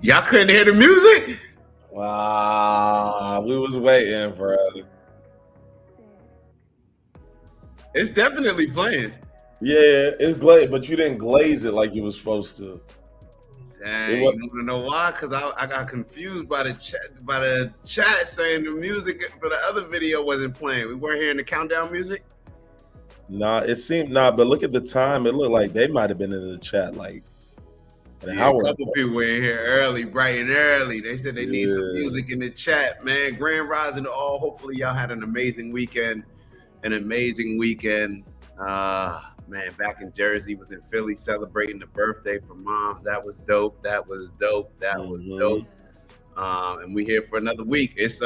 Y'all couldn't hear the music? We was waiting for it. It's definitely playing. Yeah, it's glazed, but you didn't glaze it like you was supposed to. Dang, you want to know why? Because I got confused by the chat saying the music for the other video wasn't playing. We weren't hearing the countdown music. Nah, it seemed but look at the time. It looked like they might have been in the chat like an hour. A couple people were in here early, bright and early. They said they need some music in the chat, man. Grand rising to all. Hopefully y'all had an amazing weekend. Man, back in Jersey, was in Philly celebrating the birthday for moms. That was dope. And we here for another week. It's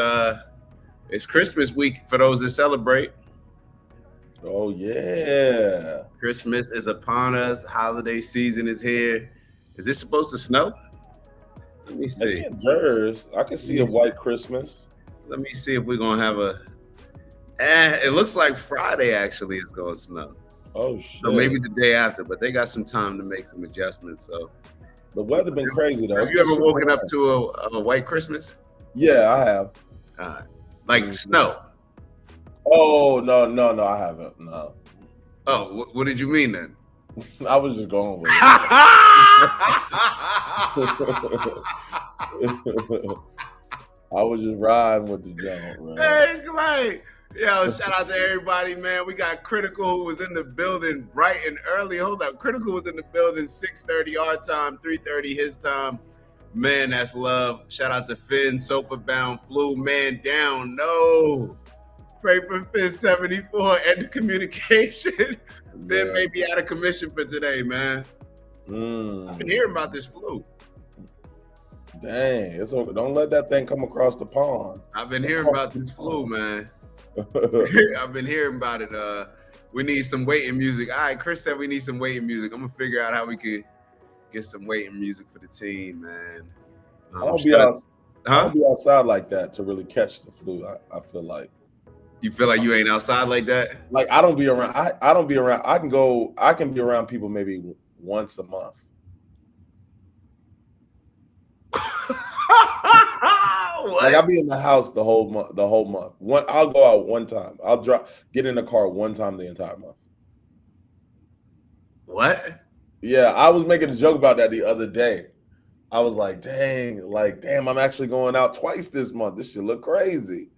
Christmas week for those that celebrate. Oh yeah. Christmas is upon us. Holiday season is here. Is this supposed to snow? Let me see. Jersey, I can see a white Christmas. Let me see if we're gonna have it looks like Friday actually is gonna snow. Oh shit. So maybe the day after, but they got some time to make some adjustments. So the weather been crazy though. Have you ever woken up to a white Christmas? Yeah, I have. Like snow. Oh no, I haven't. No. Oh, what did you mean then? I was just going with it. I was just riding with the jump, man. Hey, Clay. Yo, shout out to everybody, man. We got Critical who was in the building bright and early. Hold up. Critical was in the building 6:30 our time, 3:30 his time. Man, that's love. Shout out to Finn, Sofa Bound, Flew, Man Down. No. Pray for Finn 74 and communication. Finn may be out of commission for today, man. I've been hearing about this flu. Dang, it's okay. Don't let that thing come across the pond. I've been hearing about this flu, man. I've been hearing about it. We need some waiting music. All right, Chris said we need some waiting music. I'm gonna figure out how we could get some waiting music for the team, man. I don't be outside like that to really catch the flu. I feel like. You feel like you ain't outside like that? Like I don't be around. I don't be around. I can be around people maybe once a month. Like I'll be in the house the whole month. I'll go out one time. I'll get in the car one time the entire month. What? Yeah, I was making a joke about that the other day. I was like, damn, I'm actually going out twice this month. This should look crazy.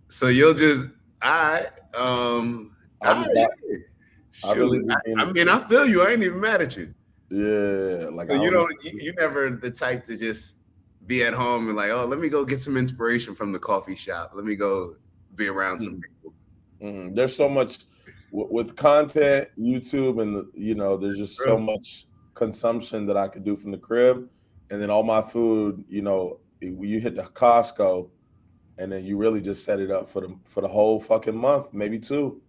So you'll just I feel you. I ain't even mad at you. Yeah, like so you're never the type to just be at home and like, oh, let me go get some inspiration from the coffee shop. Let me go be around some people. There's so much with content, YouTube, and there's just so much consumption that I could do from the crib, and then all my food. You hit the Costco, and then you really just set it up for the whole fucking month, maybe two.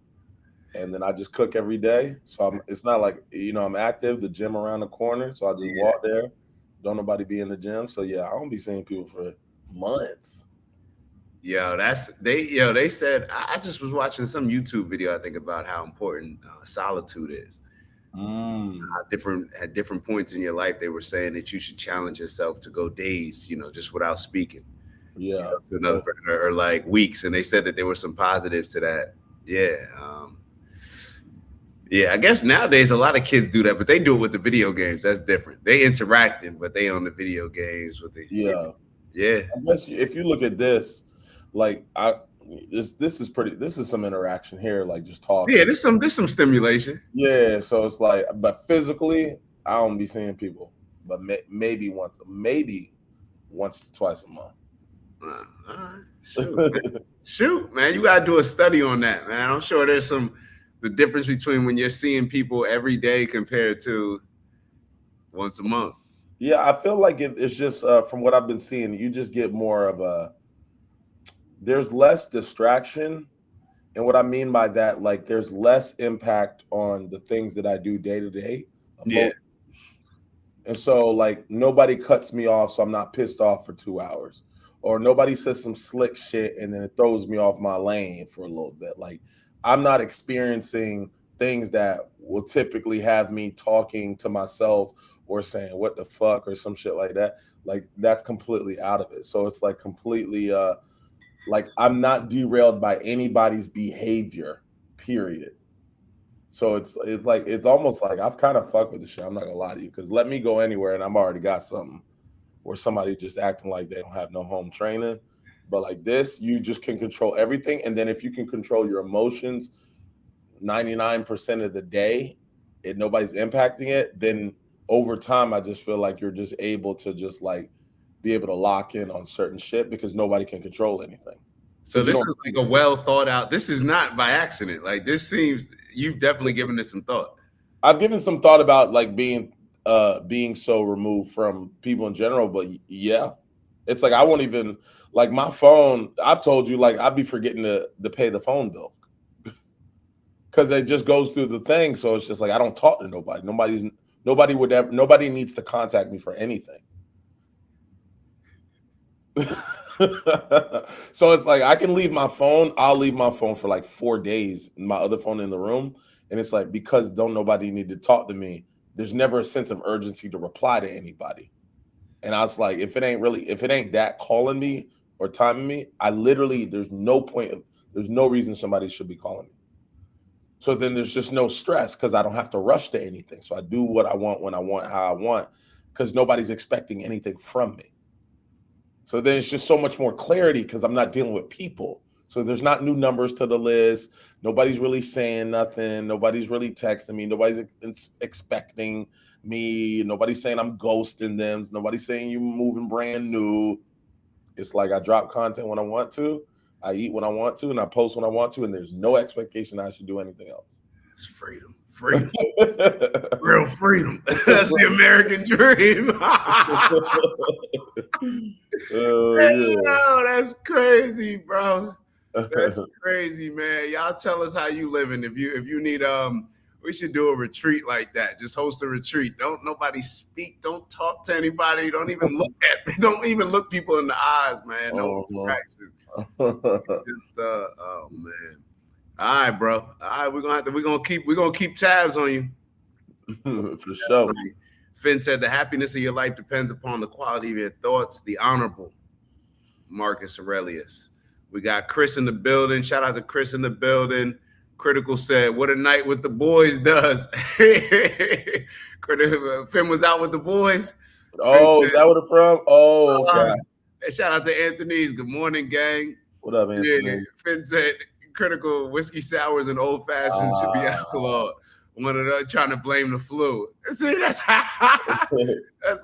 And then I just cook every day. So it's not like, I'm active, the gym around the corner. So I just walk there. Don't nobody be in the gym. So yeah, I don't be seeing people for months. They said, I just was watching some YouTube video, I think, about how important solitude is. At different points in your life, they were saying that you should challenge yourself to go days, just without speaking. Yeah. To another or like weeks. And they said that there were some positives to that. Yeah. I guess nowadays a lot of kids do that, but they do it with the video games. That's different. They interacting, but they on the video games with the I guess if you look at this, like this is some interaction here, like just talking. Yeah, there's some stimulation. Yeah, so it's like, but physically, I don't be seeing people, but maybe once to twice a month. All right. Shoot, man, you gotta do a study on that, man. I'm sure there's the difference between when you're seeing people every day compared to once a month. Yeah, I feel like it's just from what I've been seeing, you just get more of there's less distraction. And what I mean by that, like there's less impact on the things that I do day to day. Yeah. And so like nobody cuts me off, so I'm not pissed off for 2 hours. Or nobody says some slick shit and then it throws me off my lane for a little bit. Like I'm not experiencing things that will typically have me talking to myself or saying what the fuck or some shit like that. Like that's completely out of it. So it's like completely like I'm not derailed by anybody's behavior, period. So it's like it's almost like I've kind of fucked with the shit. I'm not gonna lie to you, because let me go anywhere and I'm already got something where somebody just acting like they don't have no home training. But like this, you just can control everything. And then if you can control your emotions 99% of the day and nobody's impacting it, then over time I just feel like you're just able to just like be able to lock in on certain shit because nobody can control anything. So this is like a well thought out. This is not by accident. Like this seems you've definitely given this some thought. I've given some thought about like being so removed from people in general, but yeah, it's like I won't even like my phone. I've told you like I'd be forgetting to pay the phone bill because it just goes through the thing. So it's just like I don't talk to nobody. Nobody needs to contact me for anything. So it's like I can leave my phone. I'll leave my phone for like 4 days, my other phone in the room, and it's like because don't nobody need to talk to me. There's never a sense of urgency to reply to anybody. And I was like, if it ain't that calling me or timing me, I literally there's no reason somebody should be calling me. So then there's just no stress because I don't have to rush to anything. So I do what I want when I want, how I want, because nobody's expecting anything from me. So then it's just so much more clarity because I'm not dealing with people. So there's not new numbers to the list. Nobody's really saying nothing. Nobody's really texting me. Nobody's expecting me. Nobody's saying I'm ghosting them. Nobody's saying you're moving brand new. It's like I drop content when I want to. I eat when I want to, and I post when I want to, and there's no expectation I should do anything else. It's freedom. Real freedom. That's the American dream. Oh, that's crazy, bro. That's crazy, man. Y'all tell us how you living. If you need we should do a retreat like that. Just host a retreat. Don't nobody speak. Don't talk to anybody. Don't even look people in the eyes, man. No distractions. Oh man. All right, bro. All right, we're gonna keep tabs on you. For sure. Finn said the happiness of your life depends upon the quality of your thoughts. The Honorable Marcus Aurelius. We got Chris in the building. Shout out to Chris in the building. Critical said, "What a night with the boys does." Finn was out with the boys. Oh, is that what it's from? Oh, okay. Shout out to Anthony's. Good morning, gang. What up, Anthony? Yeah, Finn said, "Critical whiskey sours and old fashions should be outlawed." One of them trying to blame the flu. See, that's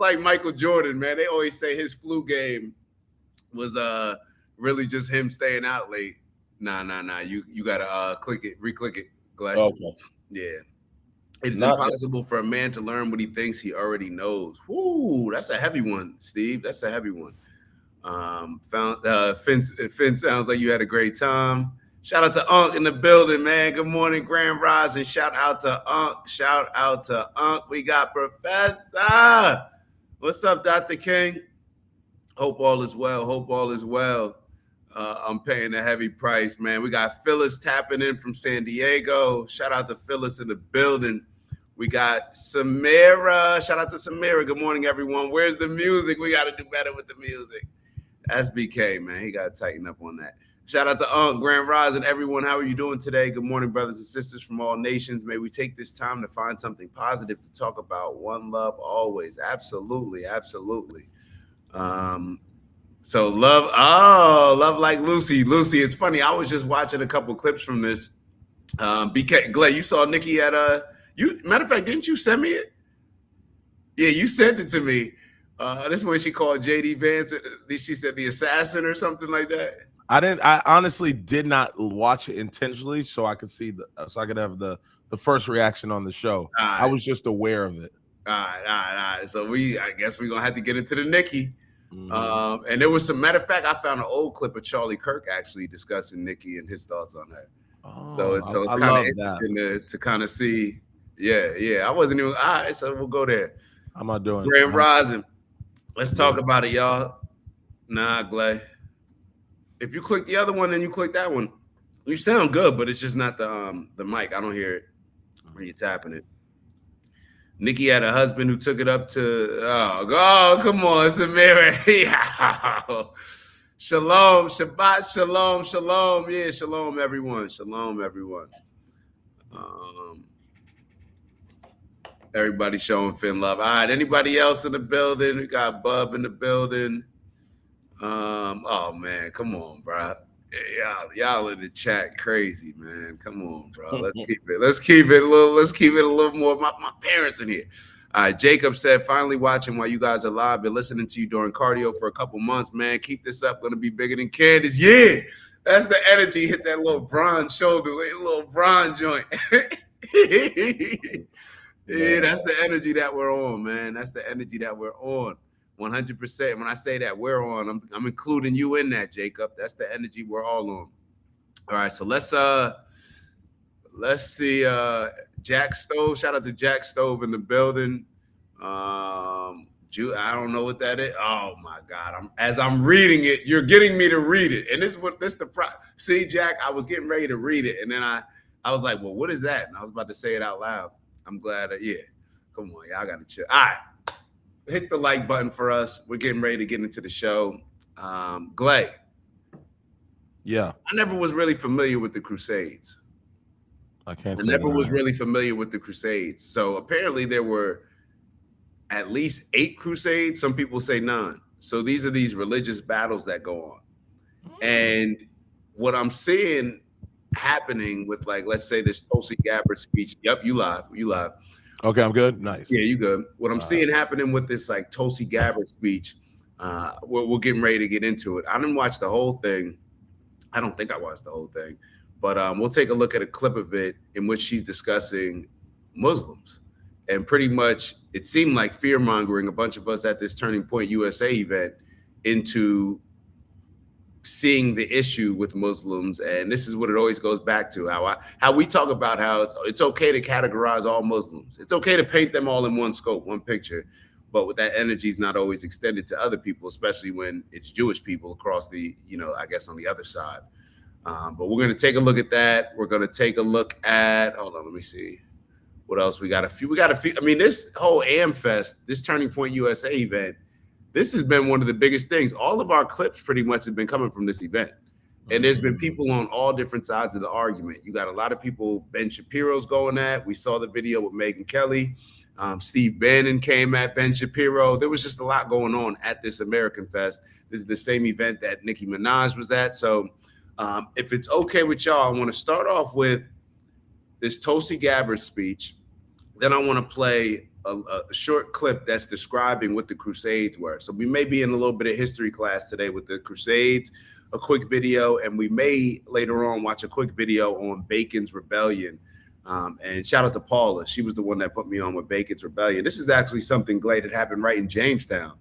like Michael Jordan, man. They always say his flu game was really just him staying out late. Nah. You gotta re-click it, Glad. Okay. Yeah. It's impossible for a man to learn what he thinks he already knows. Woo, that's a heavy one, Steve. That's a heavy one. Finn sounds like you had a great time. Shout out to Unc in the building, man. Good morning, Grand Rising. Shout out to Unc. We got Professor. What's up, Dr. King? Hope all is well. I'm paying a heavy price, man. We got Phyllis tapping in from San Diego. Shout out to Phyllis in the building. We got Samira. Shout out to Samira. Good morning, everyone. Where's the music? We got to do better with the music. SBK, man. He got to tighten up on that. Shout out to Unc, Grand Rising, everyone. How are you doing today? Good morning, brothers and sisters from all nations. May we take this time to find something positive to talk about. One love always. Absolutely. So love like Lucy. Lucy, it's funny. I was just watching a couple clips from this. BK, Glad, you saw Nikki at matter of fact, didn't you send me it? Yeah, you sent it to me. This is when she called JD Vance. She said the assassin or something like that. I honestly did not watch it intentionally, so I could see so I could have the first reaction on the show. Right. I was just aware of it. All right. So I guess we're gonna have to get into the Nikki. Mm-hmm. And there was some matter of fact, I found an old clip of Charlie Kirk actually discussing Nikki and his thoughts on her. So it's kind of interesting to kind of see. Yeah. I wasn't even all right, so we'll go there. I'm not doing Grand Rising. Let's talk about it, y'all. Nah, Glad. If you click the other one and you click that one, you sound good, but it's just not the mic. I don't hear it when you're tapping it. Nikki had a husband who took it up to, oh come on, Samira. Shalom, Shabbat, shalom, shalom. Yeah, shalom, everyone. Shalom, everyone. Everybody showing Finn love. All right, anybody else in the building? We got Bub in the building. Oh man, come on, bro. Y'all in the chat crazy, man. Come on, bro. Let's keep it a little more. My parents in here. All right, Jacob said, finally watching while you guys are live. Been listening to you during cardio for a couple months, man. Keep this up. Gonna be bigger than Candace. Yeah, that's the energy. Hit that little bronze shoulder, little bronze joint. Yeah, that's the energy that we're on, man. That's the energy that we're on. 100%. When I say that we're on, I'm including you in that, Jacob. That's the energy we're all on. All right, so let's see. Jack Stove. Shout out to Jack Stove in the building. I don't know what that is. Oh my God! As I'm reading it, you're getting me to read it, and see, Jack. I was getting ready to read it, and then I was like, well, what is that? And I was about to say it out loud. I'm glad yeah. Come on, y'all got to chill. All right. Hit the like button for us. We're getting ready to get into the show. Glay. Yeah. I never was really familiar with the Crusades. I never was really familiar with the Crusades. So apparently there were at least 8 Crusades. Some people say 9. So these are these religious battles that go on. And what I'm seeing happening with, like, let's say this Tulsi Gabbard speech. Yep, you live. Okay, I'm good. Nice. Yeah, you good. What I'm seeing happening with this, like, Tulsi Gabbard speech, we're getting ready to get into it. I didn't watch the whole thing. I don't think I watched the whole thing, but we'll take a look at a clip of it in which she's discussing Muslims, and pretty much it seemed like fear mongering a bunch of us at this Turning Point USA event into seeing the issue with Muslims. And this is what it always goes back to, how we talk about how it's okay to categorize all Muslims. It's okay to paint them all in one scope, one picture, but with that energy is not always extended to other people, especially when it's Jewish people across the, I guess on the other side. But we're going to take a look at that. We're going to take a look at, hold on, let me see what else we got. A few. I mean, this whole AmFest, this Turning Point USA event, this has been one of the biggest things. All of our clips pretty much have been coming from this event. And there's been people on all different sides of the argument. You got a lot of people Ben Shapiro's going at. We saw the video with Megyn Kelly. Steve Bannon came at Ben Shapiro. There was just a lot going on at this American Fest. This is the same event that Nicki Minaj was at. So if it's okay with y'all, I want to start off with this Tulsi Gabbard speech. Then I want to play a short clip that's describing what the Crusades were. So we may be in a little bit of history class today with the Crusades, a quick video, and we may later on watch a quick video on Bacon's Rebellion. And shout out to Paula. She was the one that put me on with Bacon's Rebellion. This is actually something great that happened right in Jamestown.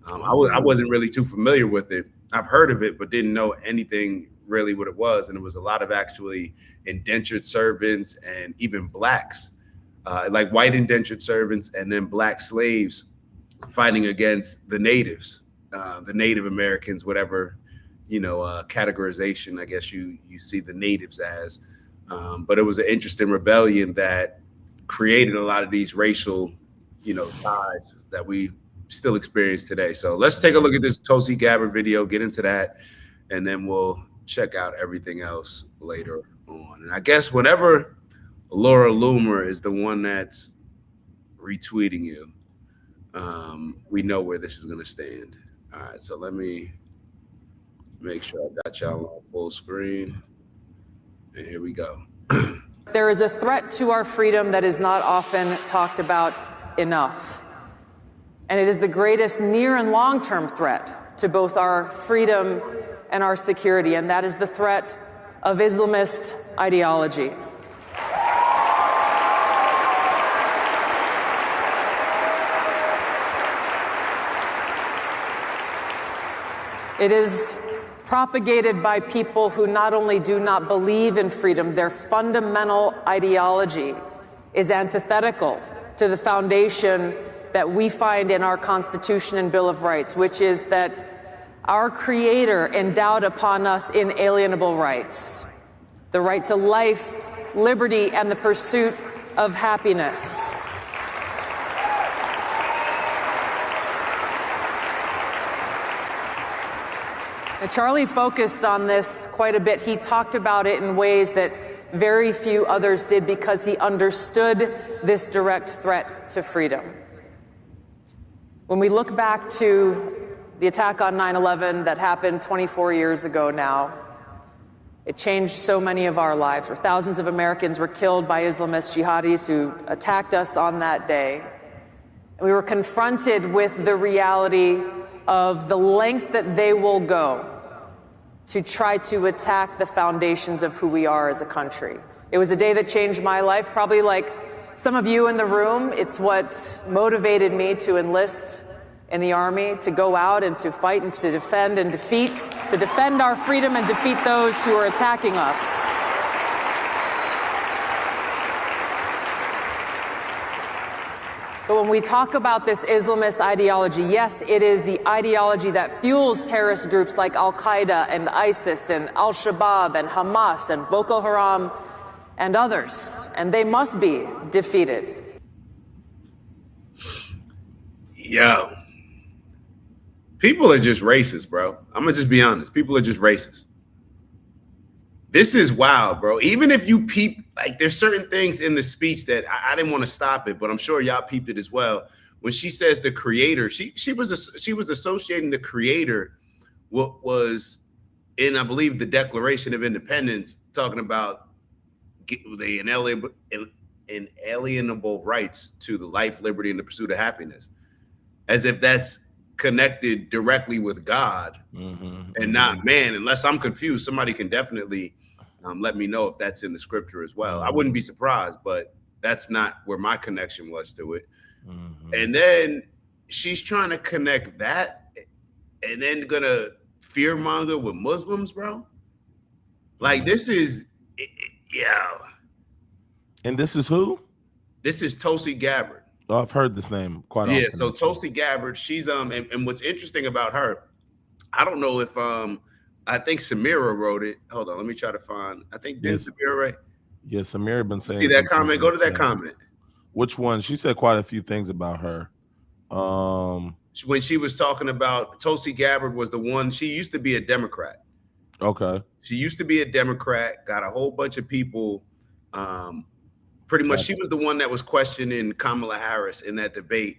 I wasn't really too familiar with it. I've heard of it, but didn't know anything really what it was. And it was a lot of actually indentured servants and even blacks, like white indentured servants and then black slaves fighting against the natives, the Native Americans, whatever, categorization, I guess you see the natives as. But it was an interesting rebellion that created a lot of these racial, ties that we still experience today. So let's take a look at this Tulsi Gabbard video, get into that, and then we'll check out everything else later on. And I guess whenever Laura Loomer is the one that's retweeting you, we know where this is going to stand. All right, so let me make sure I got y'all on full screen. And here we go. There is a threat to our freedom that is not often talked about enough. And it is the greatest near and long-term threat to both our freedom and our security, and that is the threat of Islamist ideology. It is propagated by people who not only do not believe in freedom, their fundamental ideology is antithetical to the foundation that we find in our Constitution and Bill of Rights, which is that our Creator endowed upon us inalienable rights, the right to life, liberty, and the pursuit of happiness. Now, Charlie focused on this quite a bit. He talked about it in ways that very few others did because he understood this direct threat to freedom. When we look back to the attack on 9/11 that happened 24 years ago now, it changed so many of our lives, where thousands of Americans were killed by Islamist jihadis who attacked us on that day. And we were confronted with the reality of the lengths that they will go to try to attack the foundations of who we are as a country. It was a day that changed my life, probably like some of you in the room. It's what motivated me to enlist in the Army, to go out and to fight and to defend and to defend our freedom and defeat those who are attacking us. But when we talk about this Islamist ideology, yes, it is the ideology that fuels terrorist groups like Al-Qaeda and ISIS and Al-Shabaab and Hamas and Boko Haram and others, and they must be defeated. Yo, people are just racist, bro. I'm gonna just be honest. People are just racist. This is wild, bro. Even if you peep, like, there's certain things in the speech that I didn't want to stop it, but I'm sure y'all peeped it as well. When she says the creator, she was associating the creator what was in, I believe, the Declaration of Independence, talking about the inalienable rights to the life, liberty, and the pursuit of happiness, as if that's connected directly with God and not man. Unless I'm confused, somebody can definitely let me know if that's in the scripture as well. I wouldn't be surprised, but that's not where my connection was to it. And then she's trying to connect that and then gonna fearmonger with Muslims, bro. Like, this is, yeah. And this is who? This is Tulsi Gabbard. Oh, I've heard this name quite often. Yeah, so Tulsi Gabbard, she's and what's interesting about her, I don't know if I think Samira wrote it. Hold on, let me try to find. I think did Samira right? Yeah, Samira been saying. See that comment? Go to that comment. Which one? She said quite a few things about her. When she was talking about Tulsi Gabbard was the one. She used to be a Democrat. Okay. She used to be a Democrat. Got a whole bunch of people. Pretty much, she was the one that was questioning Kamala Harris in that debate,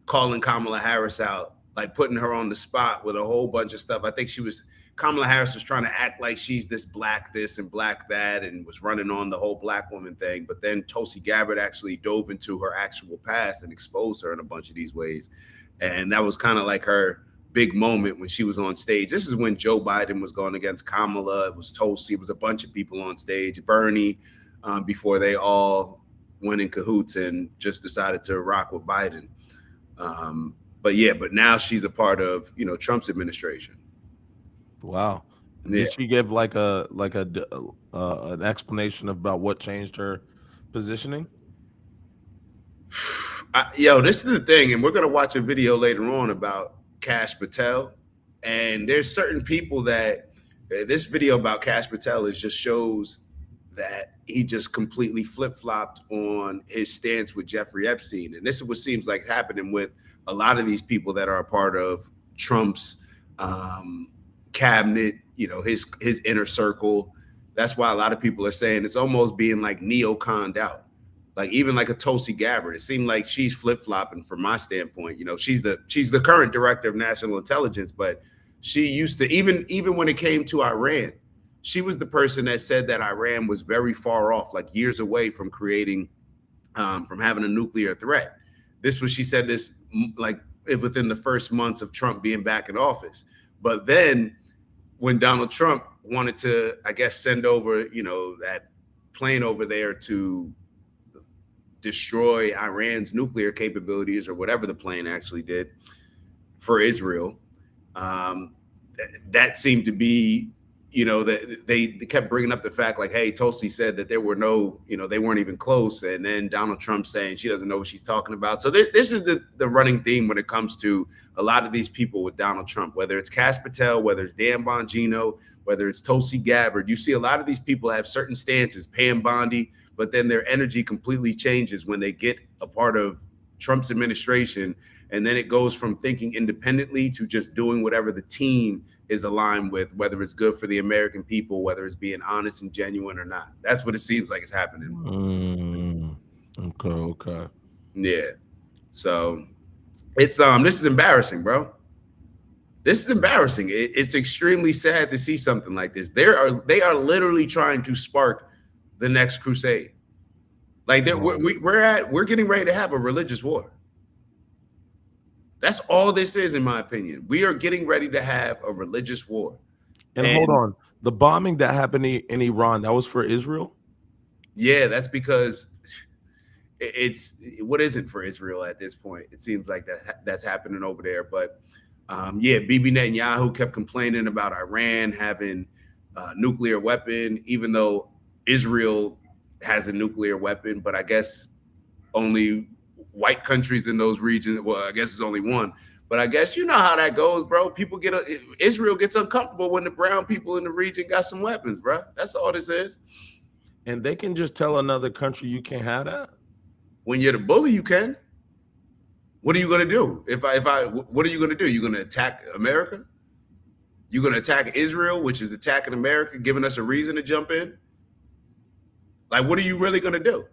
calling Kamala Harris out, like putting her on the spot with a whole bunch of stuff. I think Kamala Harris was trying to act like she's this and black that, and was running on the whole black woman thing. But then Tulsi Gabbard actually dove into her actual past and exposed her in a bunch of these ways. And that was kind of like her big moment when she was on stage. This is when Joe Biden was going against Kamala. It was Tulsi. It was a bunch of people on stage. Bernie. Before they all went in cahoots and just decided to rock with Biden. But now she's a part of, Trump's administration. Wow. Yeah. Did she give like an explanation about what changed her positioning? This is the thing, and we're going to watch a video later on about Kash Patel. And there's certain people that this video about Kash Patel just shows that he just completely flip-flopped on his stance with Jeffrey Epstein. And this is what seems like happening with a lot of these people that are a part of Trump's cabinet, his inner circle. That's why a lot of people are saying it's almost being like NeoConned out. Like, even like a Tulsi Gabbard, it seemed like she's flip-flopping from my standpoint. She's the current director of national intelligence, but she used to, even when it came to Iran, she was the person that said that Iran was very far off, like years away from creating, from having a nuclear threat. She said this like within the first months of Trump being back in office. But then when Donald Trump wanted to, I guess, send over, that plane over there to destroy Iran's nuclear capabilities, or whatever the plane actually did for Israel, that seemed to be, that they kept bringing up the fact like, hey, Tulsi said that there were no, they weren't even close. And then Donald Trump saying she doesn't know what she's talking about. So this is the running theme when it comes to a lot of these people with Donald Trump, whether it's Kash Patel, whether it's Dan Bongino, whether it's Tulsi Gabbard. You see a lot of these people have certain stances, Pam Bondi, but then their energy completely changes when they get a part of Trump's administration And then it goes from thinking independently to just doing whatever the team is aligned with, whether it's good for the American people, whether it's being honest and genuine or not. That's what it seems like is happening. Okay. Yeah. So it's this is embarrassing, bro. This is embarrassing. It's extremely sad to see something like this. They are literally trying to spark the next crusade. Like we're getting ready to have a religious war. That's all this is, in my opinion. We are getting ready to have a religious war. And hold on, the bombing that happened in Iran, that was for Israel? Yeah, that's because it's what isn't for Israel at this point. It seems like that's happening over there. But Bibi Netanyahu kept complaining about Iran having a nuclear weapon, even though Israel has a nuclear weapon. But I guess only white countries in those regions. Well, I guess it's only one. But I guess you know how that goes, bro. Israel gets uncomfortable when the brown people in the region got some weapons, bro. That's all this is. And they can just tell another country you can't have that? When you're the bully, you can. What are you gonna do? What are you gonna do? You're gonna attack America? You're gonna attack Israel, which is attacking America, giving us a reason to jump in? Like, what are you really gonna do?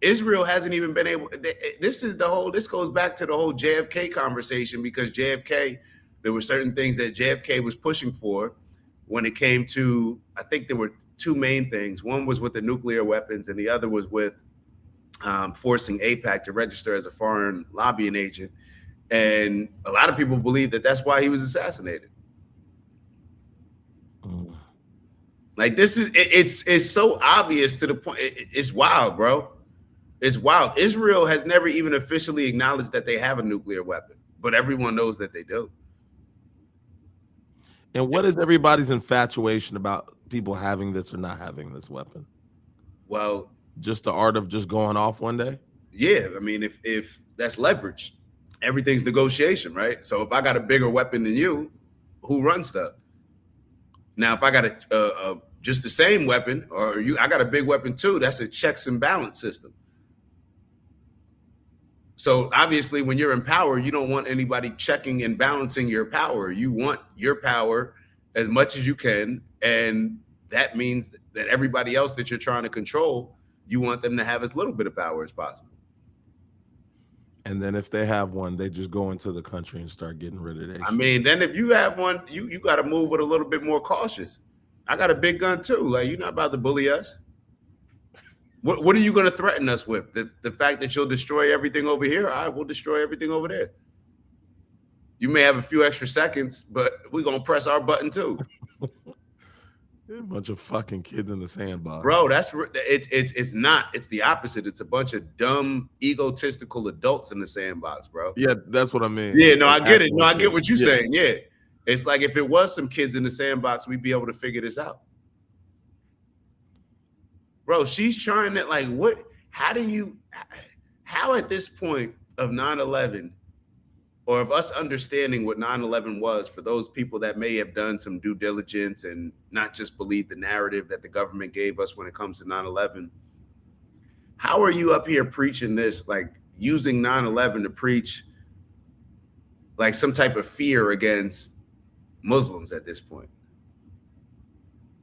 Israel hasn't even been able. This goes back to the whole JFK conversation, because JFK, there were certain things that JFK was pushing for when it came to, I think there were two main things. One was with the nuclear weapons, and the other was with forcing AIPAC to register as a foreign lobbying agent. And a lot of people believe that that's why he was assassinated. Like, this is, it's so obvious to the point. It's wild, bro. It's wild. Israel has never even officially acknowledged that they have a nuclear weapon, but everyone knows that they do. And what is everybody's infatuation about people having this or not having this weapon? Well, just the art of just going off one day? Yeah, I mean, if that's leverage, everything's negotiation, right? So if I got a bigger weapon than you, who runs stuff? Now, if I got a just the same weapon, or I got a big weapon too, that's a checks and balance system. So obviously, when you're in power, you don't want anybody checking and balancing your power. You want your power as much as you can. And that means that everybody else that you're trying to control, you want them to have as little bit of power as possible. And then if they have one, they just go into the country and start getting rid of it. I mean, then if you have one, you got to move with a little bit more cautious. I got a big gun too. Like, you're not about to bully us. What are you going to threaten us with? The fact that you'll destroy everything over here? All right, we'll destroy everything over there. You may have a few extra seconds, but we're going to press our button too. A bunch of fucking kids in the sandbox. Bro, it's not. It's the opposite. It's a bunch of dumb, egotistical adults in the sandbox, bro. Yeah, that's what I mean. Yeah, no, I get it. No, I get what you're saying. Yeah. It's like, if it was some kids in the sandbox, we'd be able to figure this out. Bro, she's trying to, like, how at this point of 9/11, or of us understanding what 9/11 was, for those people that may have done some due diligence and not just believe the narrative that the government gave us when it comes to 9/11, how are you up here preaching this, like using 9/11 to preach like some type of fear against Muslims at this point?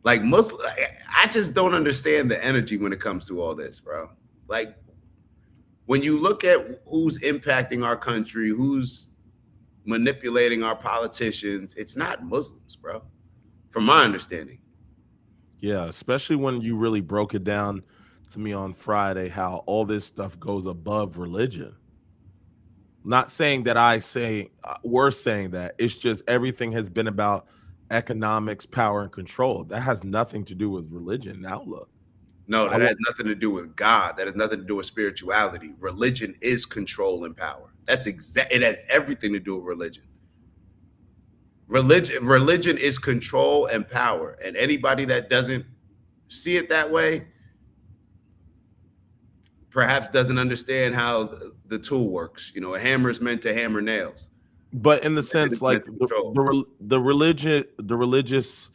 Like, I just don't understand the energy when it comes to all this, bro. Like, when you look at who's impacting our country, who's manipulating our politicians, it's not Muslims, bro, from my understanding. Yeah, especially when you really broke it down to me on Friday, how all this stuff goes above religion. Not saying that we're saying that. It's just everything has been about economics, power, and control. That has nothing to do with religion and outlook. No, that has nothing to do with God. That has nothing to do with spirituality. Religion is control and power. It has everything to do with religion. Religion is control and power. And anybody that doesn't see it that way perhaps doesn't understand how the tool works. You know, a hammer is meant to hammer nails. But in the sense, like, the religious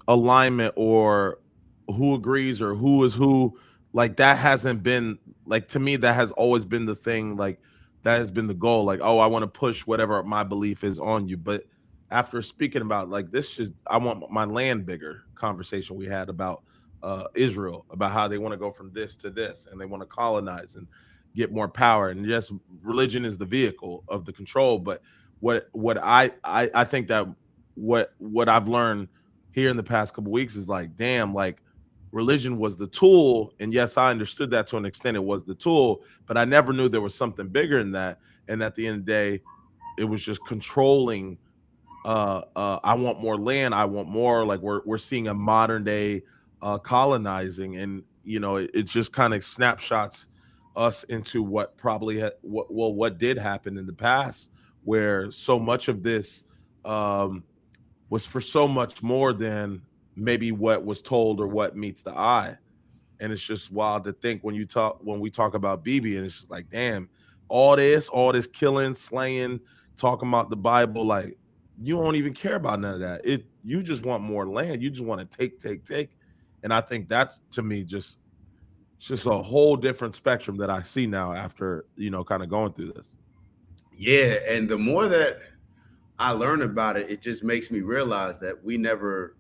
alignment, or who agrees or who is who, like, that hasn't been, like, to me, that has always been the thing. Like, that has been the goal. Like, oh, I want to push whatever my belief is on you. But after speaking about like this, I want my land bigger conversation we had about Israel, about how they want to go from this to this, and they want to colonize and get more power. And yes, religion is the vehicle of the control. But what I think that what I've learned here in the past couple of weeks is like, damn, like religion was the tool. And yes, I understood that to an extent, it was the tool, but I never knew there was something bigger than that. And at the end of the day, it was just controlling. I want more land. I want more. Like we're seeing a modern day colonizing, and it just kind of snapshots us into what probably what did happen in the past, where so much of this was for so much more than maybe what was told or what meets the eye. And it's just wild to think when we talk about Bibi, and it's just like, damn, all this killing, slaying, talking about the Bible, like you don't even care about none of that. You just want more land. You just want to take. And I think that's, to me, just a whole different spectrum that I see now after, kind of going through this. Yeah. And the more that I learn about it, it just makes me realize that we never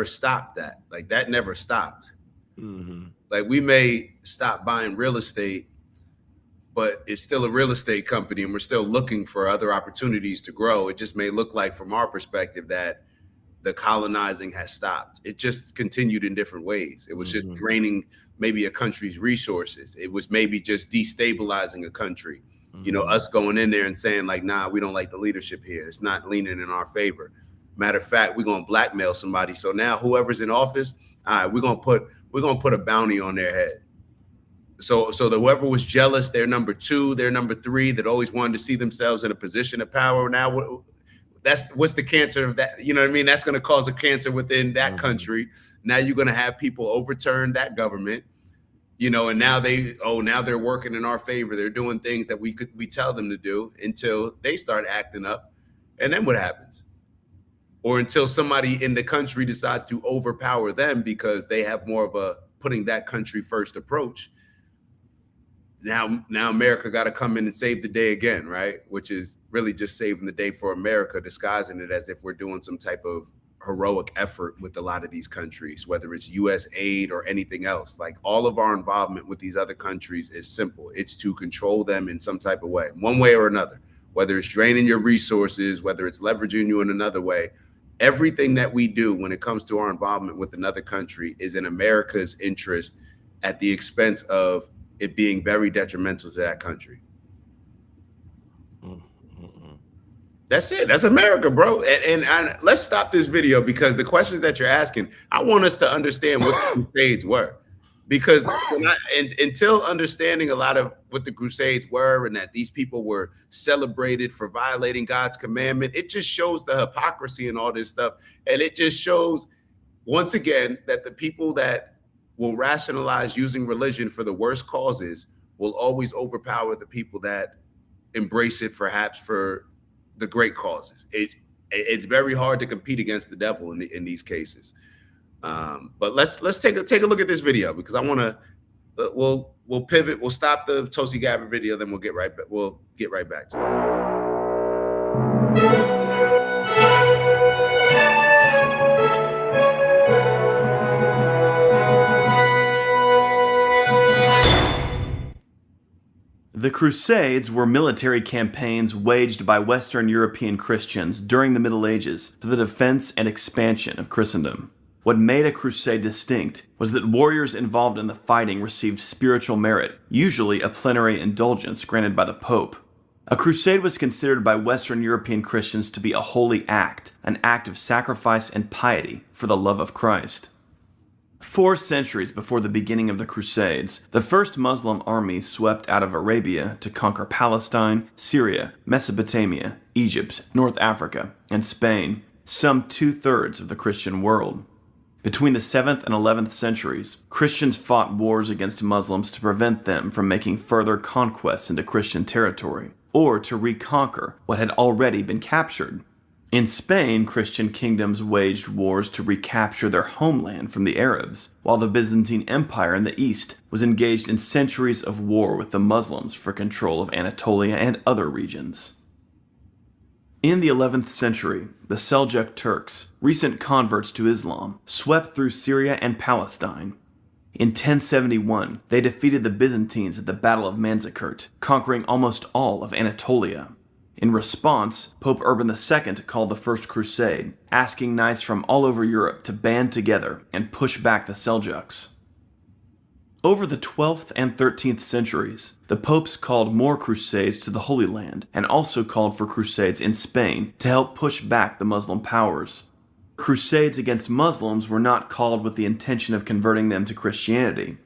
stopped that. Like that never stopped. Mm-hmm. Like we may stop buying real estate, but it's still a real estate company and we're still looking for other opportunities to grow. It just may look like from our perspective that the colonizing has stopped. It just continued in different ways. It was just draining maybe a country's resources. It was maybe just destabilizing a country. Us going in there and saying like, nah, we don't like the leadership here. It's not leaning in our favor. Matter of fact, we're going to blackmail somebody. So now whoever's in office, all right, we're going to put a bounty on their head. So that whoever was jealous, they're number 2, they're number 3, that always wanted to see themselves in a position of power. Now, what's the cancer of that? You know what I mean? That's going to cause a cancer within that country. Now you're going to have people overturn that government, and now they're working in our favor. They're doing things that we tell them to do until they start acting up. And then what happens? Or until somebody in the country decides to overpower them because they have more of a putting that country first approach. Now America got to come in and save the day again, right? Which is really just saving the day for America, disguising it as if we're doing some type of heroic effort with a lot of these countries, whether it's U.S. aid or anything else. Like all of our involvement with these other countries is simple. It's to control them in some type of way, one way or another, whether it's draining your resources, whether it's leveraging you in another way. Everything that we do when it comes to our involvement with another country is in America's interest at the expense of it being very detrimental to that country. That's it. That's America, bro. And let's stop this video because the questions that you're asking, I want us to understand what the Crusades were. Because until understanding a lot of what the Crusades were and that these people were celebrated for violating God's commandment, it just shows the hypocrisy and all this stuff. And it just shows, once again, that the people that will rationalize using religion for the worst causes will always overpower the people that embrace it perhaps for the great causes. It's very hard to compete against the devil in these cases. But let's take a look at this video because I want to. We'll pivot. We'll stop the Tulsi Gabbard video, then we'll get right back to it. The Crusades were military campaigns waged by Western European Christians during the Middle Ages for the defense and expansion of Christendom. What made a crusade distinct was that warriors involved in the fighting received spiritual merit, usually a plenary indulgence granted by the Pope. A crusade was considered by Western European Christians to be a holy act, an act of sacrifice and piety for the love of Christ. 4 centuries before the beginning of the Crusades, the first Muslim armies swept out of Arabia to conquer Palestine, Syria, Mesopotamia, Egypt, North Africa, and Spain, some 2/3 of the Christian world. Between the 7th and 11th centuries, Christians fought wars against Muslims to prevent them from making further conquests into Christian territory, or to reconquer what had already been captured. In Spain, Christian kingdoms waged wars to recapture their homeland from the Arabs, while the Byzantine Empire in the east was engaged in centuries of war with the Muslims for control of Anatolia and other regions. In the 11th century, the Seljuk Turks, recent converts to Islam, swept through Syria and Palestine. In 1071, they defeated the Byzantines at the Battle of Manzikert, conquering almost all of Anatolia. In response, Pope Urban II called the First Crusade, asking knights from all over Europe to band together and push back the Seljuks. Over the 12th and 13th centuries, the popes called more crusades to the Holy Land and also called for crusades in Spain to help push back the Muslim powers. Crusades against Muslims were not called with the intention of converting them to Christianity.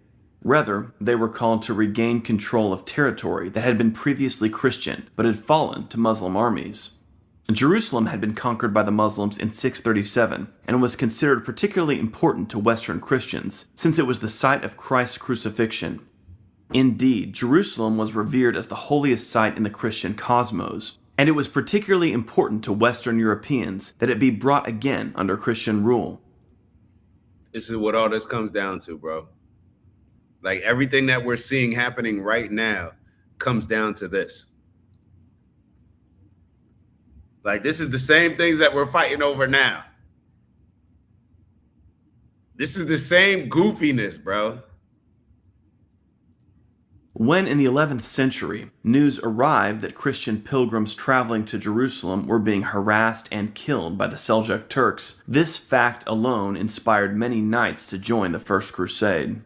Rather, they were called to regain control of territory that had been previously Christian but had fallen to Muslim armies. Jerusalem had been conquered by the Muslims in 637 and was considered particularly important to Western Christians since it was the site of Christ's crucifixion. Indeed, Jerusalem was revered as the holiest site in the Christian cosmos, and it was particularly important to Western Europeans that it be brought again under Christian rule. This is what all this comes down to, bro. Like everything that we're seeing happening right now comes down to this. Like this is the same things that we're fighting over now. This is the same goofiness, bro. When in the 11th century, news arrived that Christian pilgrims traveling to Jerusalem were being harassed and killed by the Seljuk Turks, this fact alone inspired many knights to join the First Crusade.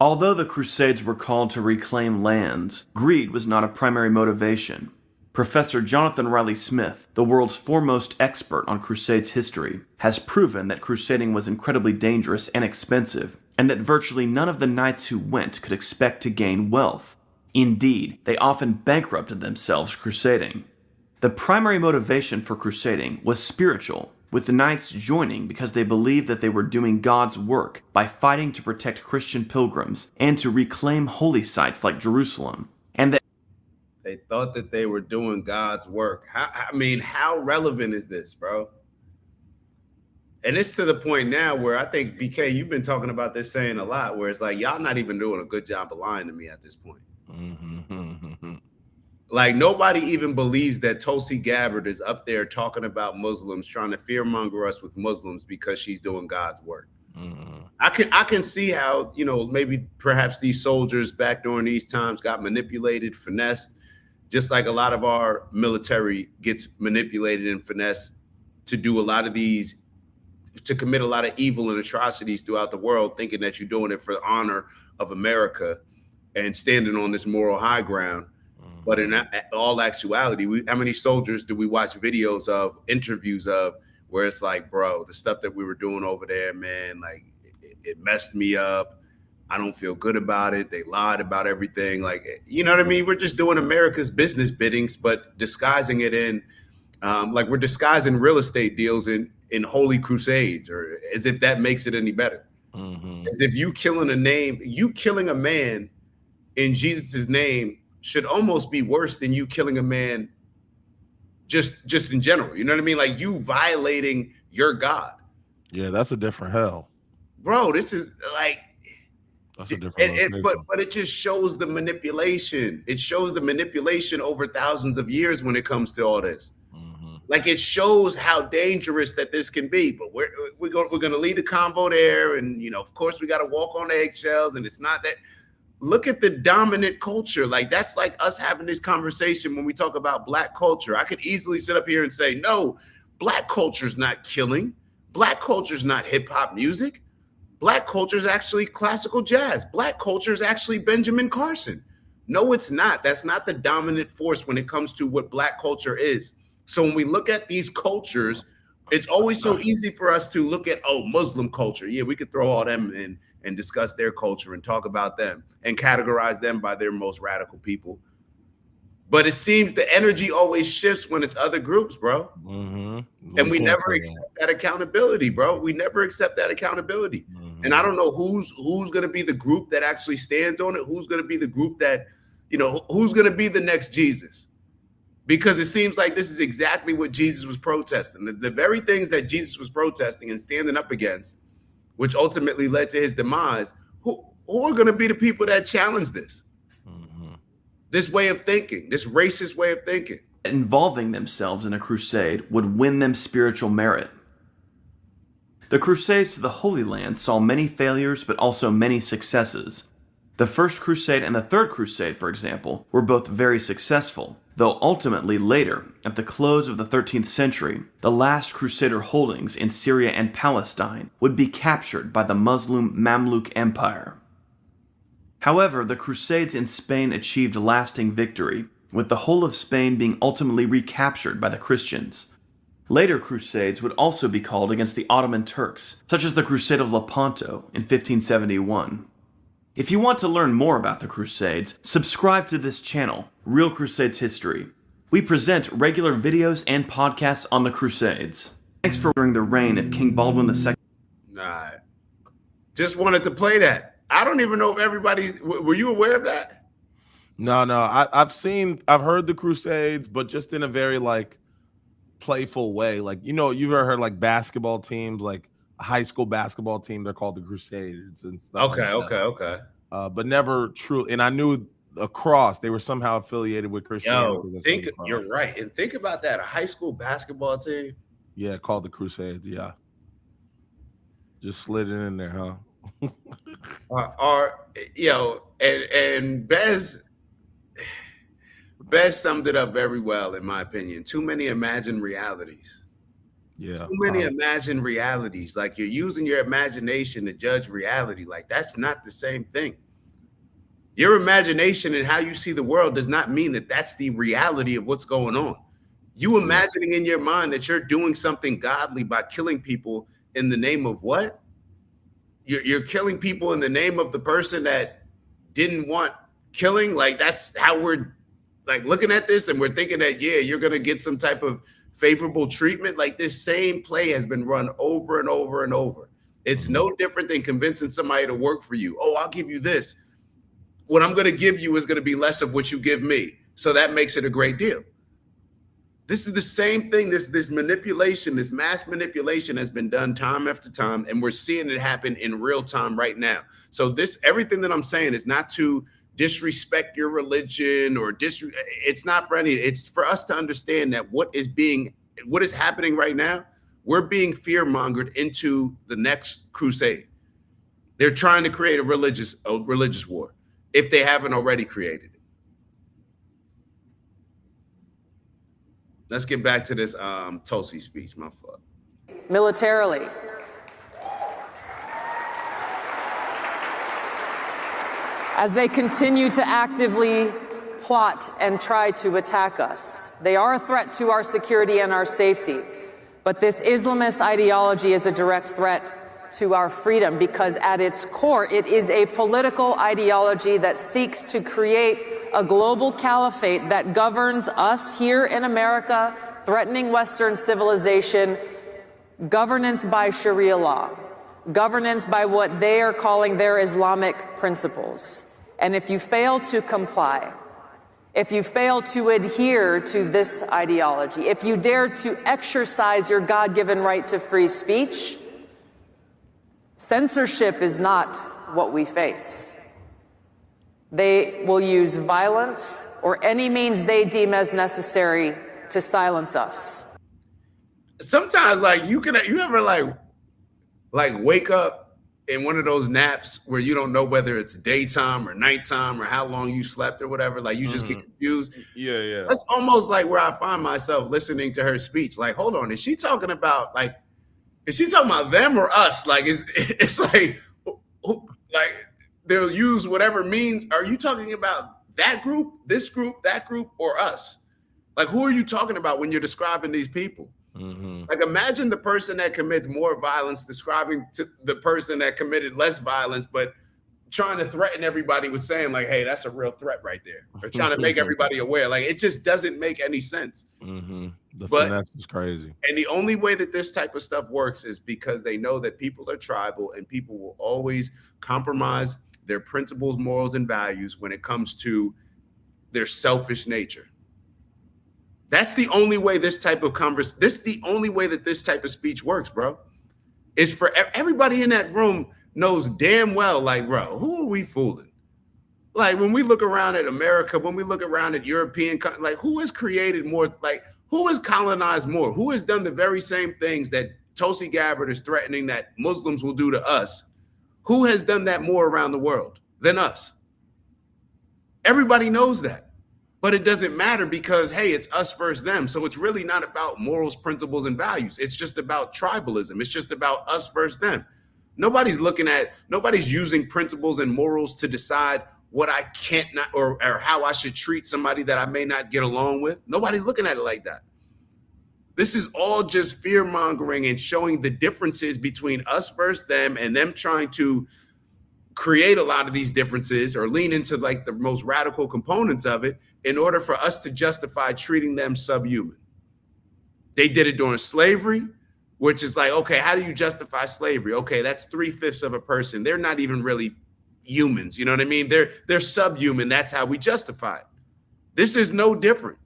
Although the Crusades were called to reclaim lands, greed was not a primary motivation. Professor Jonathan Riley Smith, the world's foremost expert on Crusades history, has proven that crusading was incredibly dangerous and expensive, and that virtually none of the knights who went could expect to gain wealth. Indeed, they often bankrupted themselves crusading. The primary motivation for crusading was spiritual, with the knights joining because they believed that they were doing God's work by fighting to protect Christian pilgrims and to reclaim holy sites like Jerusalem, and that they thought that they were doing God's work. How relevant is this, bro? And it's to the point now where I think, BK, you've been talking about this saying a lot, where it's like, y'all not even doing a good job of lying to me at this point. Like nobody even believes that Tulsi Gabbard is up there talking about Muslims, trying to fearmonger us with Muslims because she's doing God's work. I can see how, maybe perhaps these soldiers back during these times got manipulated, finessed, just like a lot of our military gets manipulated and finessed to do a lot of these, to commit a lot of evil and atrocities throughout the world, thinking that you're doing it for the honor of America and standing on this moral high ground. But in all actuality, how many soldiers do we watch videos of, interviews of, where it's like, bro, the stuff that we were doing over there, man, like it messed me up. I don't feel good about it. They lied about everything. Like, you know what I mean? We're just doing America's business biddings, but disguising it in, like we're disguising real estate deals in holy crusades, or as if that makes it any better. As if you killing a man in Jesus's name should almost be worse than you killing a man just in general. You know what I mean? Like you violating your God. Yeah, that's a different hell. Bro, this is like, that's a different but it just shows the manipulation. It shows the manipulation over thousands of years when it comes to all this. Like it shows how dangerous that this can be. But we're going to lead the convo there, and of course we got to walk on eggshells, and it's not that. Look at the dominant culture. Like that's like us having this conversation when we talk about Black culture. I could easily sit up here and say, no, Black culture's not killing. Black culture's not hip hop music. Black culture's actually classical jazz. Black culture is actually Benjamin Carson. No, it's not. That's not the dominant force when it comes to what Black culture is. So when we look at these cultures, it's always so easy for us to look at, Muslim culture. Yeah, we could throw all them in and discuss their culture and talk about them and categorize them by their most radical people. But it seems the energy always shifts when it's other groups, bro. And we never accept that accountability, bro. We never accept that accountability. And I don't know who's going to be the group that actually stands on it. Who's going to be the group that, who's going to be the next Jesus? because it seems like this is exactly what Jesus was protesting. The very things that Jesus was protesting and standing up against, which ultimately led to his demise, who are going to be the people that challenge this? This way of thinking, this racist way of thinking. Involving themselves in a crusade would win them spiritual merit. The Crusades to the Holy Land saw many failures, but also many successes. The First Crusade and the Third Crusade, for example, were both very successful, though ultimately later, at the close of the 13th century, the last Crusader holdings in Syria and Palestine would be captured by the Muslim Mamluk Empire. However, the Crusades in Spain achieved lasting victory, with the whole of Spain being ultimately recaptured by the Christians. Later crusades would also be called against the Ottoman Turks, such as the Crusade of Lepanto in 1571. If you want to learn more about the Crusades, subscribe to this channel, Real Crusades History. We present regular videos and podcasts on the Crusades. Thanks for during the reign of King Baldwin II. Nah, just wanted to play that. I don't even know if everybody, were you aware of that? No, I've heard the Crusades, but just in a very like playful way. Like, you know, you've ever heard like basketball teams, like a high school basketball team, they're called the Crusaders and stuff. Okay. But never true. And I knew across they were somehow affiliated with Christianity. You're right. And think about that. A high school basketball team. Yeah, called the Crusades. Yeah. Just slid it in there, huh? And Bez summed it up very well, in my opinion. Too many imagined realities. Yeah. Too many imagined realities. Like, you're using your imagination to judge reality. Like, that's not the same thing. Your imagination and how you see the world does not mean that that's the reality of what's going on. You imagining in your mind that you're doing something godly by killing people in the name of what? You're killing people in the name of the person that didn't want killing. Like, that's how we're like looking at this, and we're thinking that, yeah, you're going to get some type of favorable treatment. Like, this same play has been run over and over and over. It's no different than convincing somebody to work for you. Oh, I'll give you this. What I'm going to give you is going to be less of what you give me. So that makes it a great deal. This is the same thing. This manipulation, this mass manipulation has been done time after time, and we're seeing it happen in real time right now. So everything that I'm saying is not to disrespect your religion or it's not for any. It's for us to understand that what is happening right now, we're being fear-mongered into the next crusade. They're trying to create a religious war, if they haven't already created it. Let's get back to this Tulsi speech. My fault. Militarily. As they continue to actively plot and try to attack us. They are a threat to our security and our safety. But this Islamist ideology is a direct threat to our freedom, because at its core, it is a political ideology that seeks to create a global caliphate that governs us here in America, threatening Western civilization, governance by Sharia law, governance by what they are calling their Islamic principles. And if you fail to comply, if you fail to adhere to this ideology, if you dare to exercise your God-given right to free speech, censorship is not what we face. They will use violence or any means they deem as necessary to silence us. Sometimes, like, you ever like wake up in one of those naps where you don't know whether it's daytime or nighttime or how long you slept or whatever. Like, you just get confused. Yeah. That's almost like where I find myself listening to her speech. Like, hold on, is she talking about them or us? Like, it's like they'll use whatever means. Are you talking about that group, this group, that group, or us? Like, who are you talking about when you're describing these people? Like, imagine the person that commits more violence describing to the person that committed less violence, but trying to threaten everybody with saying, like, hey, that's a real threat right there. Or trying to make everybody aware. Like, it just doesn't make any sense. The finesse is crazy. And the only way that this type of stuff works is because they know that people are tribal, and people will always compromise their principles, morals, and values when it comes to their selfish nature. That's the only way this type of the only way that this type of speech works, bro. Is for everybody in that room knows damn well, like, bro, who are we fooling? Like, when we look around at America, when we look around at European, like, who has created more, like, who has colonized more? Who has done the very same things that Tulsi Gabbard is threatening that Muslims will do to us? Who has done that more around the world than us? Everybody knows that. But it doesn't matter because, hey, it's us versus them. So it's really not about morals, principles, and values. It's just about tribalism. It's just about us versus them. Nobody's using principles and morals to decide what I can't not or how I should treat somebody that I may not get along with. Nobody's looking at it like that. This is all just fear mongering and showing the differences between us versus them, and them trying to create a lot of these differences or lean into like the most radical components of it in order for us to justify treating them subhuman. They did it during slavery, which is like, okay, how do you justify slavery? Okay, that's 3/5 of a person. They're not even really humans. You know what I mean? They're subhuman. That's how we justify it. This is no different.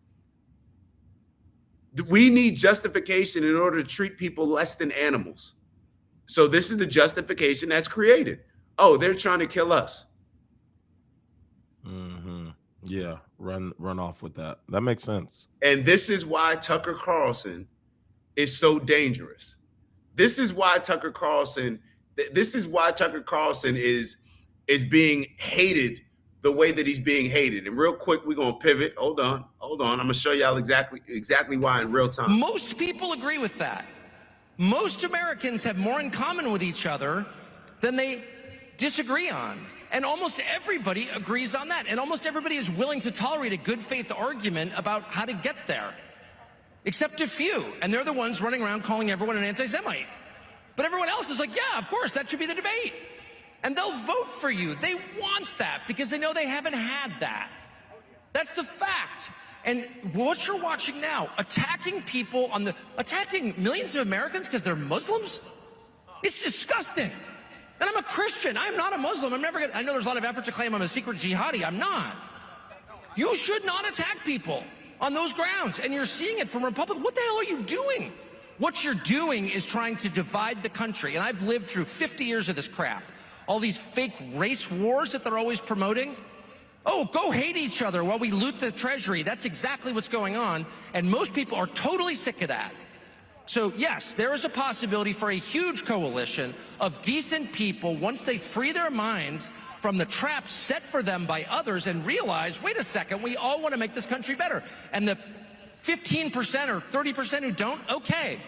We need justification in order to treat people less than animals. So this is the justification that's created. Oh, they're trying to kill us. Mm-hmm. Yeah, run off with that. That makes sense. And this is why TuckerCarlson is so dangerous. This is why TuckerCarlson is being hated the way that he's being hated. And real quick, we're gonna pivot. Hold on. I'm gonna show y'all exactly why in real time. Most people agree with that. Most Americans have more in common with each other than they disagree on. And almost everybody agrees on that. And almost everybody is willing to tolerate a good faith argument about how to get there. Except a few. And they're the ones running around calling everyone an anti-Semite. But everyone else is like, yeah, of course, that should be the debate. And they'll vote for you. They want that because they know they haven't had that. That's the fact. And what you're watching now, attacking millions of Americans because they're Muslims, it's disgusting. And I'm a Christian. I'm not a Muslim. I know there's a lot of effort to claim I'm a secret jihadi. I'm not. You should not attack people on those grounds. And you're seeing it from Republicans. What the hell are you doing? What you're doing is trying to divide the country. And I've lived through 50 years of this crap. All these fake race wars that they're always promoting. Oh, go hate each other while we loot the treasury. That's exactly what's going on. And most people are totally sick of that. So, yes, there is a possibility for a huge coalition of decent people once they free their minds from the traps set for them by others and realize, wait a second, we all want to make this country better. And the 15% or 30% who don't, okay.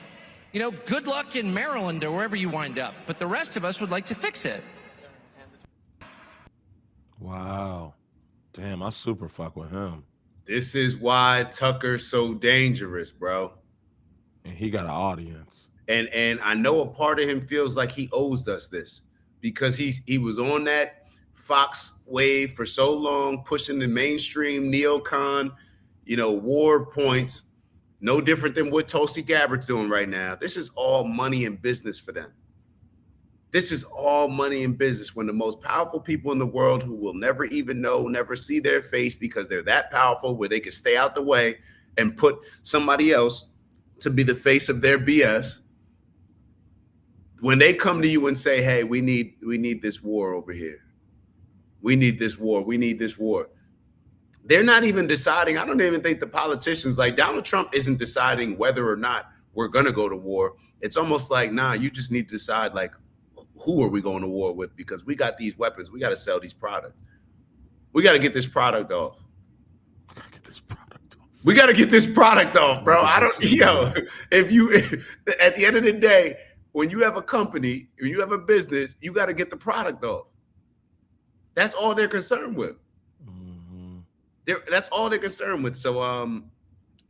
You know, good luck in Maryland or wherever you wind up. But the rest of us would like to fix it. Wow. Damn, I super fuck with him. This is why Tucker's so dangerous, bro. And he got an audience. And I know a part of him feels like he owes us this because he was on that Fox wave for so long, pushing the mainstream neocon, war points, no different than what Tulsi Gabbard's doing right now. This is all money and business for them. This is all money and business when the most powerful people in the world who will never even know, never see their face because they're that powerful where they can stay out the way and put somebody else to be the face of their BS. When they come to you and say, hey, we need this war over here. We need this war. We need this war. They're not even deciding. I don't even think the politicians like Donald Trump isn't deciding whether or not we're going to go to war. It's almost like, nah, you just need to decide like, who are we going to war with? Because we got these weapons. We got to sell these products. We got to get this product off. We got to get this product off, bro. If at the end of the day, when you have a company, when you have a business, you got to get the product off. That's all they're concerned with. Mm-hmm. That's all they're concerned with. So,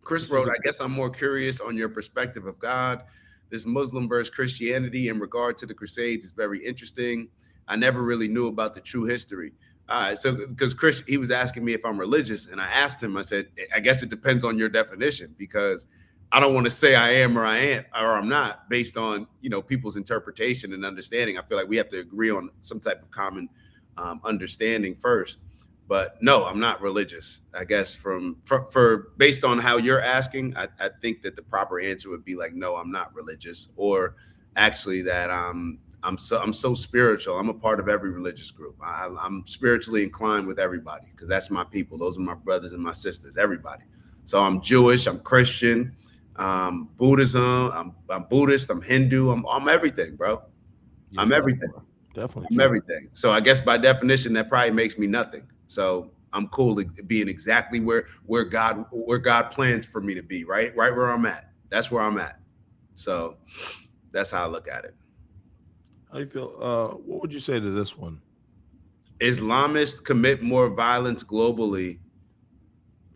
Chris wrote, I guess I'm more curious on your perspective of God. This Muslim versus Christianity in regard to the Crusades is very interesting. I never really knew about the true history. All right, so because Chris, he was asking me if I'm religious, and I asked him, I said, I guess it depends on your definition, because I don't want to say I am or I ain't or I'm not based on, people's interpretation and understanding. I feel like we have to agree on some type of common understanding first. But no, I'm not religious. I guess for based on how you're asking, I think that the proper answer would be like, no, I'm not religious, or actually that I'm so spiritual. I'm a part of every religious group. I'm spiritually inclined with everybody because that's my people. Those are my brothers and my sisters. Everybody. So I'm Jewish. I'm Christian. Buddhism. I'm Buddhist. I'm Hindu. I'm everything, bro. Yeah, I'm everything. Definitely. I'm everything. So I guess by definition, that probably makes me nothing. So I'm cool being exactly where God plans for me to be, right where I'm at. That's where I'm at. So that's how I look at it. How you feel? What would you say to this one? Islamists commit more violence globally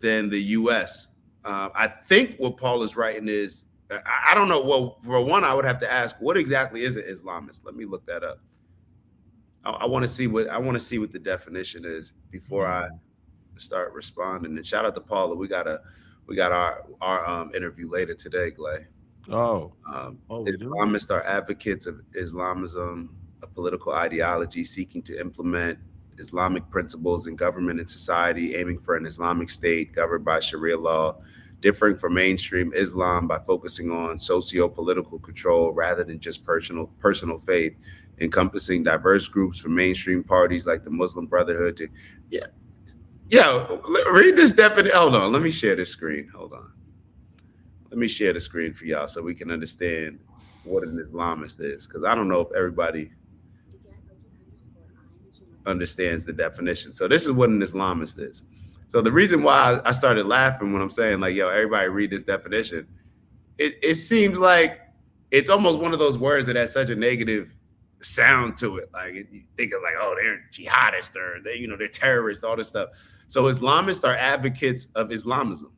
than the U.S. I think what Paul is writing is, I don't know. Well, for one, I would have to ask, what exactly is an Islamist? Let me look that up. I want to see what the definition is before I start responding. And shout out to Paula. We got our interview later today, Glay. Islamists are advocates of Islamism, a political ideology seeking to implement Islamic principles in government and society, aiming for an Islamic state governed by Sharia law, differing from mainstream Islam by focusing on socio-political control rather than just personal faith, encompassing diverse groups from mainstream parties like the Muslim Brotherhood. Read this definition. Hold on, let me share the screen. Hold on. Let me share the screen for y'all so we can understand what an Islamist is, because I don't know if everybody understands the definition. So this is what an Islamist is. So the reason why I started laughing when I'm saying like, yo, everybody read this definition, it seems like it's almost one of those words that has such a negative sound to it. Like you think of like, oh, they're jihadists or they're terrorists, all this stuff. So Islamists are advocates of Islamism,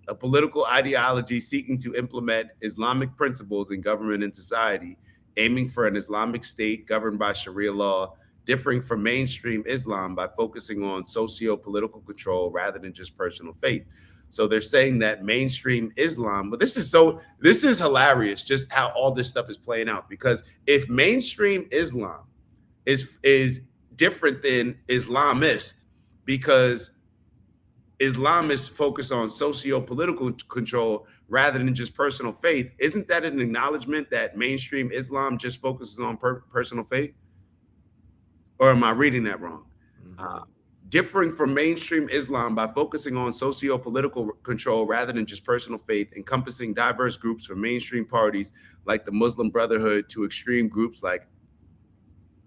a political ideology seeking to implement Islamic principles in government and society, aiming for an Islamic state governed by Sharia law, differing from mainstream Islam by focusing on socio-political control rather than just personal faith. So they're saying that mainstream Islam, but this is hilarious just how all this stuff is playing out, because if mainstream Islam is different than Islamist, because Islamists focus on socio-political control rather than just personal faith, isn't that an acknowledgement that mainstream Islam just focuses on personal faith? Or am I reading that wrong? Differing from mainstream Islam by focusing on socio-political control rather than just personal faith, encompassing diverse groups from mainstream parties like the Muslim Brotherhood to extreme groups like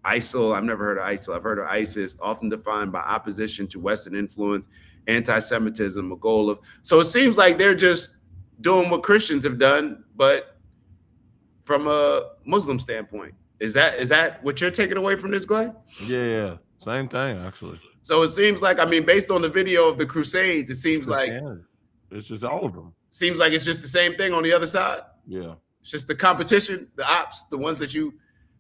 ISIL. I've never heard of ISIL. I've heard of ISIS, often defined by opposition to Western influence, anti-Semitism, a goal of. So it seems like they're just doing what Christians have done, but from a Muslim standpoint. Is that what you're taking away from this, Glay? Yeah. Same thing, actually. So it seems like, I mean, based on the video of the Crusades, it seems like it's just all of them. Seems like it's just the same thing on the other side. Yeah. It's just the competition, the ops, the ones that you,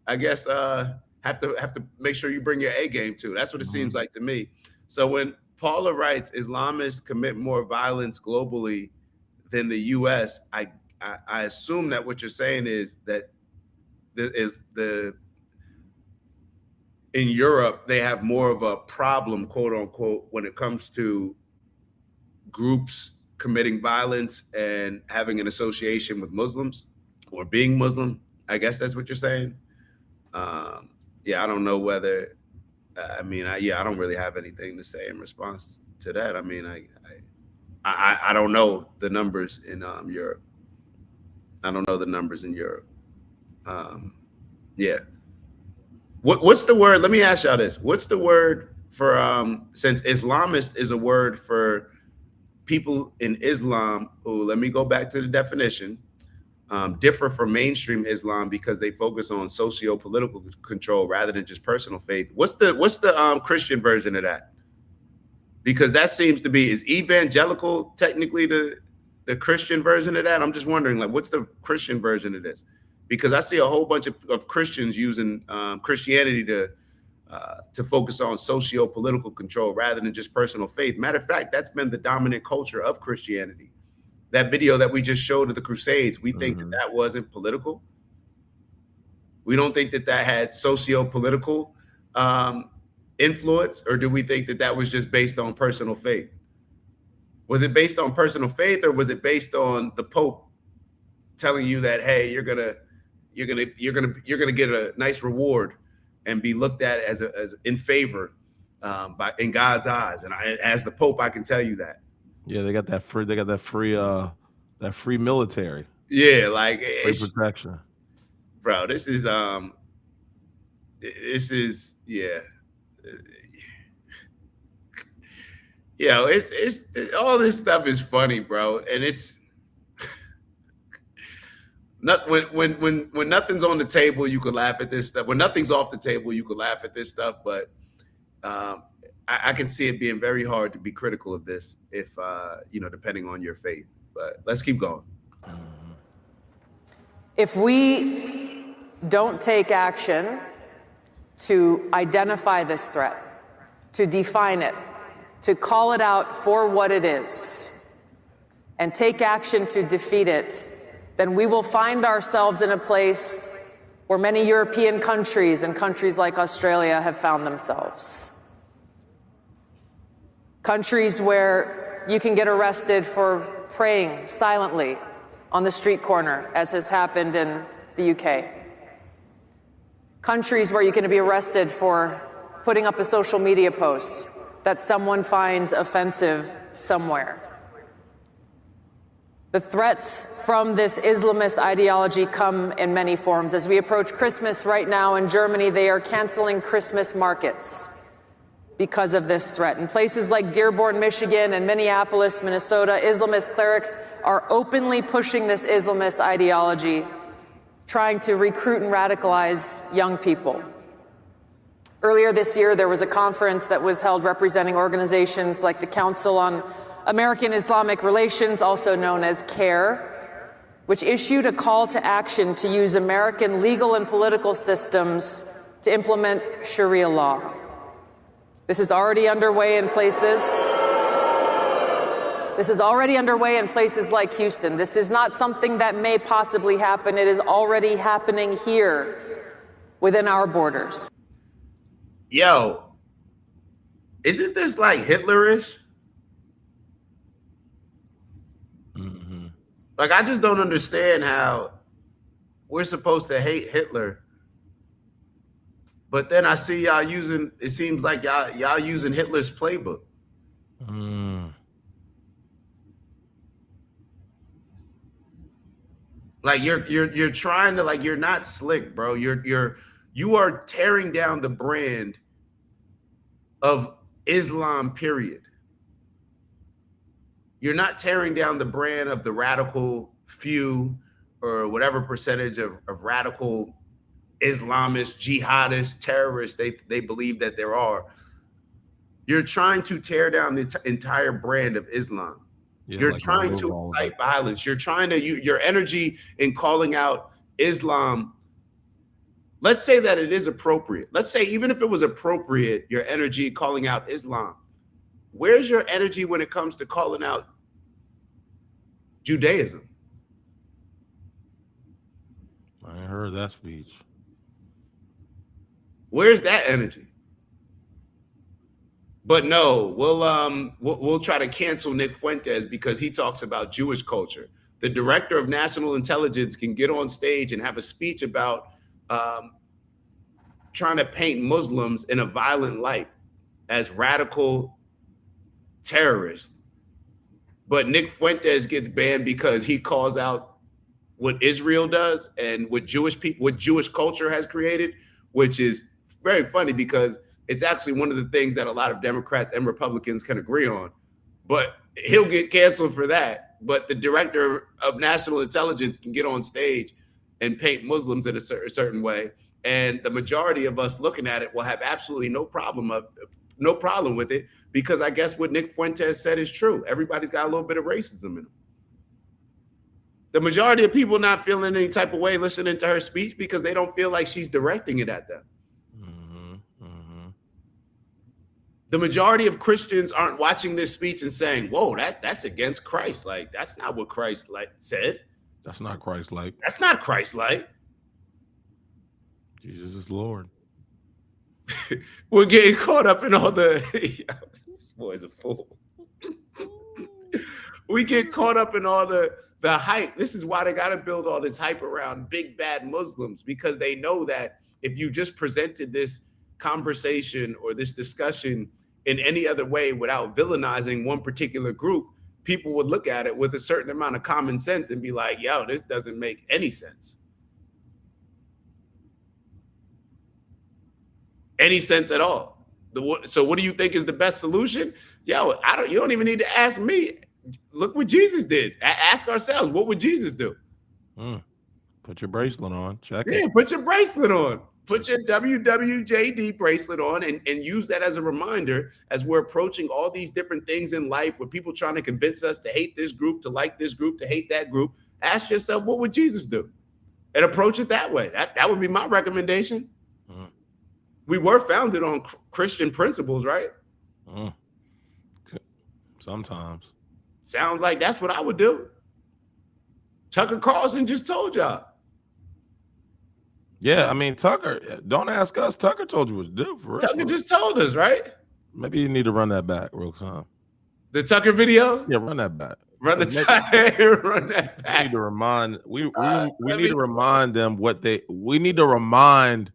I guess, have to make sure you bring your A game to. That's what it seems like to me. So when Paula writes, Islamists commit more violence globally than the U.S., I assume that what you're saying is that in Europe, they have more of a problem, quote unquote, when it comes to groups committing violence and having an association with Muslims or being Muslim. I guess that's what you're saying. I don't know whether, I don't really have anything to say in response to that. I mean, I don't know the numbers in Europe. I don't know the numbers in Europe. What's the word? Let me ask y'all this. What's the word for, since Islamist is a word for people in Islam who, let me go back to the definition, differ from mainstream Islam because they focus on socio-political control rather than just personal faith. What's the Christian version of that? Because that seems to be, is evangelical technically the Christian version of that? I'm just wondering, like, what's the Christian version of this? Because I see a whole bunch of Christians using Christianity to focus on socio-political control rather than just personal faith. Matter of fact, that's been the dominant culture of Christianity. That video that we just showed of the Crusades, we think that wasn't political. We don't think that had socio-political influence, or do we think that that was just based on personal faith? Was it based on personal faith, or was it based on the Pope telling you that, hey, you're gonna get a nice reward and be looked at as in favor in God's eyes? And as the Pope, I can tell you that. Yeah, they got that free military. Yeah, like free protection. Bro, this is yeah. It's all this stuff is funny, bro, and it's not when nothing's on the table, you could laugh at this stuff. When nothing's off the table, you could laugh at this stuff. But I can see it being very hard to be critical of this if depending on your faith. But let's keep going. If we don't take action to identify this threat, to define it, to call it out for what it is, and take action to defeat it, then we will find ourselves in a place where many European countries and countries like Australia have found themselves. Countries where you can get arrested for praying silently on the street corner, as has happened in the UK. Countries where you can be arrested for putting up a social media post that someone finds offensive somewhere. The threats from this Islamist ideology come in many forms. As we approach Christmas right now in Germany, they are canceling Christmas markets because of this threat. In places like Dearborn, Michigan, and Minneapolis, Minnesota, Islamist clerics are openly pushing this Islamist ideology, trying to recruit and radicalize young people. Earlier this year, there was a conference that was held representing organizations like the Council on American Islamic Relations, also known as CARE, which issued a call to action to use American legal and political systems to implement Sharia law. This is already underway in places. This is already underway in places like Houston. This is not something that may possibly happen. It is already happening here within our borders. Yo, isn't this like Hitlerish? Mm-hmm. Like, I just don't understand how we're supposed to hate Hitler, but then I see y'all using, it seems like y'all using Hitler's playbook. Like you're trying to, like, you're not slick, bro. You are tearing down the brand of Islam, period. You're not tearing down the brand of the radical few or whatever percentage of radical Islamists, jihadists, terrorists they believe that there are. You're trying to tear down the entire brand of Islam. Yeah, you're like trying to incite violence. You're trying to your energy in calling out Islam. Let's say that it is appropriate. Let's say even if it was appropriate, your energy calling out Islam. Where's your energy when it comes to calling out Judaism? I ain't heard that speech. Where's that energy? But no, we'll try to cancel Nick Fuentes because he talks about Jewish culture. The director of national intelligence can get on stage and have a speech about trying to paint Muslims in a violent light as radical terrorists. But Nick Fuentes gets banned because he calls out what Israel does and what Jewish people, what Jewish culture has created, which is very funny because it's actually one of the things that a lot of Democrats and Republicans can agree on. But he'll get canceled for that. But the director of national intelligence can get on stage and paint Muslims in a certain way. And the majority of us looking at it will have absolutely no problem with it, because I guess what Nick Fuentes said is true. Everybody's got a little bit of racism in them. The majority of people not feeling any type of way listening to her speech because they don't feel like she's directing it at them. The majority of Christians aren't watching this speech and saying, whoa, that's against Christ. Like, that's not what Christ said. That's not Christ-like. That's not Christ-like. Jesus is Lord. we're getting caught up in all the this boy's a fool. We get caught up in all the hype. This is why they got to build all this hype around big bad Muslims, because they know that if you just presented this conversation or this discussion in any other way without villainizing one particular group, people would look at it with a certain amount of common sense and be like, yo, this doesn't make any sense. Any sense at all. So what do you think is the best solution? Yo, you don't even need to ask me. Look what Jesus did. Ask ourselves, what would Jesus do? Put your bracelet on. Check it. Yeah, put your bracelet on. Put your WWJD bracelet on and use that as a reminder as we're approaching all these different things in life with people trying to convince us to hate this group, to like this group, to hate that group. Ask yourself, what would Jesus do? And approach it that way. That would be my recommendation. We were founded on Christian principles, right? Sometimes. Sounds like that's what I would do. TuckerCarlson just told y'all. Yeah, I mean, Tucker, don't ask us. Tucker told you what to do. For Tucker real. just told us, right? Maybe you need to run that back real time. The Tucker video? Yeah, run that back. Run the run that back. We need to remind we need to remind them we need to remind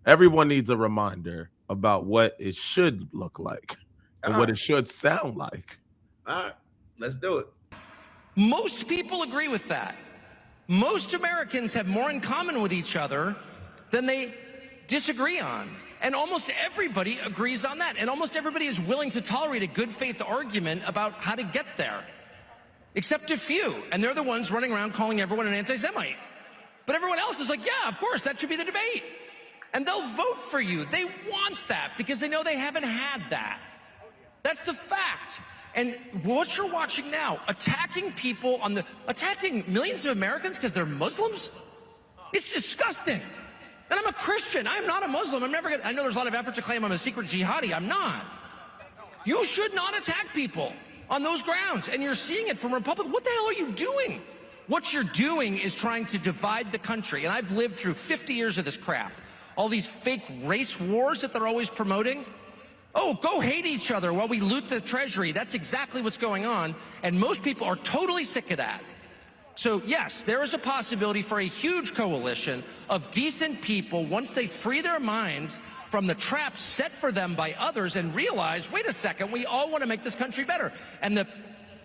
everyone needs a reminder about what it should look like and what it should sound like. All right, let's do it. Most people agree with that. Most Americans have more in common with each other than they disagree on. And almost everybody agrees on that. And almost everybody is willing to tolerate a good faith argument about how to get there. Except a few. And they're the ones running around calling everyone an anti-Semite. But everyone else is like, yeah, of course, that should be the debate. And they'll vote for you. They want that because they know they haven't had that. That's the fact. And what you're watching now, attacking people attacking millions of Americans because they're Muslims, it's disgusting. And I'm a Christian. I'm not a Muslim. I know there's a lot of effort to claim I'm a secret jihadi. I'm not. You should not attack people on those grounds. And you're seeing it from Republicans. What the hell are you doing? What you're doing is trying to divide the country. And I've lived through 50 years of this crap. All these fake race wars that they're always promoting. Oh, go hate each other while we loot the treasury. That's exactly what's going on. And most people are totally sick of that. So, yes, there is a possibility for a huge coalition of decent people once they free their minds from the traps set for them by others and realize, wait a second, we all want to make this country better. And the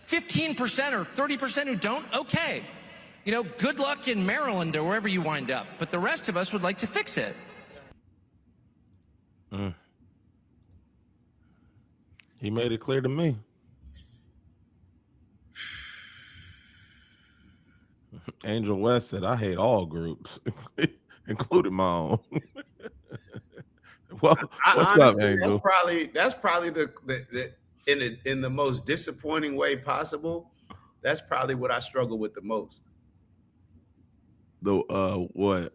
15% or 30% who don't, okay. You know, good luck in Maryland or wherever you wind up. But the rest of us would like to fix it. He made it clear to me. Angel West said, I hate all groups, including my own. Well, what's honestly, up, Angel? That's probably the in the most disappointing way possible. That's probably what I struggle with the most. What?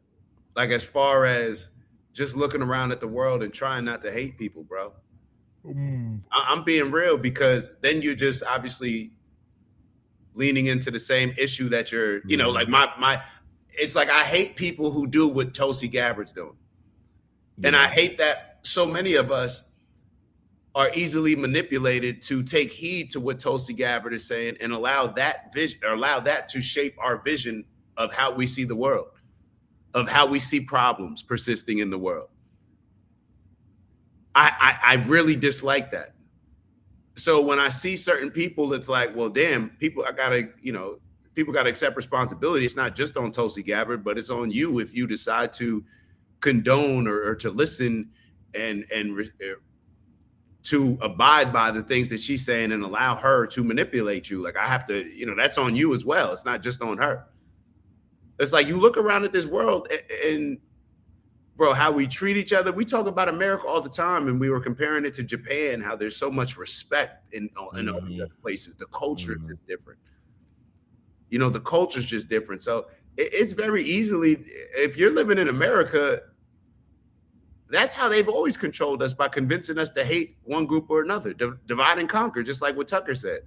Like, as far as just looking around at the world and trying not to hate people, bro. I'm being real, because then you're just obviously leaning into the same issue that you're, you know, like it's like I hate people who do what Tulsi Gabbard's doing. Yeah. And I hate that so many of us are easily manipulated to take heed to what Tulsi Gabbard is saying and allow that vision, or allow that to shape our vision of how we see the world, of how we see problems persisting in the world. I really dislike that. So when I see certain people, it's like, well, damn, people gotta accept responsibility. It's not just on Tulsi Gabbard, but it's on you if you decide to condone or to listen and to abide by the things that she's saying and allow her to manipulate you. Like, I have to, that's on you as well. It's not just on her. It's like, you look around at this world and bro, how we treat each other. We talk about America all the time, and we were comparing it to Japan, how there's so much respect in all the other places. The culture is different. The culture is just different. So it's very easily, if you're living in America, that's how they've always controlled us, by convincing us to hate one group or another, divide and conquer, just like what Tucker said.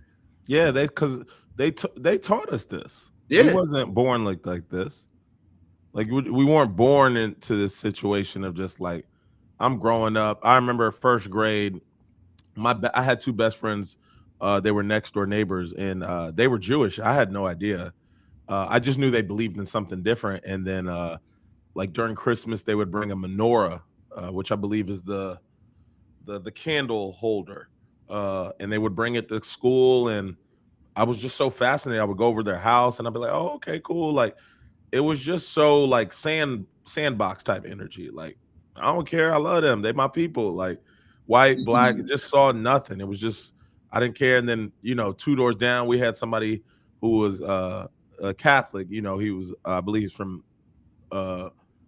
Yeah, because they taught us this. Yeah, we wasn't born like this. Like, we weren't born into this situation of just like I'm growing up. I remember first grade. I had two best friends. They were next door neighbors, and they were Jewish. I had no idea. I just knew they believed in something different. And then, like during Christmas, they would bring a menorah, which I believe is the candle holder, and they would bring it to school. And I was just so fascinated. I would go over their house, and I'd be like, "Oh, okay, cool." Like it was just so like sandbox type energy. Like I don't care. I love them. They my people. Like white, black, just saw nothing. It was just I didn't care. And then two doors down, we had somebody who was a Catholic. He was I believe he's from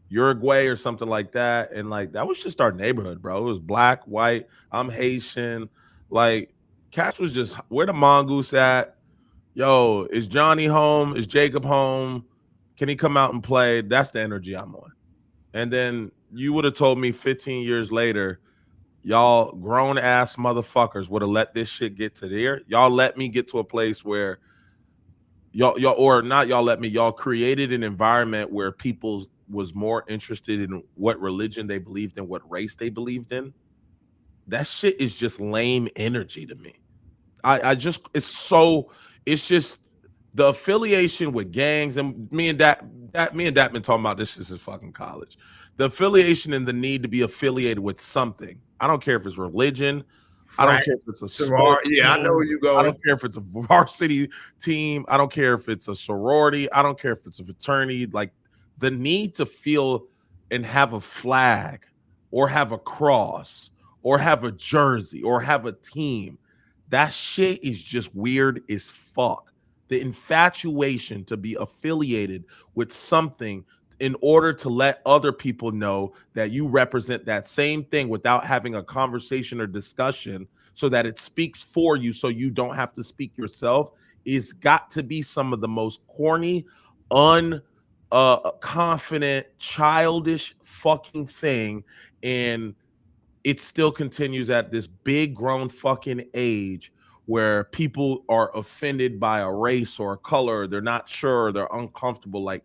Uruguay or something like that. And like that was just our neighborhood, bro. It was black, white. I'm Haitian. Like Cash was just where the mongoose at. Yo, is Johnny home? Is Jacob home? Can he come out and play? That's the energy I'm on. And then you would have told me 15 years later, y'all grown ass motherfuckers would have let this shit get to there. Y'all let me get to a place where y'all or not y'all let me, y'all created an environment where people was more interested in what religion they believed in, what race they believed in. That shit is just lame energy to me. It's just the affiliation with gangs, and me and Dat been talking about this since fucking college. The affiliation and the need to be affiliated with something. I don't care if it's religion. I don't care if it's a sport. Yeah, I know where you're going. I don't care if it's a varsity team. I don't care if it's a sorority. I don't care if it's a fraternity. Like the need to feel and have a flag or have a cross or have a jersey or have a team. That shit is just weird as fuck. The infatuation to be affiliated with something in order to let other people know that you represent that same thing without having a conversation or discussion so that it speaks for you so you don't have to speak yourself is got to be some of the most corny, confident, childish fucking thing. And it still continues at this big grown fucking age where people are offended by a race or a color. They're not sure. They're uncomfortable. Like,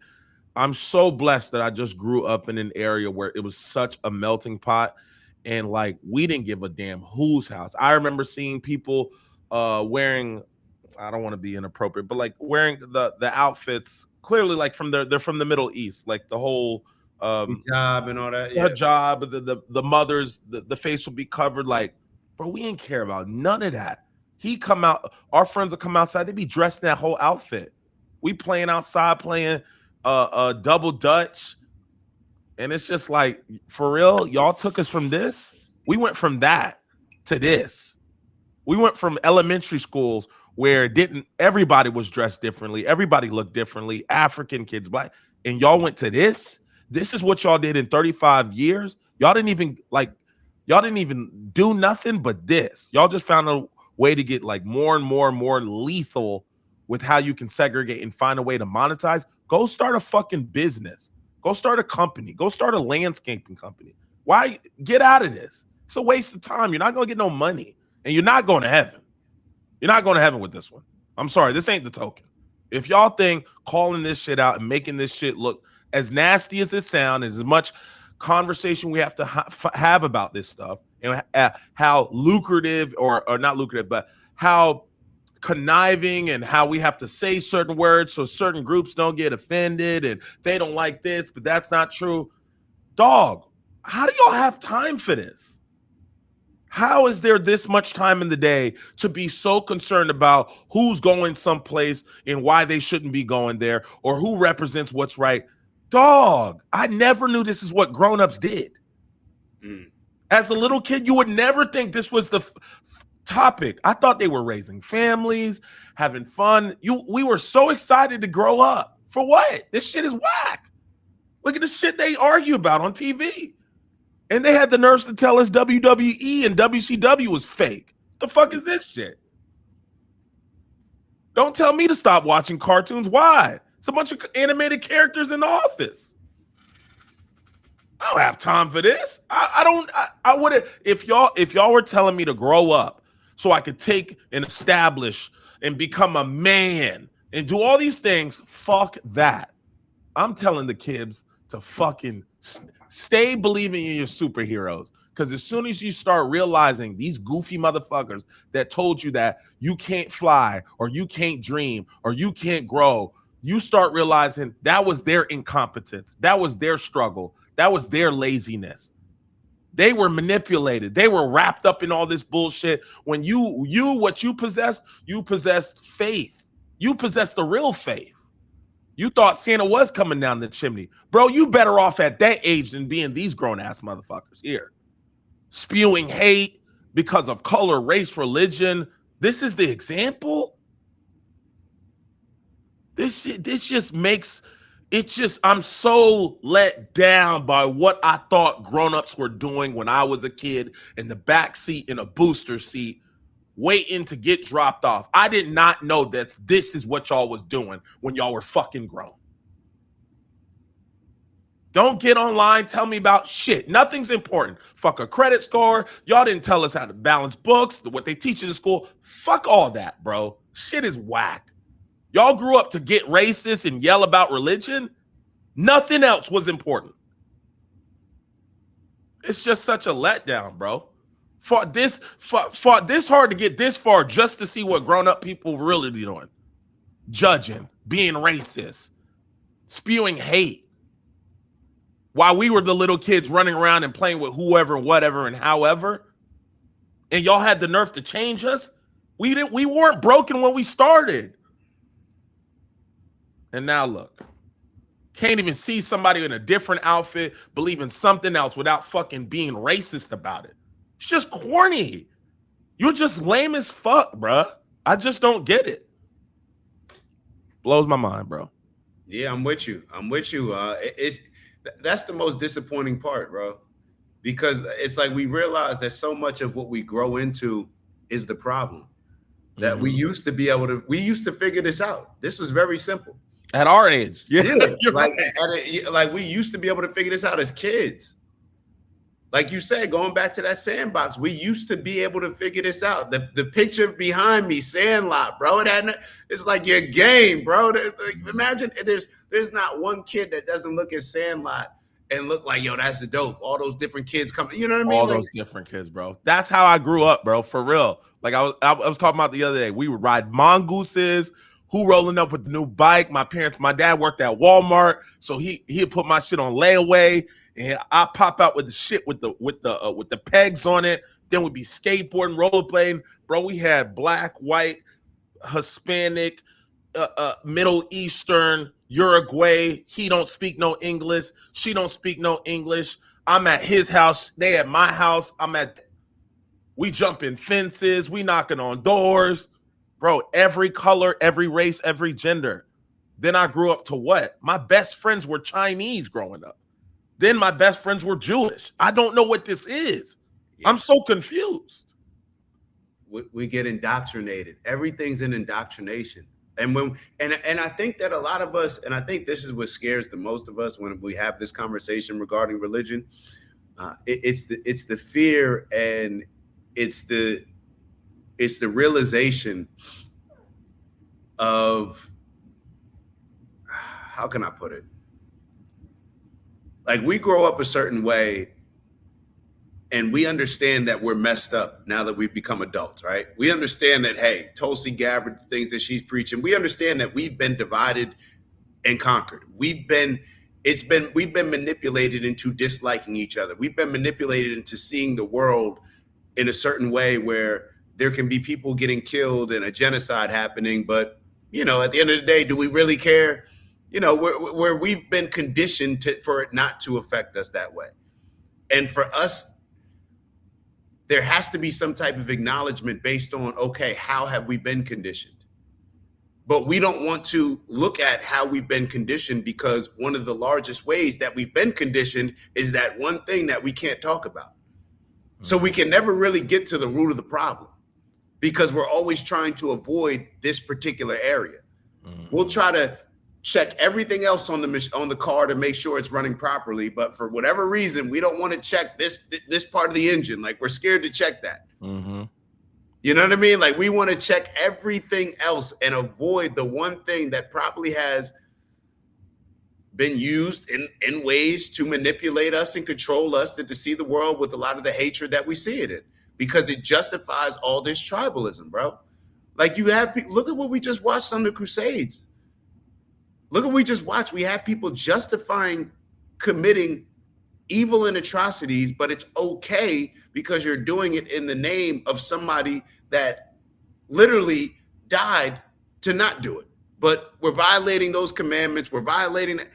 I'm so blessed that I just grew up in an area where it was such a melting pot. And like, we didn't give a damn whose house. I remember seeing people wearing, I don't want to be inappropriate, but like wearing the outfits clearly like they're from the Middle East, like the whole hijab and all that. Yeah. Hijab, the mothers, the face will be covered. Like, bro, we didn't care about none of that. Our friends will come outside, they be dressed in that whole outfit. We playing outside, playing double Dutch. And it's just like, for real, y'all took us from this. We went from that to this. We went from elementary schools where everybody was dressed differently, everybody looked differently, African kids, black, and y'all went to this. This is what y'all did in 35 years. Y'all didn't even do nothing but this. Y'all just found a way to get like more and more and more lethal with how you can segregate and find a way to monetize. Go start a fucking business. Go start a company. Go start a landscaping company. Why? Get out of this. It's a waste of time. You're not going to get no money, and you're not going to heaven. You're not going to heaven with this one. I'm sorry. This ain't the token. If y'all think calling this shit out and making this shit look as nasty as it sounds, and as much conversation we have to have about this stuff, and how lucrative or not lucrative, but how conniving and how we have to say certain words so certain groups don't get offended and they don't like this, but that's not true. Dog, how do y'all have time for this? How is there this much time in the day to be so concerned about who's going someplace and why they shouldn't be going there or who represents what's right? Dog, I never knew this is what grown-ups did. As a little kid, you would never think this was the topic. I thought they were raising families, having fun. We were so excited to grow up. For what? This shit is whack. Look at the shit they argue about on TV. And they had the nerves to tell us WWE and WCW was fake. The fuck is this shit? Don't tell me to stop watching cartoons. Why? It's a bunch of animated characters in the office. I don't have time for this. I would have, if y'all were telling me to grow up so I could take and establish and become a man and do all these things, fuck that. I'm telling the kids to fucking stay believing in your superheroes. Because as soon as you start realizing these goofy motherfuckers that told you that you can't fly or you can't dream or you can't grow, you start realizing that was their incompetence. That was their struggle. That was their laziness. They were manipulated. They were wrapped up in all this bullshit. When what you possessed faith. You possessed the real faith. You thought Santa was coming down the chimney. Bro, you better off at that age than being these grown-ass motherfuckers here. Spewing hate because of color, race, religion. This is the example? This just makes it just, I'm so let down by what I thought grown-ups were doing when I was a kid in the back seat in a booster seat waiting to get dropped off. I did not know that this is what y'all was doing when y'all were fucking grown. Don't get online, tell me about shit. Nothing's important. Fuck a credit score. Y'all didn't tell us how to balance books, what they teach in school. Fuck all that, bro. Shit is whack. Y'all grew up to get racist and yell about religion. Nothing else was important. It's just such a letdown, bro. Fought this hard to get this far just to see what grown-up people really doing. Judging, being racist, spewing hate. While we were the little kids running around and playing with whoever, whatever, and however, and y'all had the nerve to change us, we weren't broken when we started. And now look, can't even see somebody in a different outfit believing something else without fucking being racist about it. It's just corny. You're just lame as fuck, bruh. I just don't get it. Blows my mind, bro. Yeah, I'm with you. That's the most disappointing part, bro, because it's like we realize that so much of what we grow into is the problem. That we used to figure this out. This was very simple at our age. Yeah, like we used to be able to figure this out as kids. Like you said, going back to that sandbox, we used to be able to figure this out. The picture behind me, Sandlot, bro. It's like your game, bro. Imagine there's not one kid that doesn't look at Sandlot and look like, yo, that's the dope. All those different kids coming, you know what I mean? All those different kids, bro. That's how I grew up, bro. For real. Like I was talking about the other day. We would ride mongooses. Who rolling up with the new bike? My dad worked at Walmart, so he'd put my shit on layaway. And I pop out with the shit with the pegs on it. Then we'd be skateboarding, rollerblading. Bro, we had black, white, Hispanic, Middle Eastern, Uruguay. He don't speak no English. She don't speak no English. I'm at his house. They at my house. We jumping fences. We knocking on doors. Bro, every color, every race, every gender. Then I grew up to what? My best friends were Chinese growing up. Then my best friends were Jewish. I don't know what this is. Yeah. I'm so confused. We get indoctrinated. Everything's an indoctrination. And I think that a lot of us, and I think this is what scares the most of us when we have this conversation regarding religion. It's the fear, and it's the realization of, how can I put it? Like, we grow up a certain way and we understand that we're messed up now that we've become adults, right? We understand that, hey, Tulsi Gabbard, the things that she's preaching, we understand that we've been divided and conquered. We've been manipulated into disliking each other. We've been manipulated into seeing the world in a certain way where there can be people getting killed and a genocide happening. But, at the end of the day, do we really care? Where we've been conditioned for it not to affect us that way. And for us, there has to be some type of acknowledgement based on, okay, how have we been conditioned? But we don't want to look at how we've been conditioned, because one of the largest ways that we've been conditioned is that one thing that we can't talk about. So we can never really get to the root of the problem, because we're always trying to avoid this particular area. We'll try to check everything else on the car to make sure it's running properly, but for whatever reason, we don't want to check this part of the engine. Like, we're scared to check that. Mm-hmm. You know what I mean? Like, we want to check everything else and avoid the one thing that probably has been used in ways to manipulate us and control us, and to see the world with a lot of the hatred that we see it in, because it justifies all this tribalism, bro. Like, you have people, look at what we just watched on the Crusades. Look at what we just watched. We have people justifying committing evil and atrocities, but it's okay because you're doing it in the name of somebody that literally died to not do it. But we're violating those commandments. We're violating that.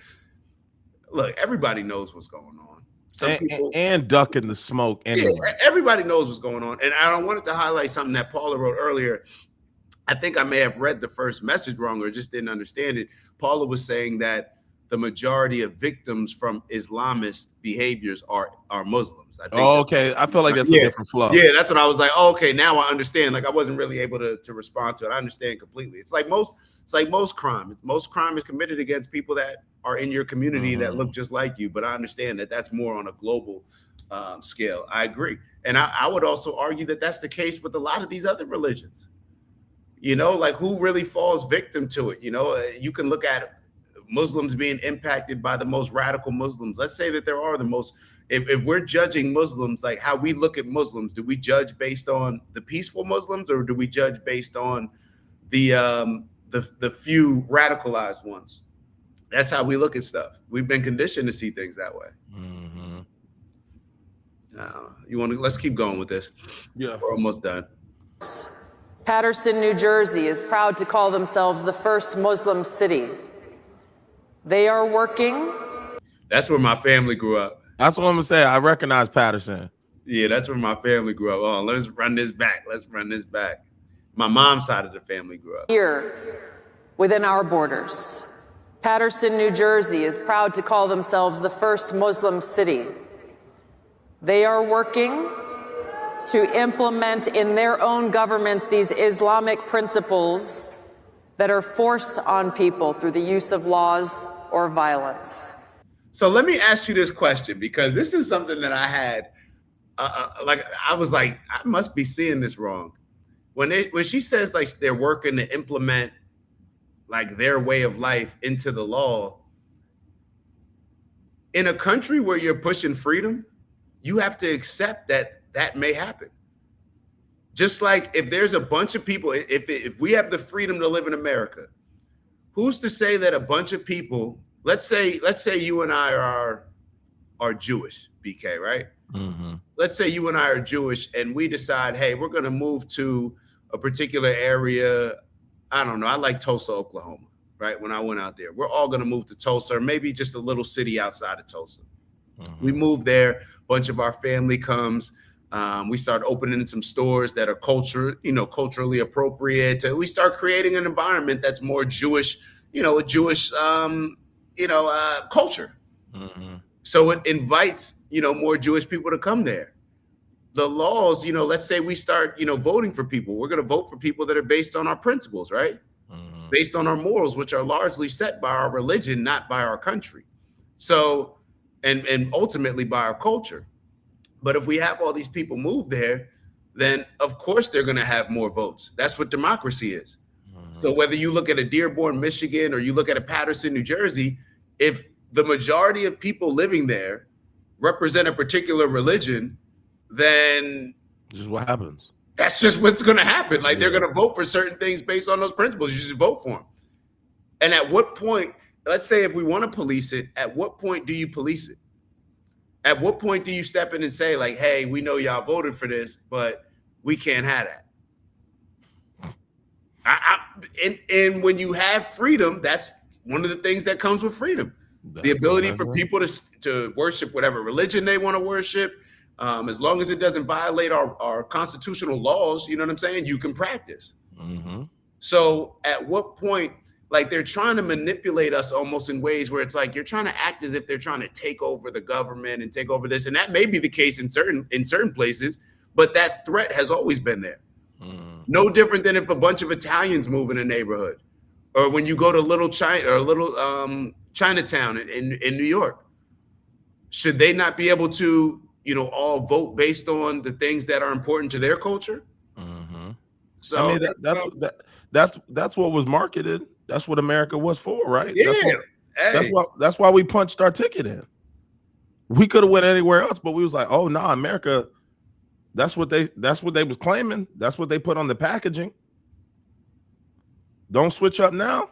Look, everybody knows what's going on. Some people and ducking the smoke anyway. Yeah, everybody knows what's going on. And I wanted to highlight something that Paula wrote earlier. I think I may have read the first message wrong or just didn't understand it. Paula was saying that the majority of victims from Islamist behaviors are Muslims. I think okay. I feel like that's a different flow. Yeah, that's what I was like. Oh, okay, now I understand. Like, I wasn't really able to respond to it. I understand completely. It's like most crime. Most crime is committed against people that are in your community that look just like you. But I understand that that's more on a global scale. I agree. And I would also argue that that's the case with a lot of these other religions. You know, like, who really falls victim to it? You know, you can look at Muslims being impacted by the most radical Muslims. Let's say that there are the most, if we're judging Muslims, like how we look at Muslims, do we judge based on the peaceful Muslims, or do we judge based on the few radicalized ones? That's how we look at stuff. We've been conditioned to see things that way. Let's keep going with this. Yeah, we're almost done. Paterson, New Jersey is proud to call themselves the first Muslim city. They are working. That's where my family grew up. That's what I'm gonna say. I recognize Paterson. Yeah, that's where my family grew up. Oh, let's run this back. My mom's side of the family grew up here within our borders. Paterson, New Jersey is proud to call themselves the first Muslim city. They are working to implement in their own governments these Islamic principles that are forced on people through the use of laws or violence. So let me ask you this question, because this is something that I had, I was like, I must be seeing this wrong. When she says like they're working to implement like their way of life into the law, in a country where you're pushing freedom, you have to accept that that may happen. Just like if there's a bunch of people, if we have the freedom to live in America, who's to say that a bunch of people, let's say you and I are Jewish, BK, right? Let's say you and I are Jewish and we decide, hey, we're going to move to a particular area. I don't know. I like Tulsa, Oklahoma, right? When I went out there, we're all going to move to Tulsa, or maybe just a little city outside of Tulsa. We move there. A bunch of our family comes. We start opening some stores that are culturally appropriate. We start creating an environment that's more Jewish, a Jewish, culture. So it invites, more Jewish people to come there. The laws, let's say we start, voting for people. We're going to vote for people that are based on our principles, right? Based on our morals, which are largely set by our religion, not by our country. So, and ultimately by our culture. But if we have all these people move there, then of course they're going to have more votes. That's what democracy is. So whether you look at a Dearborn, Michigan, or you look at a Paterson, New Jersey, if the majority of people living there represent a particular religion, then this is what happens. That's just what's going to happen. Like, they're going to vote for certain things based on those principles. You just vote for them. And at what point, let's say if we want to police it, at what point do you police it? At what point do you step in and say, like, hey, we know y'all voted for this, but we can't have that? And when you have freedom, that's one of the things that comes with freedom. The ability for people to worship whatever religion they want to worship, as long as it doesn't violate our constitutional laws, you know what I'm saying? You can practice. So at what point, like, they're trying to manipulate us almost in ways where it's like you're trying to act as if they're trying to take over the government and take over this. And that may be the case in certain places, but that threat has always been there. No different than if a bunch of Italians move in a neighborhood, or when you go to Little China or Little Chinatown in New York. Should they not be able to, all vote based on the things that are important to their culture? So I mean, that's what was marketed. That's what America was for, right? Yeah, Hey, That's why we punched our ticket in. We could have went anywhere else, but we was like, oh no, America. That's what they was claiming. That's what they put on the packaging. Don't switch up now.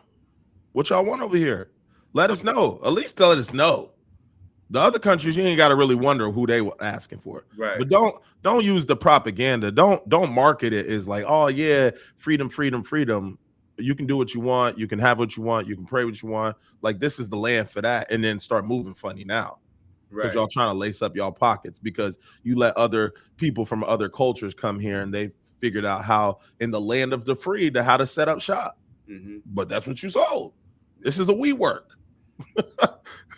What y'all want over here? Let us know. At least let us know. The other countries, you ain't got to really wonder who they were asking for. Right. But don't use the propaganda. Don't market it as like, oh yeah, freedom, freedom, freedom. You can do what you want. You can have what you want. You can pray what you want. Like, this is the land for that. And then start moving funny now. Because y'all trying to lace up y'all pockets because you let other people from other cultures come here and they figured out how in the land of the free to how to set up shop. Mm-hmm. But that's what you sold. This is a WeWork.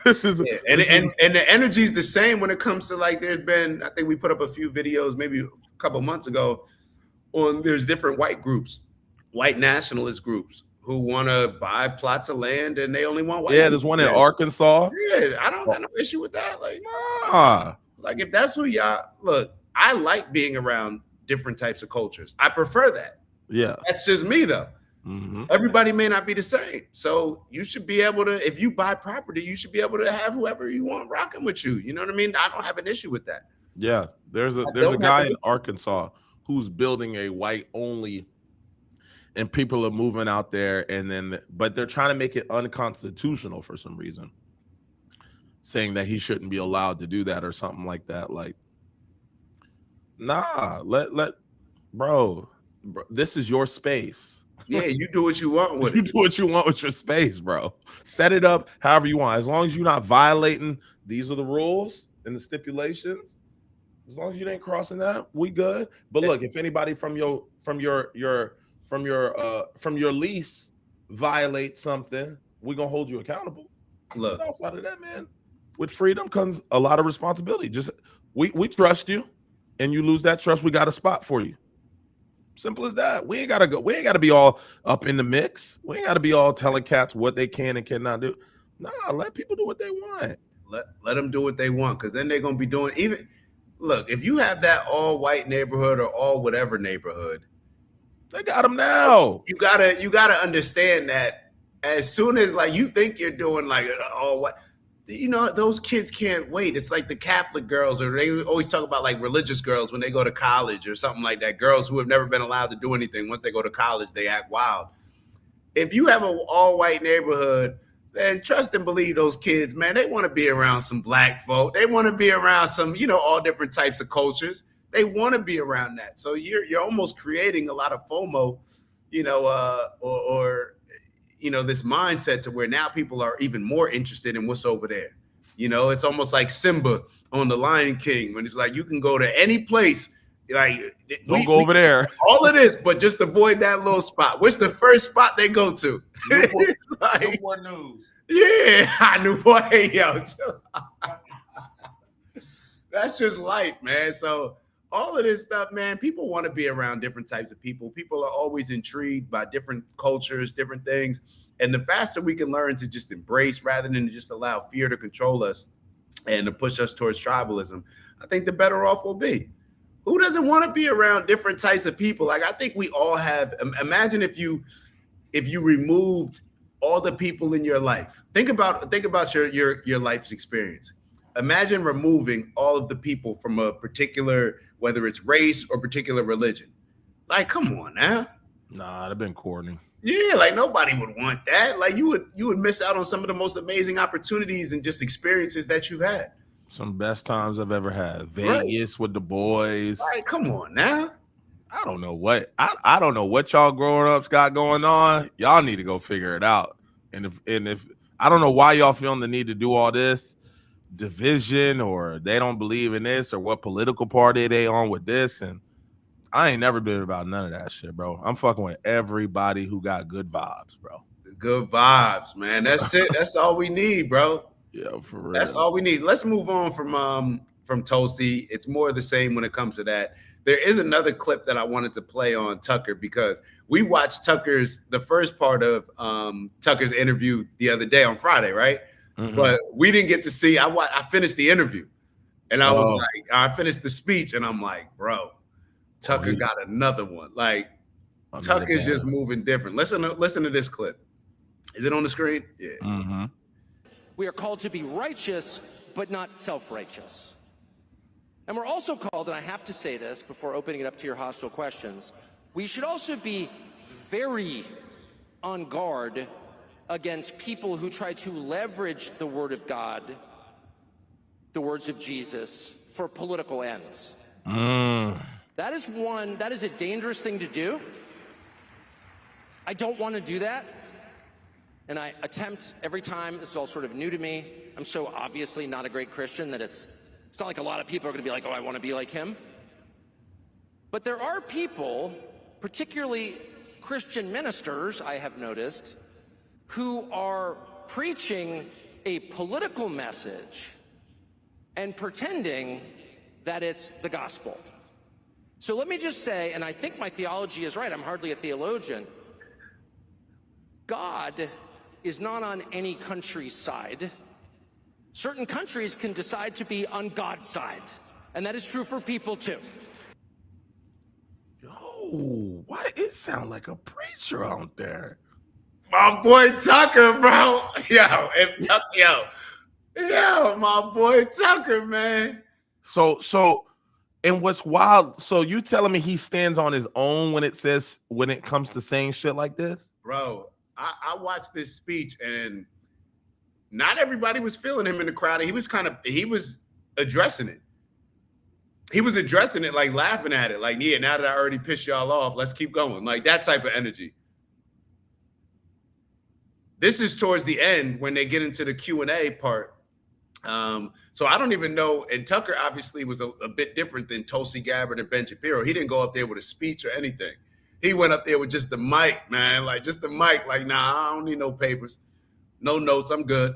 This is and the energy is the same when it comes to, like, there's been, I think we put up a few videos maybe a couple months ago on there's different white groups, white nationalist groups who want to buy plots of land and they only want white. Yeah, there's one in Arkansas. Yeah, I don't got no issue with that. Like, nah. Like, if that's who y'all look, I like being around different types of cultures. I prefer that. Yeah. That's just me though. Mm-hmm. Everybody may not be the same. So you should be able to, if you buy property, you should be able to have whoever you want rocking with you. You know what I mean? I don't have an issue with that. Yeah. There's a guy in Arkansas who's building a white only, and people are moving out there, but they're trying to make it unconstitutional for some reason, saying that he shouldn't be allowed to do that or something like that. Like, nah, bro, this is your space. Yeah, you do what you want with it. You do what you want with your space, bro. Set it up however you want. As long as you're not violating, these are the rules and the stipulations. As long as you ain't crossing that, we good. But look, if anybody from your lease violates something, we're gonna hold you accountable. Look, but outside of that, man, with freedom comes a lot of responsibility. Just we trust you, and you lose that trust, we got a spot for you. Simple as that. We ain't gotta be all up in the mix. We ain't gotta be all telling cats what they can and cannot do. Nah, let people do what they want. Let them do what they want, because then they're gonna be doing even. Look, if you have that all white neighborhood or all whatever neighborhood, they got them now. You gotta understand that as soon as, like, you think you're doing like all white, you know, those kids can't wait. It's like the Catholic girls, or they always talk about like religious girls when they go to college or something like that. Girls who have never been allowed to do anything. Once they go to college, they act wild. If you have an all white neighborhood, then trust and believe those kids, man, they want to be around some black folk. They want to be around some, you know, all different types of cultures. They want to be around that. So you're almost creating a lot of FOMO, you know, or you know, this mindset to where now people are even more interested in what's over there. You know, it's almost like Simba on The Lion King, when it's like you can go to any place, like don't go over there. All of this, but just avoid that little spot. What's the first spot they go to? Newport News. Yeah, I knew boy, yo. That's just life, man. So all of this stuff, man, people want to be around different types of people. People are always intrigued by different cultures, different things. And the faster we can learn to just embrace rather than to just allow fear to control us and to push us towards tribalism, I think the better off we'll be. Who doesn't want to be around different types of people? Like, I think we all have. Imagine if you removed all the people in your life. Think about your life's experience. Imagine removing all of the people from a particular, whether it's race or particular religion. Like, come on now. Nah, that'd been corny. Yeah, like nobody would want that. Like you would miss out on some of the most amazing opportunities and just experiences that you've had. Some best times I've ever had. Vegas with the boys. Like, come on now. I don't know what I don't know what y'all growing ups got going on. Y'all need to go figure it out. And if I don't know why y'all feeling the need to do all this division, or they don't believe in this, or what political party they on with this, and I ain't never been about none of that shit, bro. I'm fucking with everybody who got good vibes, bro. Good vibes, man. That's it. That's all we need, bro. Yeah, for real. That's all we need. Let's move on from Tulsi. It's more of the same when it comes to that. There is another clip that I wanted to play on Tucker, because we watched the first part of Tucker's interview the other day on Friday, right? Mm-hmm. But we didn't get to see. I finished the interview, and I was like, I finished the speech, and I'm like, bro, Tucker got another one. Like, Tucker's just moving different. Listen to this clip. Is it on the screen? Yeah. Mm-hmm. We are called to be righteous, but not self-righteous. And we're also called, and I have to say this before opening it up to your hostile questions, we should also be very on guard against people who try to leverage the word of God, the words of Jesus, for political ends. That is a dangerous thing to do. I don't want to do that. And I attempt every time. This is all sort of new to me. I'm so obviously not a great Christian that it's not like a lot of people are going to be like, oh, I want to be like him. But there are people, particularly Christian ministers, I have noticed, who are preaching a political message and pretending that it's the gospel. So let me just say, and I think my theology is right, I'm hardly a theologian, God is not on any country's side. Certain countries can decide to be on God's side, and that is true for people too. Yo, why it sound like a preacher out there? My boy Tucker, bro. Yo, my boy Tucker, man. So, and what's wild? So you telling me he stands on his own when it comes to saying shit like this, bro? I watched this speech and not everybody was feeling him in the crowd. He was addressing it. He was addressing it, like laughing at it, like, yeah, now that I already pissed y'all off, let's keep going. Like that type of energy. This is towards the end when they get into the Q&A part. So I don't even know. And Tucker obviously was a bit different than Tulsi Gabbard and Ben Shapiro. He didn't go up there with a speech or anything. He went up there with just the mic, man, like just the mic. Like, nah, I don't need no papers, no notes. I'm good.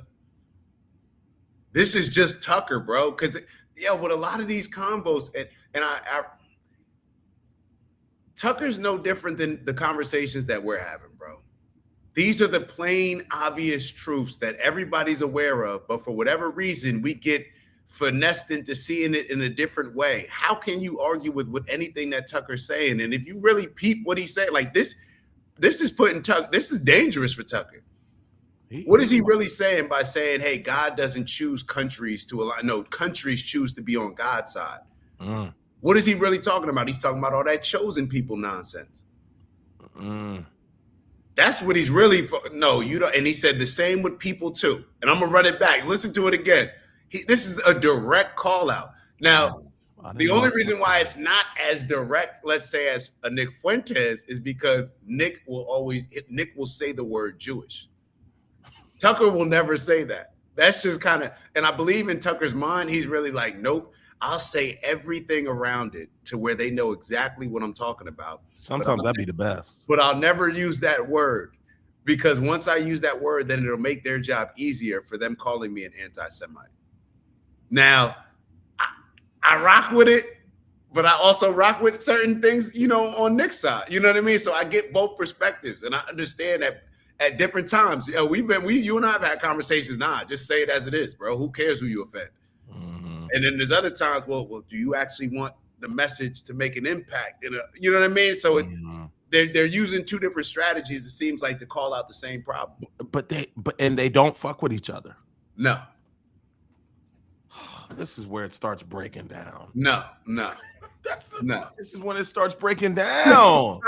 This is just Tucker, bro. Because with a lot of these combos, and Tucker's no different than the conversations that we're having, bro. These are the plain, obvious truths that everybody's aware of, but for whatever reason, we get finessed into seeing it in a different way. How can you argue with anything that Tucker's saying? And if you really peep what he's saying, like this is putting Tucker, this is dangerous for Tucker. What is he really saying by saying, hey, God doesn't choose countries to align? No, countries choose to be on God's side. What is he really talking about? He's talking about all that chosen people nonsense. That's what he's really for. No, you don't. And he said the same with people too. And I'm gonna run it back. Listen to it again. This is a direct call out. Now, the only reason why it's not as direct, let's say, as a Nick Fuentes is because Nick will say the word Jewish. Tucker will never say that. That's just kind of, and I believe in Tucker's mind, he's really like, nope, I'll say everything around it to where they know exactly what I'm talking about. Sometimes that'd be the best. But I'll never use that word because once I use that word, then it'll make their job easier for them calling me an anti-Semite. Now, I rock with it, but I also rock with certain things, on Nick's side. You know what I mean? So I get both perspectives, and I understand that at different times. You and I have had conversations. Nah, just say it as it is, bro. Who cares who you offend? And then there's other times, well, do you actually want the message to make an impact? You know what I mean? So they're using two different strategies, it seems like, to call out the same problem. But they don't fuck with each other. No. This is where it starts breaking down. No. This is when it starts breaking down.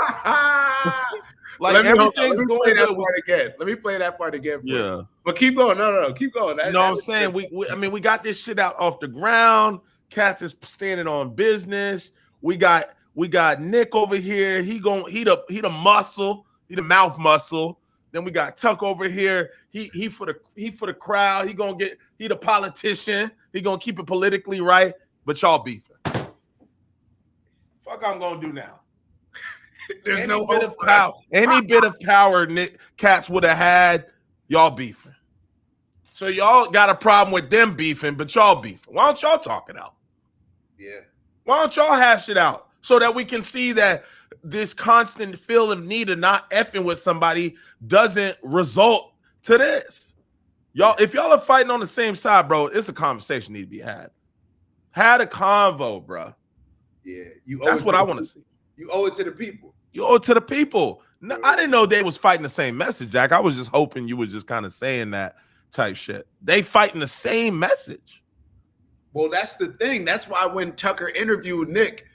Like everything's going that part again. Let me play that part again. Yeah. But keep going. No. Keep going. I'm saying we got this shit out off the ground. Cats is standing on business. We got Nick over here. He the muscle. He the mouth muscle. Then we got Tuck over here. He for the crowd. He the politician. He gonna keep it politically right. But y'all beefing. Fuck, I'm gonna do now. There's any no bit of power. Any bit of power Nick Cats would have had, y'all beefing. So y'all got a problem with them beefing, but y'all beefing. Why don't y'all talk it out? Yeah. Why don't y'all hash it out so that we can see that this constant feel of need of not effing with somebody doesn't result to this? Y'all, if y'all are fighting on the same side, bro, it's a conversation need to be had. Had a convo, bro. Yeah. That's what I want to see. You owe it to the people. You owe it to the people. No, I didn't know they was fighting the same message, Jack. I was just hoping you was just kind of saying that type shit. They fighting the same message. Well, that's the thing. That's why when Tucker interviewed Nick,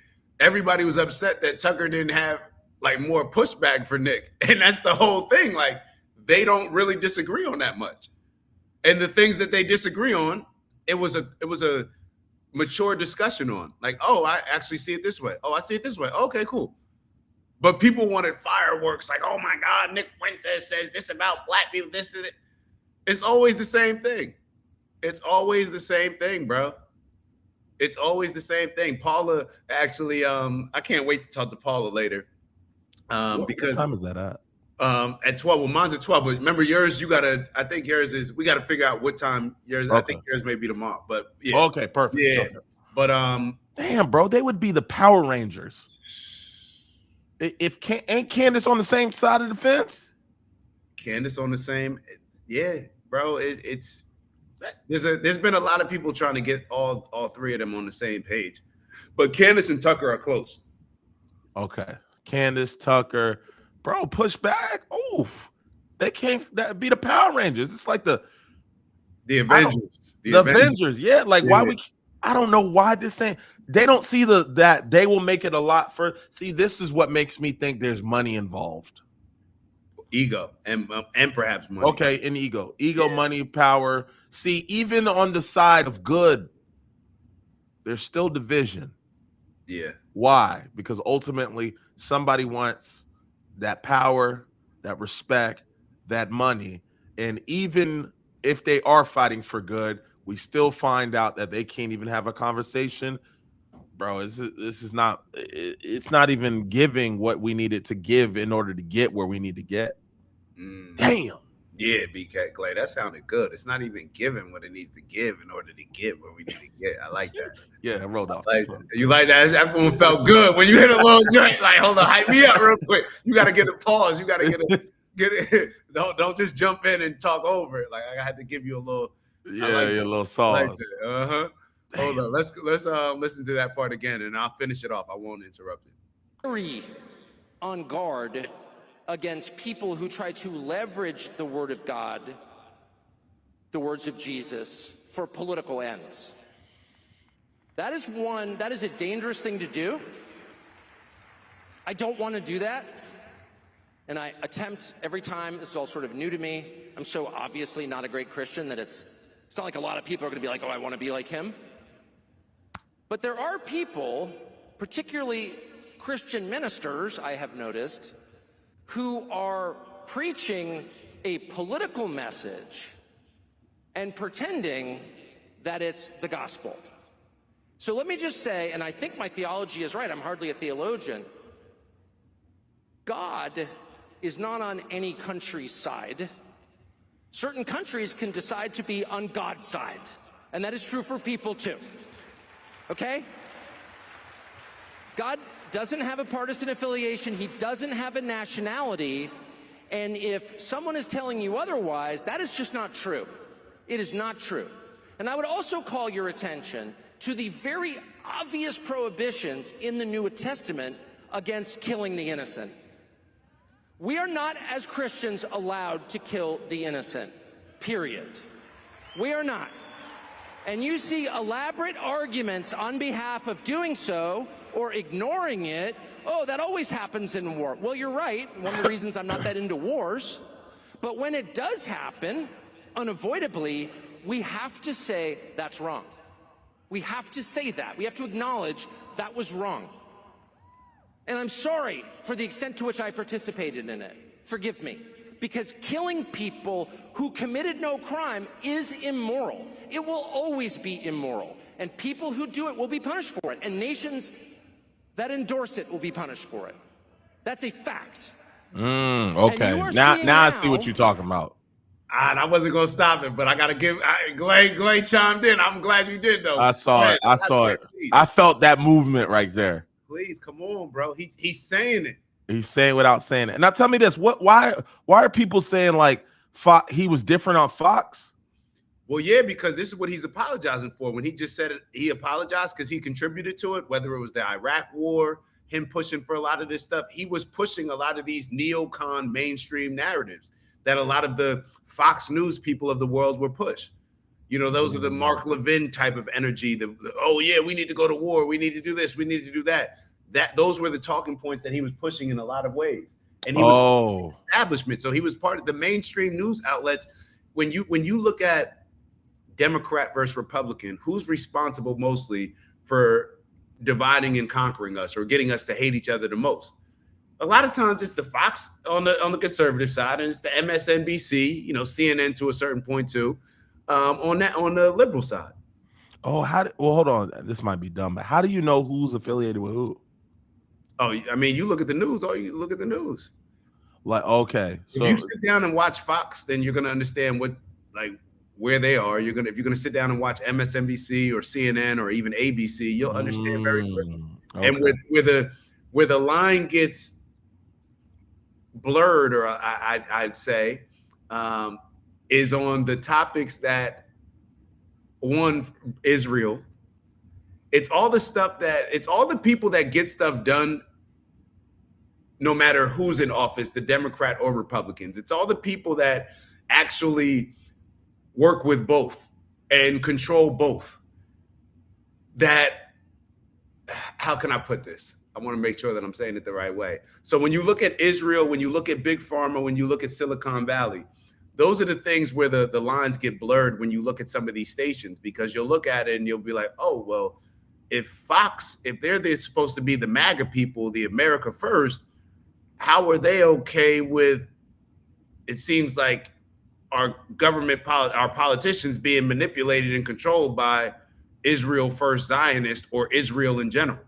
everybody was upset that Tucker didn't have like more pushback for Nick. And that's the whole thing. Like, they don't really disagree on that much. And the things that they disagree on, it was a mature discussion on. Like, oh, I actually see it this way. Oh, I see it this way. Okay, cool. But people wanted fireworks. Like, oh my God, Nick Fuentes says this about black people, this and it. It's always the same thing. It's always the same thing, bro. It's always the same thing. Paula, actually, I can't wait to talk to Paula later. Because what time is that at? At 12. Well, mine's at 12. But remember yours, I think yours is, we got to figure out what time yours, okay. I think yours may be tomorrow. But yeah. Okay, perfect. Yeah. Okay. But damn, bro, they would be the Power Rangers. If ain't Candace on the same side of the fence? Candace on the same, yeah, bro. There's been a lot of people trying to get all three of them on the same page, but Candace and Tucker are close. Okay, Candace, Tucker, bro, push back. Oof, they can't be the Power Rangers. It's like the Avengers. The Avengers, yeah. Like why I don't know why this ain't. They don't see that they will make it a lot for. See, this is what makes me think there's money involved. Ego and perhaps money. Okay, and ego, money, power. See, even on the side of good, there's still division. Yeah. Why? Because ultimately somebody wants that power, that respect, that money. And even if they are fighting for good, we still find out that they can't even have a conversation. Bro, this is not, it's not even giving what we needed to give in order to get where we need to get. Damn. Yeah, BK Clay, that sounded good. It's not even giving what it needs to give in order to get where we need to get. I like that. Yeah, I rolled off. You like that? Everyone felt good when you hit a little joint. Like, hold on, hype me up real quick. You got to get a pause. You got to get it. Don't just jump in and talk over it. Like, I had to give you a little. Yeah, a little sauce. Hold on. Let's listen to that part again, and I'll finish it off. I won't interrupt it. Very on guard against people who try to leverage the word of God, the words of Jesus, for political ends. That is a dangerous thing to do. I don't want to do that. And I attempt every time. This is all sort of new to me. I'm so obviously not a great Christian that it's not like a lot of people are going to be like, oh, I want to be like him. But there are people, particularly Christian ministers, I have noticed, who are preaching a political message and pretending that it's the gospel. So let me just say, and I think my theology is right, I'm hardly a theologian, God is not on any country's side. Certain countries can decide to be on God's side, and that is true for people too. Okay? God doesn't have a partisan affiliation. He doesn't have a nationality. And if someone is telling you otherwise, that is just not true. It is not true. And I would also call your attention to the very obvious prohibitions in the New Testament against killing the innocent. We are not, as Christians, allowed to kill the innocent, period. We are not. And you see elaborate arguments on behalf of doing so or ignoring it. Oh, that always happens in war. Well, you're right. One of the reasons I'm not that into wars. But when it does happen, unavoidably, we have to say that's wrong. We have to say that. We have to acknowledge that was wrong. And I'm sorry for the extent to which I participated in it. Forgive me. Because killing people who committed no crime is immoral. It will always be immoral. And people who do it will be punished for it. And nations that endorse it will be punished for it. That's a fact. Okay. Now I see what you're talking about. I wasn't going to stop it, but I got to give Glay chimed in. I'm glad you did, though. I saw it. I felt that movement right there. Please, come on, bro. He's saying it. He's saying without saying it. Now tell me this: why are people saying like he was different on Fox? Well, yeah, because this is what he's apologizing for. When he just said it, he apologized because he contributed to it. Whether it was the Iraq War, him pushing for a lot of this stuff, he was pushing a lot of these neocon mainstream narratives. that a lot of the Fox News people of the world were pushed. You know, those are the Mark Levin type of energy. Oh yeah, we need to go to war. We need to do this. We need to do that. Those were the talking points that he was pushing in a lot of ways. And he was establishment. So he was part of the mainstream news outlets. When you look at Democrat versus Republican, who's responsible mostly for dividing and conquering us or getting us to hate each other the most? A lot of times it's the Fox on the conservative side, and it's the MSNBC, you know, CNN to a certain point too. On the liberal side. Oh, hold on. This might be dumb, but how do you know who's affiliated with who? Oh, I mean, you look at the news. Oh, you look at the news. Like, okay, so if you sit down and watch Fox, then you're gonna understand where they are. If you're gonna sit down and watch MSNBC or CNN or even ABC, you'll understand very quickly. Okay. And where the line gets blurred, or I'd say, is on the topics that Israel. It's all the people that get stuff done, no matter who's in office, the Democrat or Republicans. It's all the people that actually work with both and control both. How can I put this? I want to make sure that I'm saying it the right way. So when you look at Israel, when you look at Big Pharma, when you look at Silicon Valley, those are the things where the lines get blurred when you look at some of these stations, because you'll look at it and you'll be like, oh, well, if Fox, if they're supposed to be the MAGA people, the America First, how are they okay with, it seems like, our our politicians being manipulated and controlled by Israel First Zionist or Israel in general?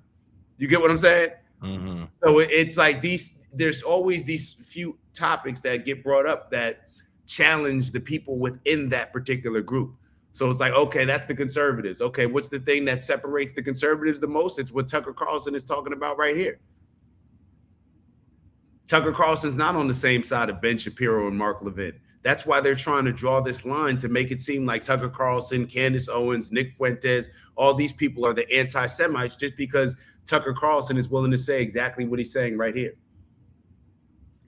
You get what I'm saying? Mm-hmm. So it's like there's always these few topics that get brought up that challenge the people within that particular group. So it's like, okay, that's the conservatives. Okay, what's the thing that separates the conservatives the most? It's what TuckerCarlson is talking about right here. TuckerCarlson's not on the same side of Ben Shapiro and Mark Levin. That's why they're trying to draw this line to make it seem like TuckerCarlson, Candace Owens, Nick Fuentes, all these people are the anti-Semites just because TuckerCarlson is willing to say exactly what he's saying right here.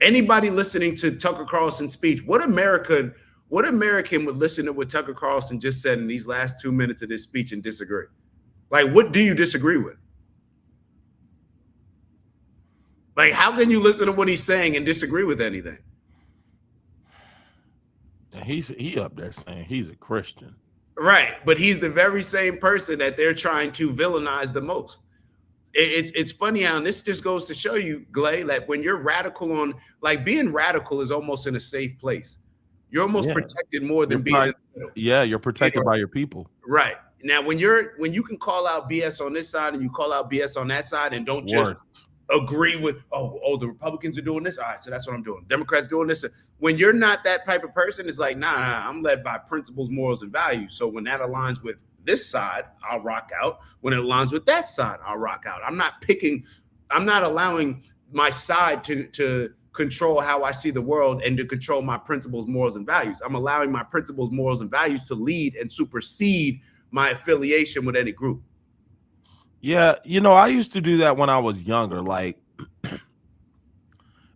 Anybody listening to TuckerCarlson's speech, what American would listen to what TuckerCarlson just said in these last 2 minutes of this speech and disagree? Like, what do you disagree with? Like, how can you listen to what he's saying and disagree with anything? He up there saying he's a Christian. Right, but he's the very same person that they're trying to villainize the most. It's funny how, and this just goes to show you, Glay, that when you're radical being radical is almost in a safe place. You're almost protected more than being. You're protected by your people. Right. Now, when you can call out BS on this side and you call out BS on that side and don't just agree with, the Republicans are doing this. All right, so that's what I'm doing. Democrats doing this. When you're not that type of person, it's like, nah, I'm led by principles, morals, and values. So when that aligns with this side, I'll rock out. When it aligns with that side, I'll rock out. I'm not allowing my side to control how I see the world and to control my principles, morals, and values. I'm allowing my principles, morals, and values to lead and supersede my affiliation with any group. Yeah, I used to do that when I was younger,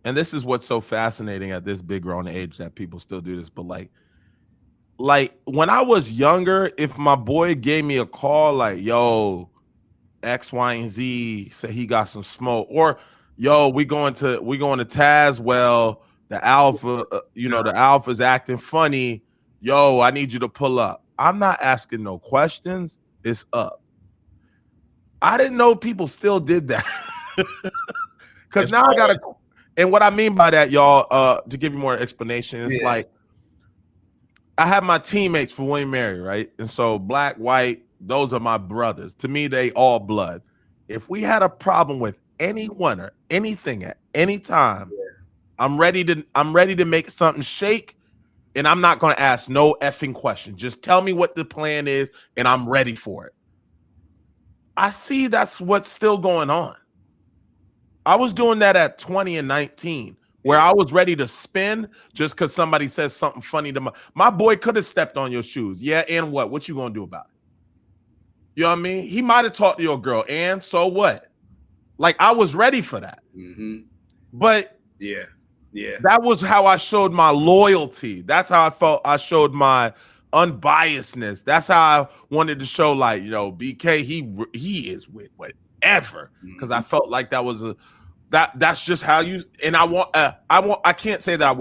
and this is what's so fascinating at this big grown age that people still do this, but like when I was younger, if my boy gave me a call like, yo, X, Y, and Z said he got some smoke, or yo, we going to Tazwell, the Alpha, the Alpha's acting funny, yo, I need you to pull up. I'm not asking no questions. It's up. I didn't know people still did that. Because now I gotta, and what I mean by that, y'all, to give you more explanation, it's like I have my teammates for William Mary, right? And so black, white, those are my brothers. To me, they all blood. If we had a problem with anyone or anything at any time, I'm ready to make something shake, and I'm not gonna ask no effing question. Just tell me what the plan is, and I'm ready for it. I see that's what's still going on. I was doing that at 20 and 19, where I was ready to spin just because somebody says something funny to my boy could have stepped on your shoes. Yeah, and what? What you gonna do about it? You know what I mean? He might have talked to your girl, and so what? Like, I was ready for that. Mm-hmm. But Yeah. That was how I showed my loyalty. That's how I felt. I showed my unbiasedness. That's how I wanted to show, like, BK, he is with whatever. Because I felt like that was that's just how you. And I can't say that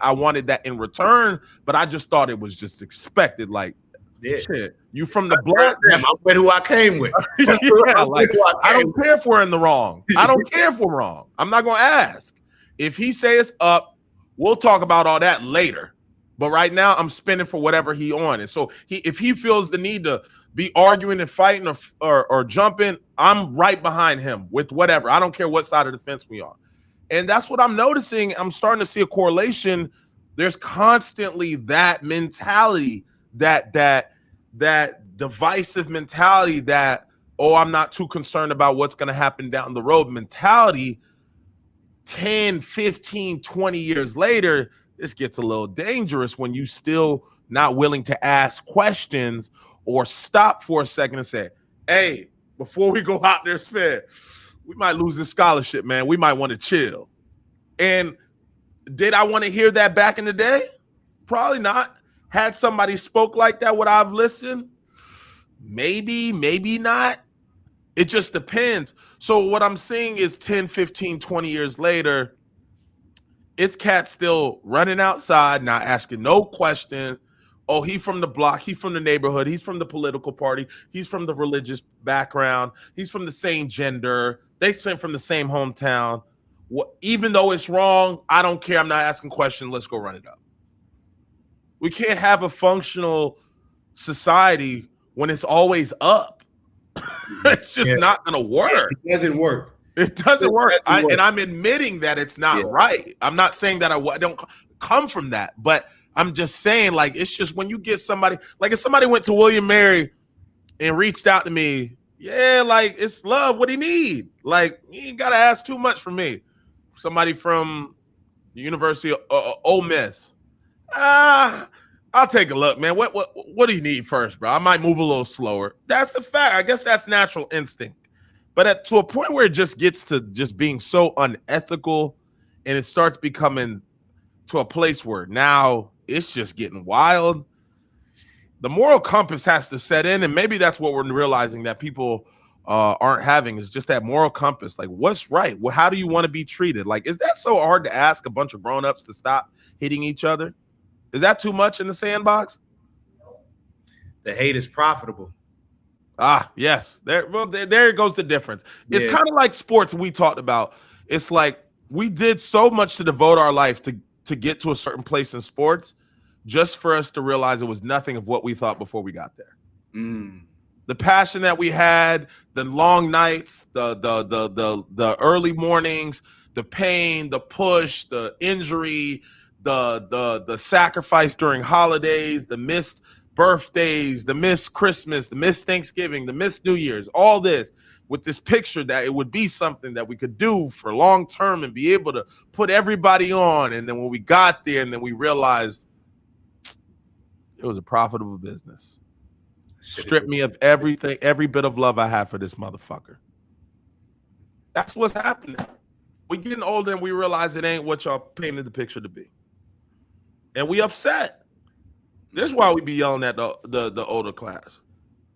I wanted that in return, but I just thought it was just expected. Like, shit, you from the block? I'm with who I came with. I don't care if we're in the wrong. I don't care if we're wrong. I'm not gonna ask. If he say it's up, we'll talk about all that later. But right now, I'm spinning for whatever he on. And so if he feels the need to be arguing and fighting or jumping, I'm right behind him with whatever. I don't care what side of the fence we are. And that's what I'm noticing. I'm starting to see a correlation. There's constantly that mentality, that divisive mentality, that, I'm not too concerned about what's going to happen down the road mentality. 10, 15, 20 years later, this gets a little dangerous when you still not willing to ask questions or stop for a second and say, hey, before we go out there, spin, we might lose this scholarship, man. We might want to chill. And did I want to hear that back in the day? Probably not. Had somebody spoke like that, would I have listened? Maybe, maybe not. It just depends. So what I'm seeing is 10, 15, 20 years later, it's cats still running outside, not asking no question. Oh, he from the block, he from the neighborhood, he's from the political party, he's from the religious background, he's from the same gender, they sent from the same hometown. Even though it's wrong, I don't care. I'm not asking questions. Let's go run it up. We can't have a functional society when it's always up. It's just not going to work. It doesn't work. It doesn't work. And I'm admitting that it's not right. I'm not saying that I don't come from that, but I'm just saying, like, it's just when you get somebody, like if somebody went to William Mary and reached out to me, like, it's love. What do you need? Like, you ain't got to ask too much from me. Somebody from the University of Ole Miss. I'll take a look, man. What do you need first, bro? I might move a little slower. That's a fact. I guess that's natural instinct. But to a point where it just gets to just being so unethical and it starts becoming to a place where now it's just getting wild, the moral compass has to set in. And maybe that's what we're realizing that people aren't having, is just that moral compass. Like, what's right? Well, how do you want to be treated? Like, is that so hard to ask a bunch of grown-ups to stop hitting each other? Is that too much in the sandbox? The hate is profitable. Yes. There goes the difference. It's kind of like sports we talked about. It's like we did so much to devote our life to get to a certain place in sports, just for us to realize it was nothing of what we thought before we got there. The passion that we had, the long nights, the early mornings, the pain, the push, the injury, the sacrifice during holidays, the missed birthdays, the missed Christmas, the missed Thanksgiving, the missed New Year's, all this with this picture that it would be something that we could do for long term and be able to put everybody on. And then when we got there and then we realized it was a profitable business. Strip me of everything, every bit of love I have for this motherfucker. That's what's happening. We're getting older and we realize it ain't what y'all painted the picture to be. And we upset. This is why we be yelling at the older class.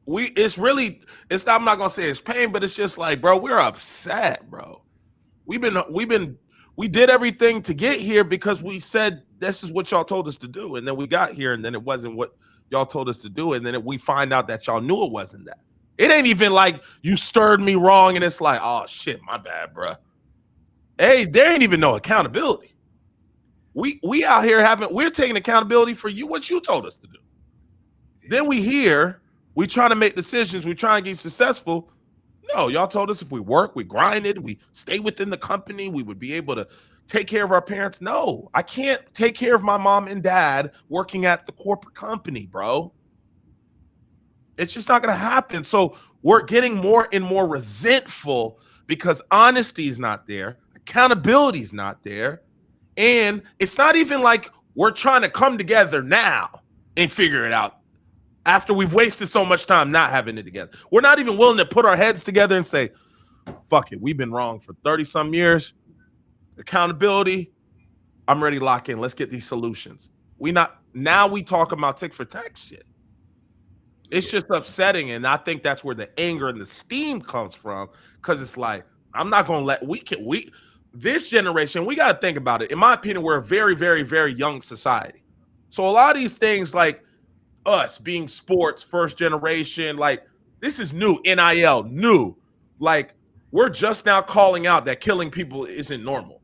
I'm not gonna say it's pain, but it's just like, bro, we're upset, bro. We did everything to get here because we said this is what y'all told us to do, and then we got here, and then it wasn't what y'all told us to do, and then we find out that y'all knew it wasn't that. It ain't even like you stirred me wrong, and it's like, oh shit, my bad, bro. Hey, there ain't even no accountability. We out here we're taking accountability for what you told us to do. Then we trying to make decisions, we trying to get successful. No, y'all told us if we work, we grinded, we stay within the company, we would be able to take care of our parents. No, I can't take care of my mom and dad working at the corporate company, bro. It's just not going to happen. So we're getting more and more resentful because honesty is not there, accountability is not there, and it's not even like we're trying to come together now and figure it out after we've wasted so much time not having it together. We're not even willing to put our heads together and say, fuck it, we've been wrong for 30 some years. Accountability, I'm ready to lock in. Let's get these solutions. We talk about tick for tack shit. It's just upsetting, and I think that's where the anger and the steam comes from, because it's like, I'm not gonna let this generation, we got to think about it. In my opinion, we're a very, very, very young society. So a lot of these things, like us being sports, first generation, like this is new, NIL, new. Like we're just now calling out that killing people isn't normal.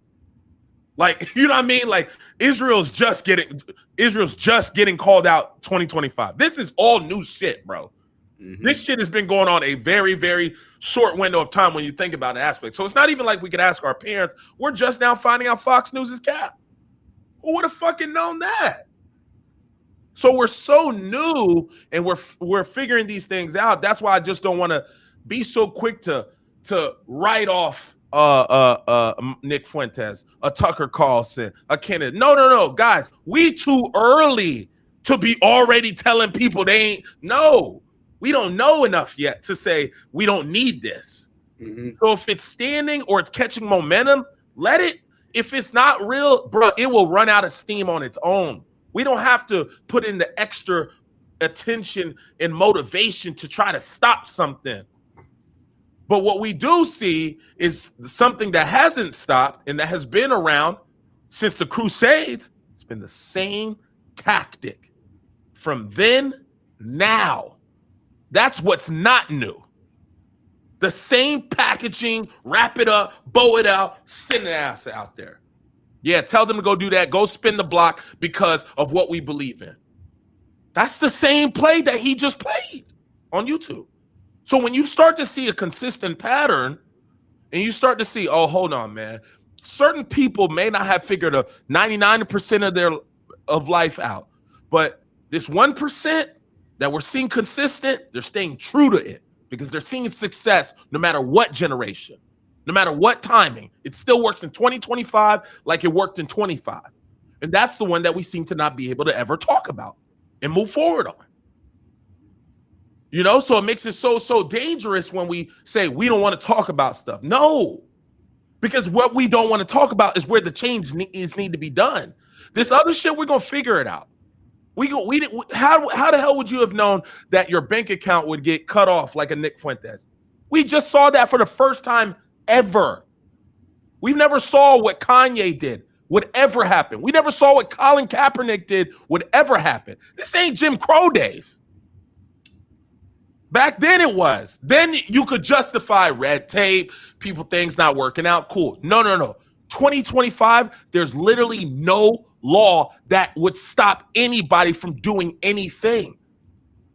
Like, you know what I mean? Like Israel's just getting called out 2025. This is all new shit, bro. Mm-hmm. This shit has been going on a very, very short window of time when you think about an aspect. So it's not even like we could ask our parents. We're just now finding out Fox News is cap. Who would have fucking known that? So we're so new, and we're figuring these things out. That's why I just don't want to be so quick to write off Nick Fuentes, a TuckerCarlson, a Kenneth. No, guys, we too early to be already telling people they ain't. No, we don't know enough yet to say we don't need this. Mm-hmm. So if it's standing or it's catching momentum, let it. If it's not real, bro, it will run out of steam on its own. We don't have to put in the extra attention and motivation to try to stop something. But what we do see is something that hasn't stopped and that has been around since the Crusades. It's been the same tactic from then, now. That's what's not new. The same packaging, wrap it up, bow it out, send an ass out there. Yeah, tell them to go do that. Go spin the block because of what we believe in. That's the same play that he just played on YouTube. So when you start to see a consistent pattern and you start to see, oh, hold on, man. Certain people may not have figured a 99% of life out. But this 1% that we're seeing consistent, they're staying true to it because they're seeing success no matter what generation, no matter what timing. It still works in 2025 like it worked in 25. And that's the one that we seem to not be able to ever talk about and move forward on. You know, so it makes it so dangerous when we say we don't want to talk about stuff. No, because what we don't want to talk about is where the change need to be done. This other shit, we're going to figure it out. How the hell would you have known that your bank account would get cut off like a Nick Fuentes? We just saw that for the first time ever. We never saw what Kanye did would ever happen. We never saw what Colin Kaepernick did would ever happen. This ain't Jim Crow days. Back then it was. Then you could justify red tape, people things not working out. Cool. No. 2025, there's literally no law that would stop anybody from doing anything.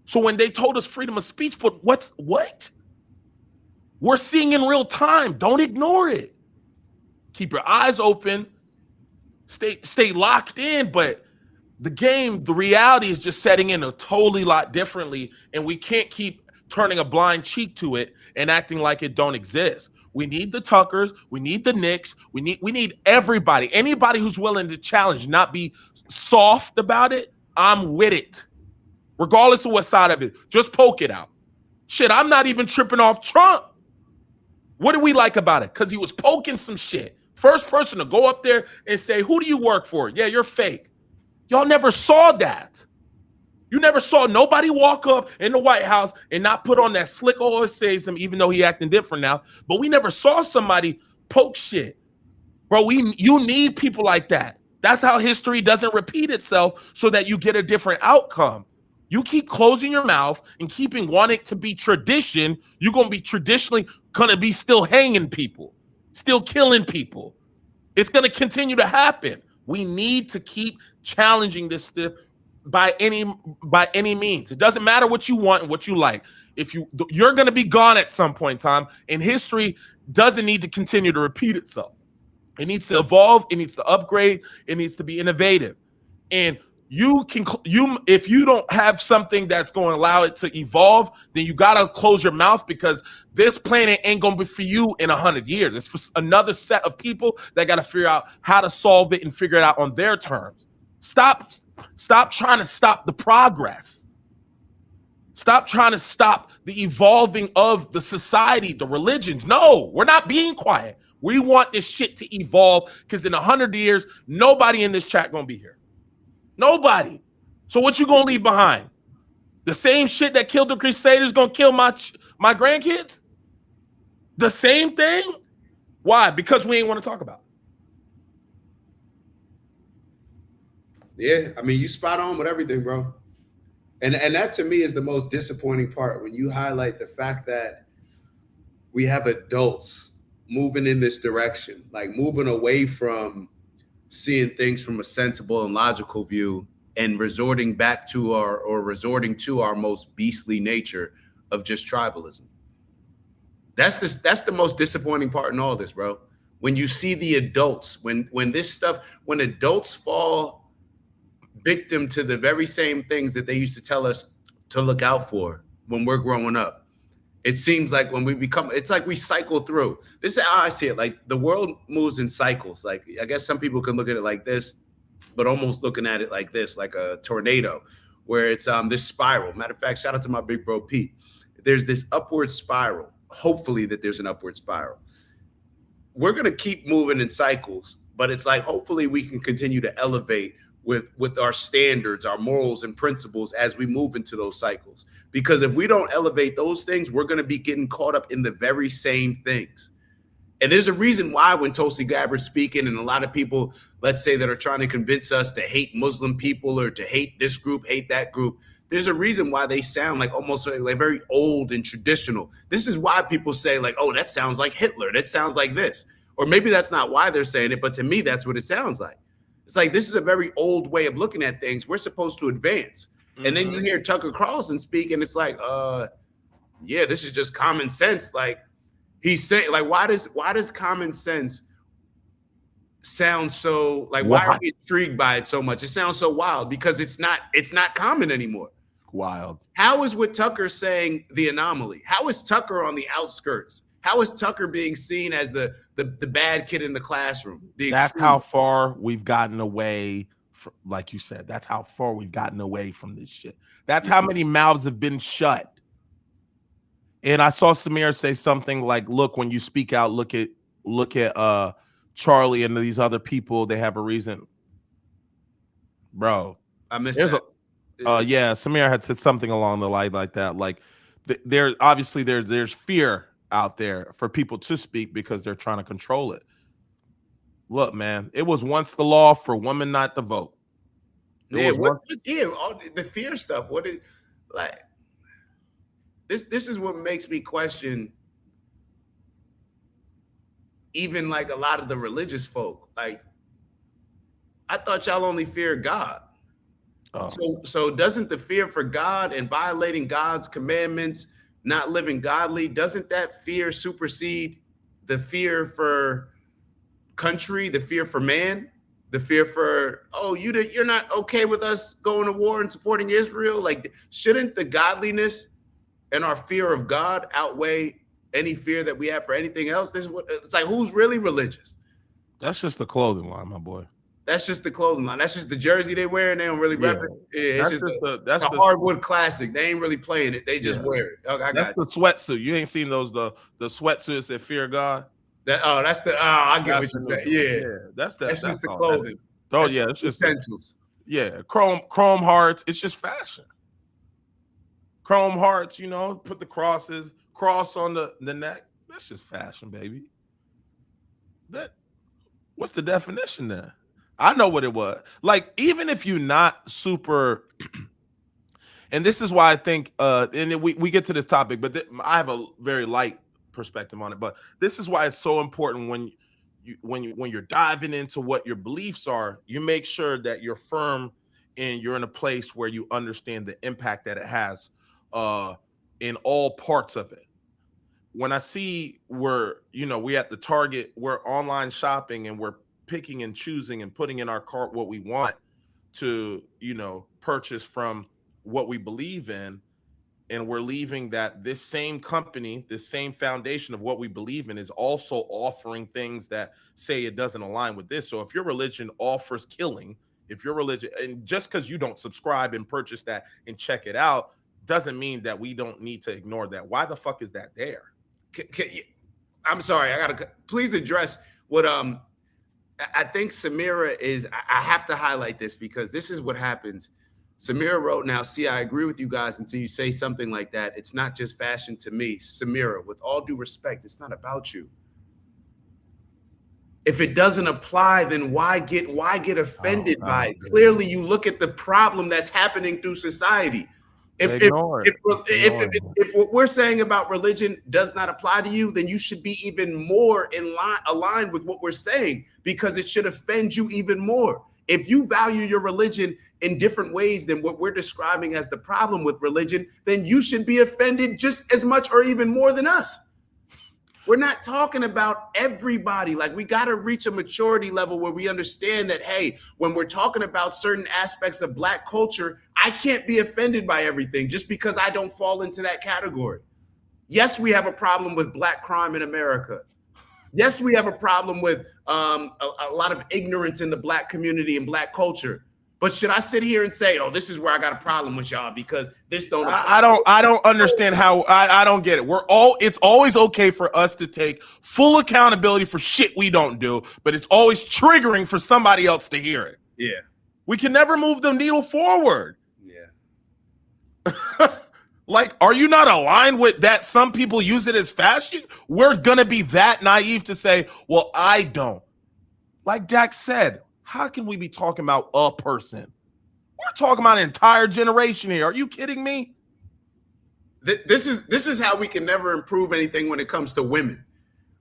So when they told us freedom of speech, but what? We're seeing in real time. Don't ignore it. Keep your eyes open. Stay locked in, but the reality is just setting in a totally lot differently, and we can't keep turning a blind cheek to it and acting like it don't exist. We need the Tuckers, we need the Knicks, we need everybody, anybody who's willing to challenge, not be soft about it. I'm with it, regardless of what side of it. Just poke it out. Shit, I'm not even tripping off Trump. What do we like about it? Because he was poking some shit. First person to go up there and say, "Who do you work for?" Yeah, you're fake. Y'all never saw that. You never saw nobody walk up in the White House and not put on that slick always says them, even though he acting different now. But we never saw somebody poke shit. Bro, you need people like that. That's how history doesn't repeat itself so that you get a different outcome. You keep closing your mouth and keeping wanting to be tradition, you're going to be traditionally going to be still hanging people, still killing people. It's going to continue to happen. We need to keep challenging this stuff by any means. It doesn't matter what you want and what you like. If you're going to be gone at some point in time, and history doesn't need to continue to repeat itself. It needs to evolve. It needs to upgrade. It needs to be innovative. And if you don't have something that's going to allow it to evolve, then you got to close your mouth, because this planet ain't going to be for you in 100 years. It's for another set of people that got to figure out how to solve it and figure it out on their terms. Stop trying to stop the progress. Stop trying to stop the evolving of the society, the religions. No, we're not being quiet. We want this shit to evolve because in 100 years, nobody in this chat gonna be here. Nobody. So what you gonna leave behind? The same shit that killed the Crusaders gonna kill my grandkids? The same thing? Why? Because we ain't want to talk about it. Yeah, I mean, you spot on with everything, bro. And that to me is the most disappointing part when you highlight the fact that we have adults moving in this direction, like moving away from seeing things from a sensible and logical view and resorting to our most beastly nature of just tribalism. That's the most disappointing part in all this, bro. When you see the adults, when adults fall victim to the very same things that they used to tell us to look out for when we're growing up. It seems like when it's like we cycle through. This is how I see it. Like the world moves in cycles. Like I guess some people can look at it like this, but almost looking at it like this, like a tornado, where it's this spiral. Matter of fact, shout out to my big bro Pete. There's this upward spiral. Hopefully that there's an upward spiral. We're gonna keep moving in cycles, but it's like hopefully we can continue to elevate with our standards, our morals and principles as we move into those cycles. Because if we don't elevate those things, we're going to be getting caught up in the very same things. And there's a reason why when Tulsi Gabbard's speaking and a lot of people, let's say, that are trying to convince us to hate Muslim people or to hate this group, hate that group, there's a reason why they sound like almost like very old and traditional. This is why people say like, oh, that sounds like Hitler. That sounds like this. Or maybe that's not why they're saying it, but to me, that's what it sounds like. It's like, this is a very old way of looking at things. We're supposed to advance. Mm-hmm. And then you hear TuckerCarlson speak and it's like, yeah, this is just common sense. Like he's saying, like, why does common sense sound so like, why are we intrigued by it so much? It sounds so wild because it's not common anymore. Wild. How is what Tucker saying the anomaly? How is Tucker on the outskirts? How is Tucker being seen as the bad kid in the classroom? That's how far we've gotten away from, like you said, that's how far we've gotten away from this shit. That's how many mouths have been shut. And I saw Samir say something like, look, when you speak out, look at Charlie and these other people, they have a reason. Bro. I missed that. Yeah, Samir had said something along the line like that. Like there's fear out there for people to speak because they're trying to control it. Look, man, it was once the law for women not to vote. The fear stuff. What is like this is what makes me question even like a lot of the religious folk. Like, I thought y'all only fear God. Oh. So doesn't the fear for God and violating God's commandments, not living godly, doesn't that fear supersede the fear for country, the fear for man, the fear for, oh, you're not okay with us going to war and supporting Israel? Like, shouldn't the godliness and our fear of God outweigh any fear that we have for anything else? This is what it's like. Who's really religious? That's just the clothing line, my boy. That's just the clothing line. That's just the jersey they wear, and they don't really rep it. Yeah, it's just a hardwood classic. They ain't really playing it. They just wear it. That's the sweatsuit. You ain't seen those the sweatsuits that fear God. I get what you're saying. Yeah, that's just the clothing. It's just essentials. Yeah, chrome hearts. It's just fashion. Chrome hearts, put the cross on the neck. That's just fashion, baby. What's the definition there? I know what it was. Like, even if you're not super, and this is why I think, and we get to this topic, but I have a very light perspective on it. But this is why it's so important when you're diving into what your beliefs are, you make sure that you're firm and you're in a place where you understand the impact that it has in all parts of it. When I see we're at the Target, we're online shopping and we're picking and choosing and putting in our cart what we want to, purchase from what we believe in. And we're leaving that this same company, this same foundation of what we believe in is also offering things that say it doesn't align with this. So if your religion offers killing, and just because you don't subscribe and purchase that and check it out, doesn't mean that we don't need to ignore that. Why the fuck is that there? I'm sorry. Please address what I think Samira is. I have to highlight this because this is what happens. Samira wrote, now, see, I agree with you guys until you say something like that. It's not just fashion to me. Samira, with all due respect, it's not about you. If it doesn't apply, then why get offended by it? Clearly, you look at the problem that's happening through society. If what we're saying about religion does not apply to you, then you should be even more aligned with what we're saying, because it should offend you even more. If you value your religion in different ways than what we're describing as the problem with religion, then you should be offended just as much or even more than us. We're not talking about everybody. Like, we got to reach a maturity level where we understand that, hey, when we're talking about certain aspects of Black culture, I can't be offended by everything just because I don't fall into that category. Yes, we have a problem with Black crime in America. Yes, we have a problem with a lot of ignorance in the Black community and Black culture. But should I sit here and say, oh, this is where I got a problem with y'all because this don't? I don't understand how. I don't get it. It's always okay for us to take full accountability for shit we don't do, but it's always triggering for somebody else to hear it. Yeah. We can never move the needle forward. Yeah. Like, are you not aligned with that? Some people use it as fashion. We're gonna be that naive to say, well, I don't. Like Jack said, how can we be talking about a person? We're talking about an entire generation here. Are you kidding me? This is how we can never improve anything when it comes to women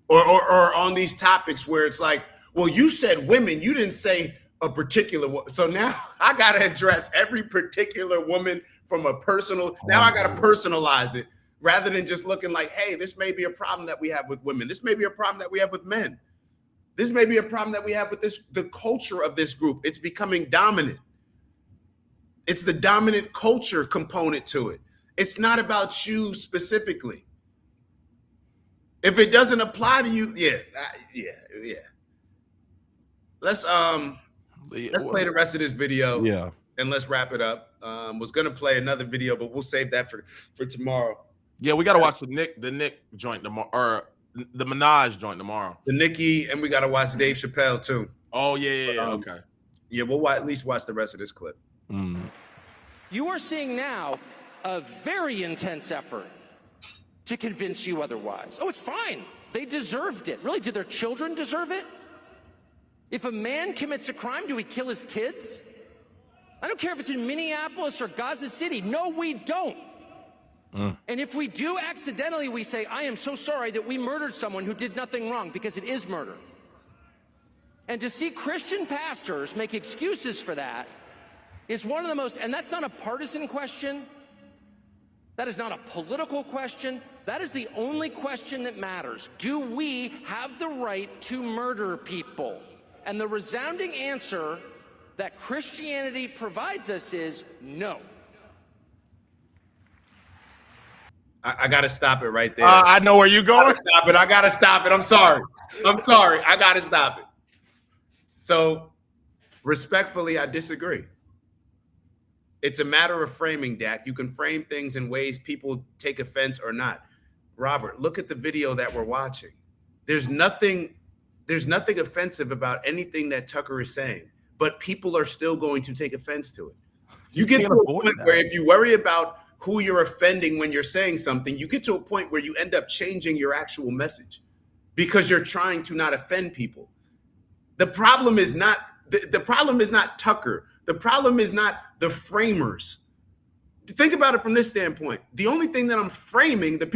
or on these topics where it's like, well, you said women, you didn't say a particular one. So now I got to address every particular woman from a personal. Now I got to personalize it rather than just looking like, hey, this may be a problem that we have with women. This may be a problem that we have with men. This may be a problem that we have with the culture of this group. It's becoming dominant. It's the dominant culture component to it. It's not about you specifically. If it doesn't apply to you, yeah. Let's play the rest of this video. Yeah. And let's wrap it up. Was gonna play another video, but we'll save that for tomorrow. Yeah, we gotta watch the Nick joint tomorrow, or the Minaj joint tomorrow. The Nicki, and we gotta watch Dave Chappelle too. Oh yeah. Okay. Yeah, we'll at least watch the rest of this clip. Mm. You are seeing now a very intense effort to convince you otherwise. Oh, it's fine. They deserved it. Really, did their children deserve it? If a man commits a crime, do we kill his kids? I don't care if it's in Minneapolis or Gaza City. No, we don't. And if we do accidentally, we say, I am so sorry that we murdered someone who did nothing wrong, because it is murder. And to see Christian pastors make excuses for that is one of the most, and that's not a partisan question. That is not a political question. That is the only question that matters. Do we have the right to murder people? And the resounding answer that Christianity provides us is no. I got to stop it right there. I know where you're going. Stop it. I got to stop it. I'm sorry. I got to stop it. So, respectfully, I disagree. It's a matter of framing, Dak. You can frame things in ways people take offense or not. Robert, look at the video that we're watching. There's nothing offensive about anything that Tucker is saying, but people are still going to take offense to it. You get to a point where if you worry about who you're offending when you're saying something, you get to a point where you end up changing your actual message because you're trying to not offend people. The problem is not Tucker. The problem is not the framers. Think about it from this standpoint. The only thing that I'm framing, the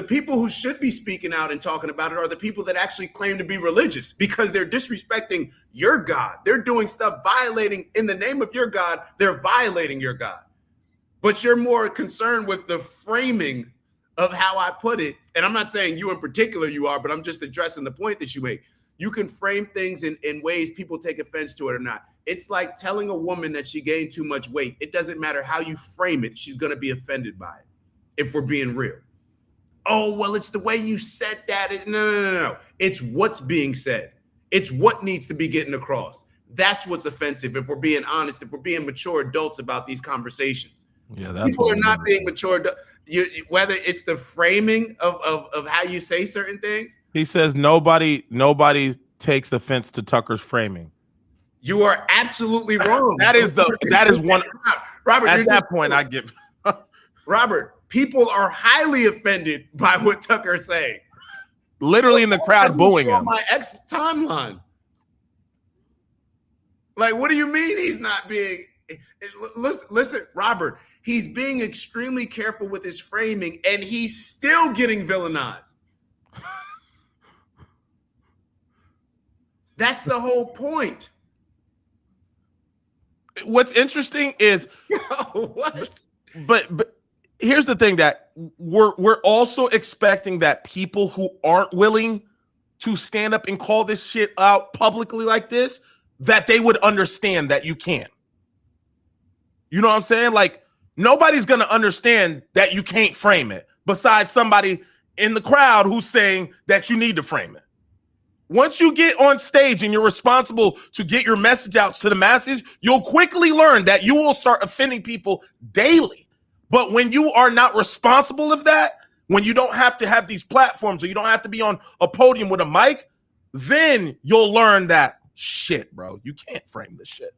people who should be speaking out and talking about it are the people that actually claim to be religious, because they're disrespecting your God. They're doing stuff violating in the name of your God. They're violating your God. But you're more concerned with the framing of how I put it. And I'm not saying you in particular you are, but I'm just addressing the point that you make. You can frame things in ways people take offense to it or not. It's like telling a woman that she gained too much weight. It doesn't matter how you frame it. She's going to be offended by it, if we're being real. Oh, well, it's the way you said that. No. It's what's being said. It's what needs to be getting across. That's what's offensive, if we're being honest, if we're being mature adults about these conversations. Yeah, that's people what are we not need. being mature. Whether it's the framing of how you say certain things. He says nobody takes offense to Tucker's framing. You are absolutely wrong. That is one. Robert, At that point, I give. Robert, people are highly offended by what Tucker is saying. Literally in the crowd booing him. On my ex timeline. Like, what do you mean he's not being? Listen, Robert. He's being extremely careful with his framing, and he's still getting villainized. That's the whole point. What's interesting is what? But here's the thing, that we're also expecting that people who aren't willing to stand up and call this shit out publicly like this, that they would understand that you can't. You know what I'm saying? Like, nobody's going to understand that you can't frame it besides somebody in the crowd who's saying that you need to frame it. Once you get on stage and you're responsible to get your message out to the masses, you'll quickly learn that you will start offending people daily. But when you are not responsible of that, when you don't have to have these platforms or you don't have to be on a podium with a mic, then you'll learn that, shit, bro, you can't frame this shit.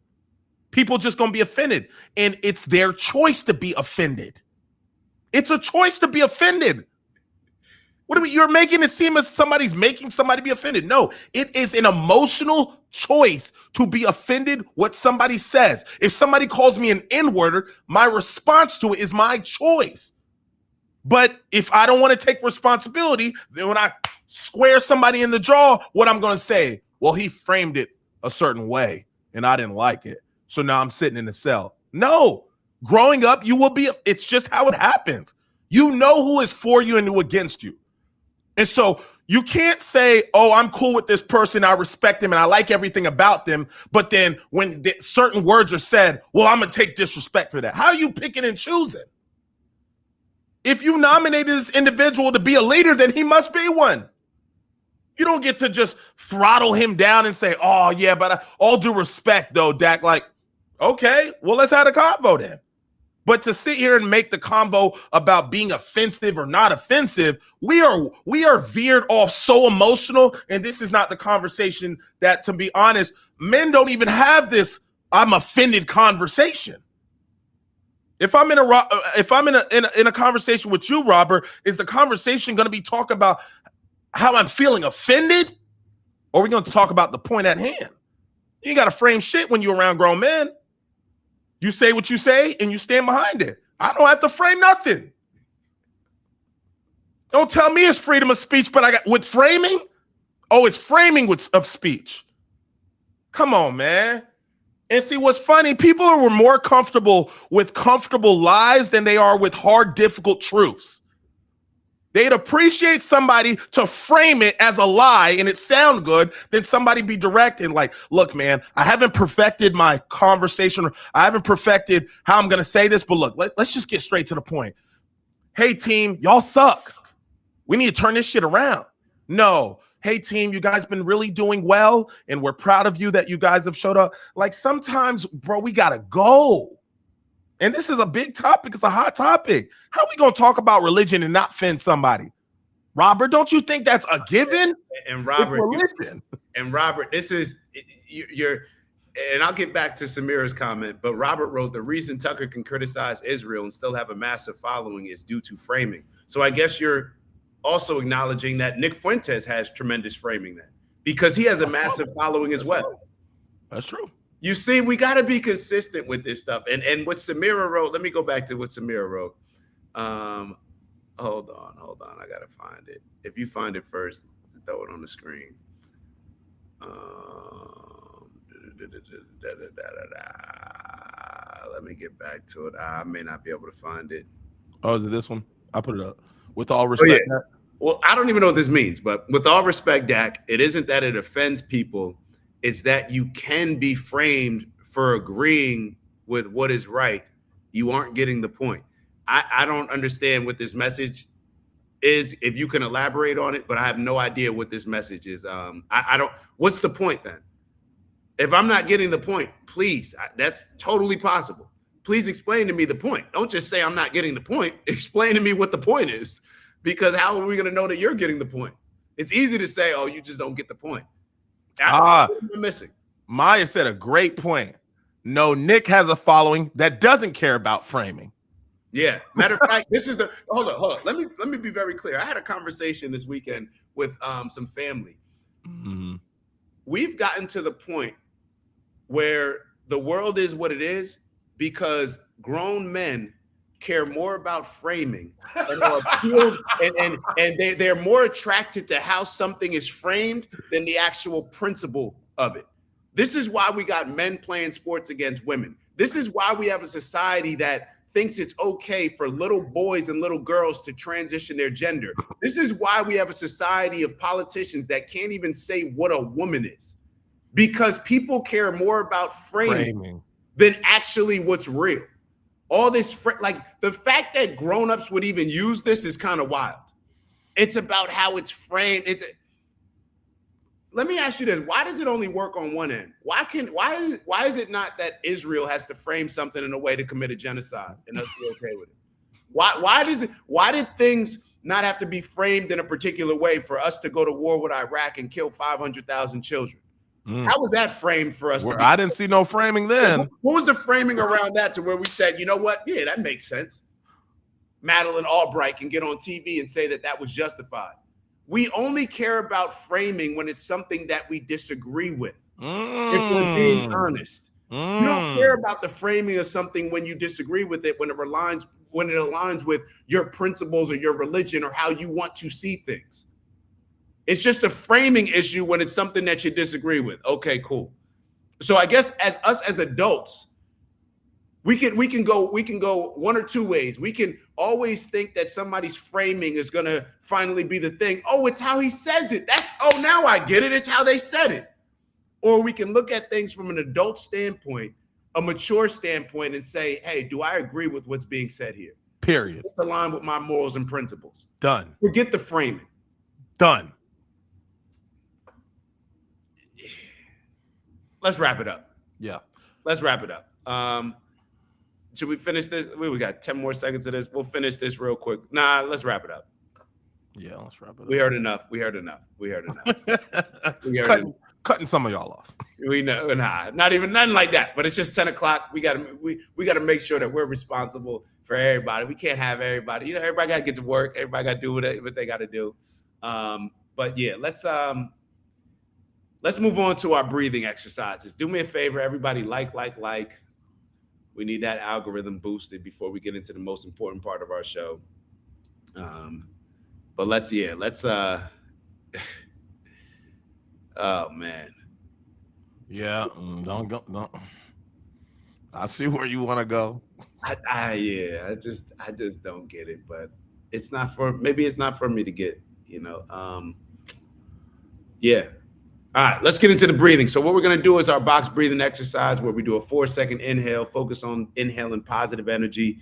People just gonna be offended, and it's their choice to be offended. It's a choice to be offended. What do we, you're making it seem as somebody's making somebody be offended? No, it is an emotional choice to be offended what somebody says. If somebody calls me an N-worder, my response to it is my choice. But if I don't want to take responsibility, then when I square somebody in the jaw, what I'm going to say, well, he framed it a certain way and I didn't like it, so now I'm sitting in the cell. No, growing up, you will be, it's just how it happens. You know who is for you and who against you. And so you can't say, oh, I'm cool with this person, I respect them, and I like everything about them. But then when certain words are said, well, I'm going to take disrespect for that. How are you picking and choosing? If you nominated this individual to be a leader, then he must be one. You don't get to just throttle him down and say, oh, yeah, but all due respect, though, Dak, like, okay, well, let's have a convo then. But to sit here and make the convo about being offensive or not offensive, we are veered off so emotional, and this is not the conversation that, to be honest, men don't even have this I'm offended conversation. If I'm in a conversation with you, Robert, is the conversation going to be talk about how I'm feeling offended, or are we going to talk about the point at hand? You ain't got to frame shit when you're around grown men. You say what you say and you stand behind it. I don't have to frame nothing. Don't tell me it's freedom of speech, but I got with framing. Oh, it's framing of speech. Come on, man. And see, what's funny, people are more comfortable with comfortable lies than they are with hard, difficult truths. They'd appreciate somebody to frame it as a lie and it sound good than somebody be direct and like, look, man, I haven't perfected my conversation. I haven't perfected how I'm going to say this, but look, let's just get straight to the point. Hey, team, y'all suck. We need to turn this shit around. No. Hey, team, you guys been really doing well, and we're proud of you that you guys have showed up. Like, sometimes, bro, we got to go. And this is a big topic. It's a hot topic. How are we going to talk about religion and not offend somebody? Robert, don't you think that's a given? And Robert, this is you're, and I'll get back to Samira's comment, but Robert wrote, the reason Tucker can criticize Israel and still have a massive following is due to framing. So I guess you're also acknowledging that Nick Fuentes has tremendous framing then, because he has a massive following as well. That's true. You see, we got to be consistent with this stuff. And what Samira wrote, let me go back to what Samira wrote. Hold on. I got to find it. If you find it first, throw it on the screen. Let me get back to it. I may not be able to find it. Oh, is it this one? I put it up. With all respect. Oh, yeah. Well, I don't even know what this means, but with all respect, Dak, it isn't that it offends people. It's that you can be framed for agreeing with what is right. You aren't getting the point. I don't understand what this message is, if you can elaborate on it, but I have no idea what this message is. I don't, what's the point then? If I'm not getting the point, please, that's totally possible. please explain to me the point. Don't just say I'm not getting the point. Explain to me what the point is, because how are we going to know that you're getting the point? It's easy to say, oh, you just don't get the point. What am I missing? Maya said a great point. No, Nick has a following that doesn't care about framing. Yeah. Matter of fact, this is the hold on. Let me be very clear. I had a conversation this weekend with some family. Mm-hmm. We've gotten to the point where the world is what it is because grown men care more about framing and are appealed and they're more attracted to how something is framed than the actual principle of it. This is why we got men playing sports against women. This is why we have a society that thinks it's okay for little boys and little girls to transition their gender. This is why we have a society of politicians that can't even say what a woman is, because people care more about framing. Than actually what's real. All this, like the fact that grownups would even use this is kind of wild. It's about how it's framed. Let me ask you this: why does it only work on one end? Why is it not that Israel has to frame something in a way to commit a genocide and us be okay with it? Why did things not have to be framed in a particular way for us to go to war with Iraq and kill 500,000 children? How was that framed for us? I didn't see no framing then. What was the framing around that to where we said, you know what? Yeah, that makes sense. Madeleine Albright can get on TV and say that that was justified. We only care about framing when it's something that we disagree with. If we're being honest, you don't care about the framing of something when you disagree with it, when it aligns with your principles or your religion or how you want to see things. It's just a framing issue when it's something that you disagree with. Okay, cool. So I guess as adults, we can go one or two ways. We can always think that somebody's framing is going to finally be the thing. Oh, it's how he says it. Now I get it. It's how they said it. Or we can look at things from an adult standpoint, a mature standpoint, and say, hey, do I agree with what's being said here? Period. It's aligned with my morals and principles. Done. Forget the framing. Done. Let's wrap it up. Yeah. Let's wrap it up. Should we finish this? We got 10 more seconds of this. We'll finish this real quick. Nah, let's wrap it up. Yeah, let's wrap it up. We heard enough. Cutting some of y'all off. We know, nothing like that. But it's just 10 o'clock. We gotta make sure that we're responsible for everybody. We can't have everybody. Everybody gotta get to work. Everybody gotta do what they gotta do. But yeah, let's move on to our breathing exercises. Do me a favor, everybody, like. We need that algorithm boosted before we get into the most important part of our show. But let's oh man. Yeah, don't go. No. I see where you want to go. I just don't get it, but maybe it's not for me to get, yeah. All right, let's get into the breathing. So what we're going to do is our box breathing exercise where we do a 4-second inhale, focus on inhaling positive energy.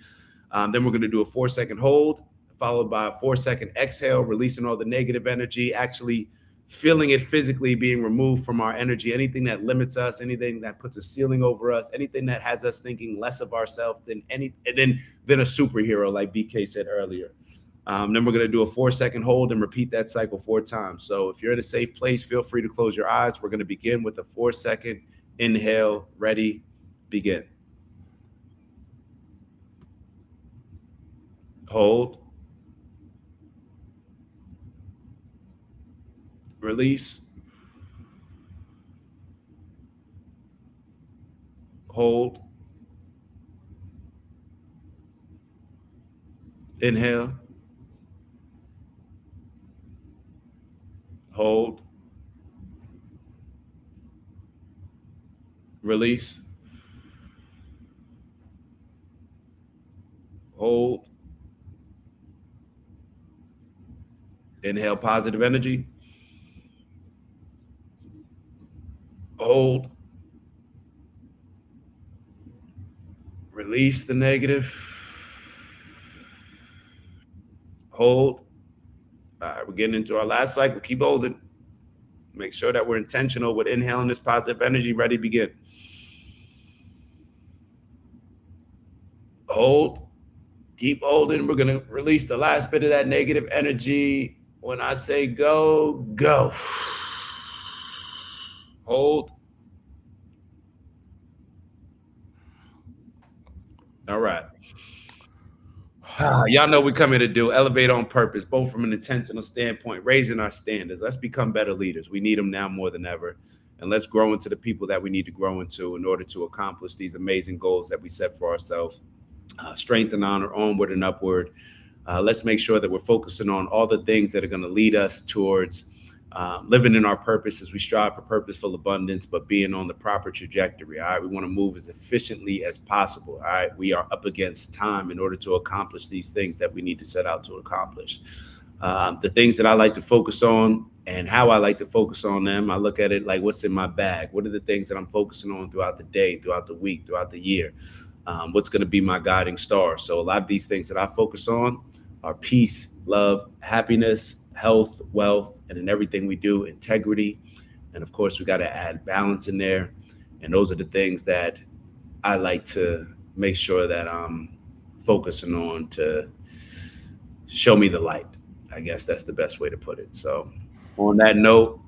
Then we're going to do a 4-second hold, followed by a 4-second exhale, releasing all the negative energy, actually feeling it physically being removed from our energy, anything that limits us, anything that puts a ceiling over us, anything that has us thinking less of ourselves than a superhero, like BK said earlier. Then we're going to do a 4-second hold and repeat that cycle 4 times. So if you're in a safe place, feel free to close your eyes. We're going to begin with a 4-second inhale. Ready, begin. Hold. Release. Hold. Inhale. Hold. Release. Hold. Inhale positive energy. Hold. Release the negative. Hold. All right, we're getting into our last cycle. Keep holding. Make sure that we're intentional with inhaling this positive energy. Ready, begin. Hold. Keep holding. We're going to release the last bit of that negative energy. When I say go, go. Hold. All right. Y'all know we come here to do elevate on purpose, both from an intentional standpoint, raising our standards. Let's become better leaders. We need them now more than ever. And let's grow into the people that we need to grow into in order to accomplish these amazing goals that we set for ourselves. Strength and honor, onward and upward. Let's make sure that we're focusing on all the things that are going to lead us towards living in our purpose as we strive for purposeful abundance, but being on the proper trajectory. All right. We want to move as efficiently as possible. All right. We are up against time in order to accomplish these things that we need to set out to accomplish. The things that I like to focus on and how I like to focus on them, I look at it like what's in my bag. What are the things that I'm focusing on throughout the day, throughout the week, throughout the year? What's going to be my guiding star? So a lot of these things that I focus on are peace, love, happiness, health, wealth, and in everything we do, integrity. And of course, we got to add balance in there. And those are the things that I like to make sure that I'm focusing on to show me the light. I guess that's the best way to put it. So on that note,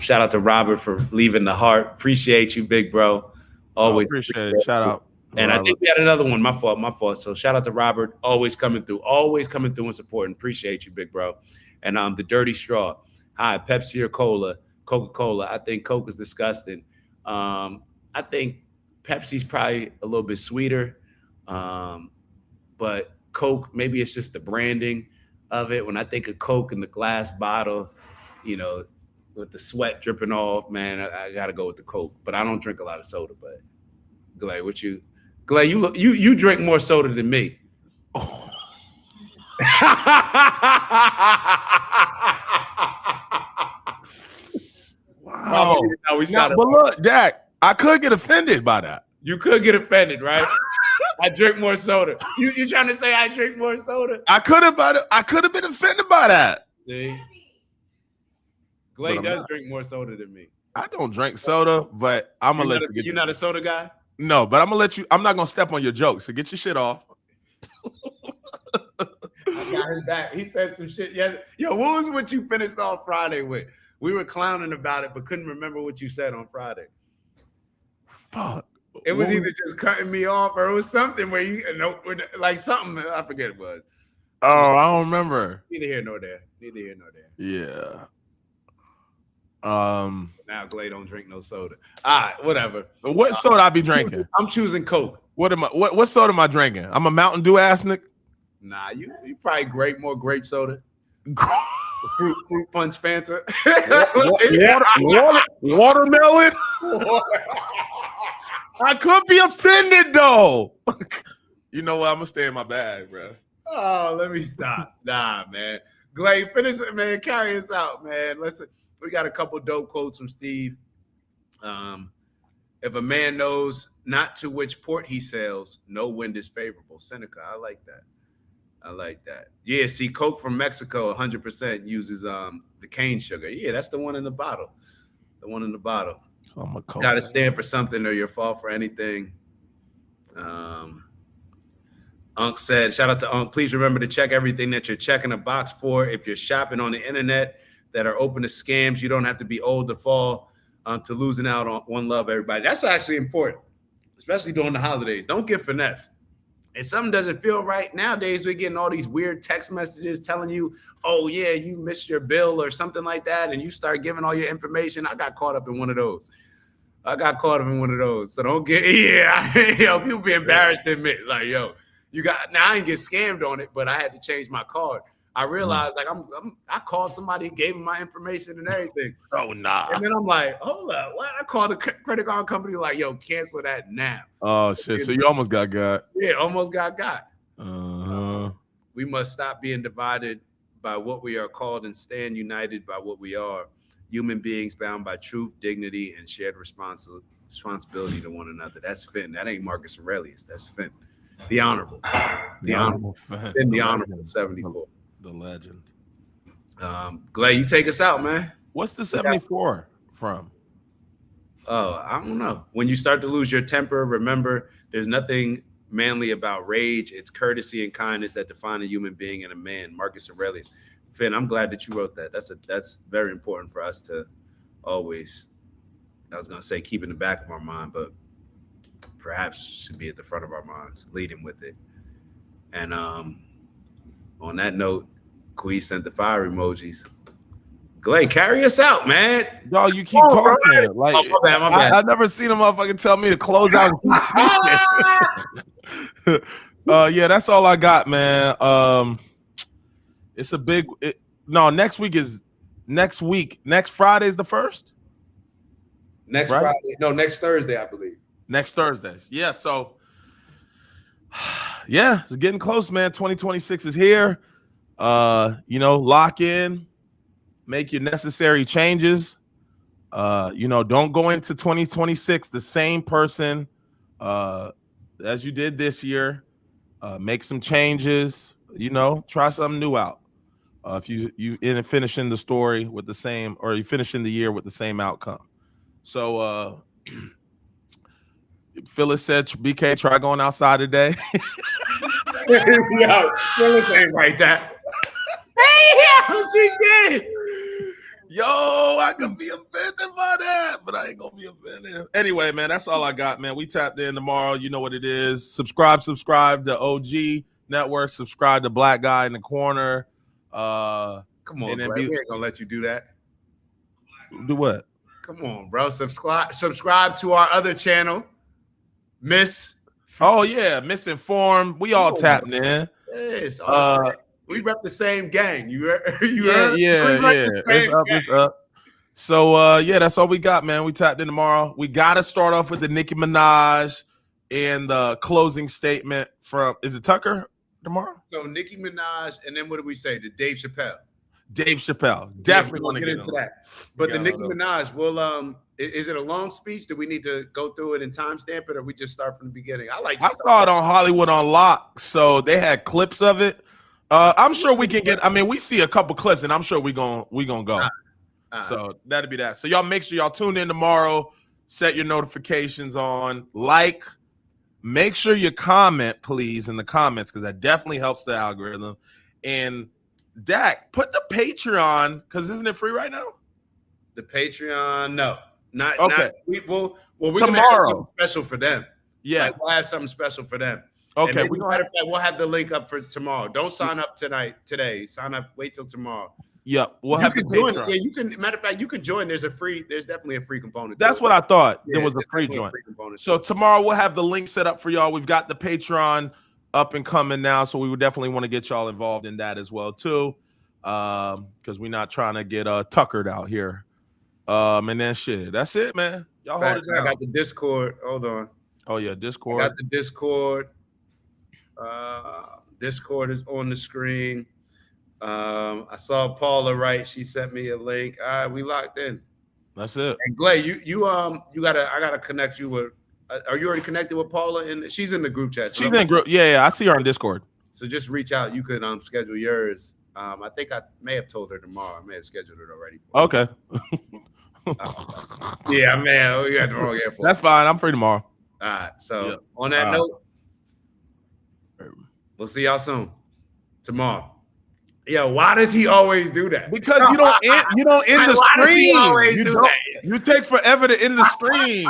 shout out to Robert for leaving the heart. Appreciate you, big bro. Always appreciate it. Shout out. And Robert. I think we had another one. My fault. So shout out to Robert, always coming through and supporting. Appreciate you, big bro. And the Dirty Straw. Hi, Pepsi or Cola? Coca-Cola. I think Coke is disgusting. I think Pepsi's probably a little bit sweeter. But Coke, maybe it's just the branding of it. When I think of Coke in the glass bottle, you know, with the sweat dripping off, man, I got to go with the Coke. But I don't drink a lot of soda. But Glay, Glay, you drink more soda than me. Oh. Wow. But look, Jack, I could get offended by that. You could get offended, right? I drink more soda. You trying to say I drink more soda? I could have been offended by that. See? Glay does drink more soda than me. I don't drink soda, but I'm gonna let you get. You're not a soda guy? No, but I'm gonna let you. I'm not gonna step on your jokes. So get your shit off. I got him back. He said some shit. Yeah. Yo, what was what you finished off Friday with? We were clowning about it, but couldn't remember what you said on Friday. Fuck. It was either just cutting me off or it was something where you know, like something I forget it was. Oh, I don't remember. Neither here nor there. Yeah. Now Glay don't drink no soda. All right, whatever. What soda I be drinking? I'm choosing Coke. What soda am I drinking? I'm a Mountain Dew ass nigga. Nah, you probably more grape soda. fruit punch Fanta. Watermelon. I could be offended though. You know what? I'm gonna stay in my bag, bro. Oh, let me stop. Nah, man. Glay, finish it, man. Carry us out, man. Listen, we got a couple dope quotes from Steve. If a man knows not to which port he sails, no wind is favorable. Seneca, I like that. Yeah, see, Coke from Mexico 100% uses the cane sugar. Yeah, that's the one in the bottle. So I'm a Coke. Got to stand for something or you'll fall for anything. Unc said, shout out to Unc. Please remember to check everything that you're checking a box for. If you're shopping on the internet that are open to scams, you don't have to be old to fall to losing out on one love, everybody. That's actually important, especially during the holidays. Don't get finessed. If something doesn't feel right, nowadays we're getting all these weird text messages telling you, oh, yeah, you missed your bill or something like that, and you start giving all your information. I got caught up in one of those. So don't get, people be embarrassed to admit, like, yo, now I didn't get scammed on it, but I had to change my card. I realized, like, I called somebody, gave them my information and everything. Oh, nah. And then I'm like, hold up, what? I called the credit card company, like, yo, cancel that now. Oh, shit. So you almost got. Yeah, almost got. Uh-huh. We must stop being divided by what we are called and stand united by what we are. Human beings bound by truth, dignity, and shared responsibility to one another. That's Finn. That ain't Marcus Aurelius. That's Finn. The Honorable. The Honorable. Finn, the Honorable 74. The legend. Glad you take us out, man. What's the 74 from? Oh, I don't know. When you start to lose your temper, remember there's nothing manly about rage. It's courtesy and kindness that define a human being and a man. Marcus Aurelius. Finn, I'm glad that you wrote that. That's very important for us to always, I was going to say keep in the back of our mind, but perhaps should be at the front of our minds, leading with it. And on that note, Quee sent the fire emojis. Glay, carry us out, man. Dog, you keep talking. Right. Like, my bad. I never seen a motherfucker tell me to close out and keep speaking. Yeah, that's all I got, man. It's a big. Next week. Next Friday is the first. Next right? Friday. No, next Thursday, I believe. Next Thursday. Yeah. So, yeah, it's getting close, man. 2026 is here. Lock in. Make your necessary changes. Don't go into 2026 the same person as you did this year. Make some changes. Try something new out. If you end up finishing the story with the same, or you finishing the year with the same outcome. So Phyllis said, BK, try going outside today. Yo, Phyllis ain't like that. Hey, she did. Yo, I could be offended by that, but I ain't gonna be offended. Anyway, man, that's all I got, man. We tapped in tomorrow. You know what it is. Subscribe to OG Network. Subscribe to Black Guy in the Corner. Come on, Black. We ain't gonna let you do that. Do what? Come on, bro. Subscribe to our other channel, Miss. Oh yeah, Misinformed. We all tapped in. Yes. We rep the same gang. Yeah. It's up. So that's all we got, man. We tapped in tomorrow. We gotta start off with the Nicki Minaj and the closing statement from, is it Tucker tomorrow? So Nicki Minaj, and then what did we say? To Dave Chappelle. Definitely want to get into that. But the Nicki Minaj, is it a long speech? Do we need to go through it and timestamp it, or we just start from the beginning? I saw it on Hollywood Unlocked, so they had clips of it. I'm sure we can get. I mean, we see a couple clips, and I'm sure we gonna go. So that'll be that. So y'all make sure y'all tune in tomorrow. Set your notifications on. Make sure you comment, please, in the comments, because that definitely helps the algorithm. And Dak, put the Patreon, because isn't it free right now? The Patreon, no, not okay. We're tomorrow. Gonna have something special for them. Yeah, we'll have something special for them. Okay, we'll have the link up for tomorrow. Don't sign up today. Sign up. Wait till tomorrow. Yep, we'll have to join. Yeah, you can. Matter of fact, you can join. There's definitely a free component. That's what I thought. There was a free join. So tomorrow we'll have the link set up for y'all. We've got the Patreon up and coming now, so we would definitely want to get y'all involved in that as well too, because we're not trying to get tuckered out here. And then shit, that's it, man. Y'all hold it down. I got the Discord. Hold on. Oh yeah, Discord. I got the Discord. Discord is on the screen. I saw Paula write. She sent me a link. All right, we locked in. That's it. I And gotta connect you with. Are you already connected with Paula? And she's in the group chat. She's in group. Yeah, I see her on Discord. So just reach out. You could schedule yours. I think I may have told her tomorrow. I may have scheduled it already. Okay. Yeah, man. We got the wrong info. That's fine. I'm free tomorrow. All right. So on that note, we'll see y'all soon. Tomorrow. Yo, why does he always do that? Because you don't end the stream. Does he always do that? You take forever to end the stream.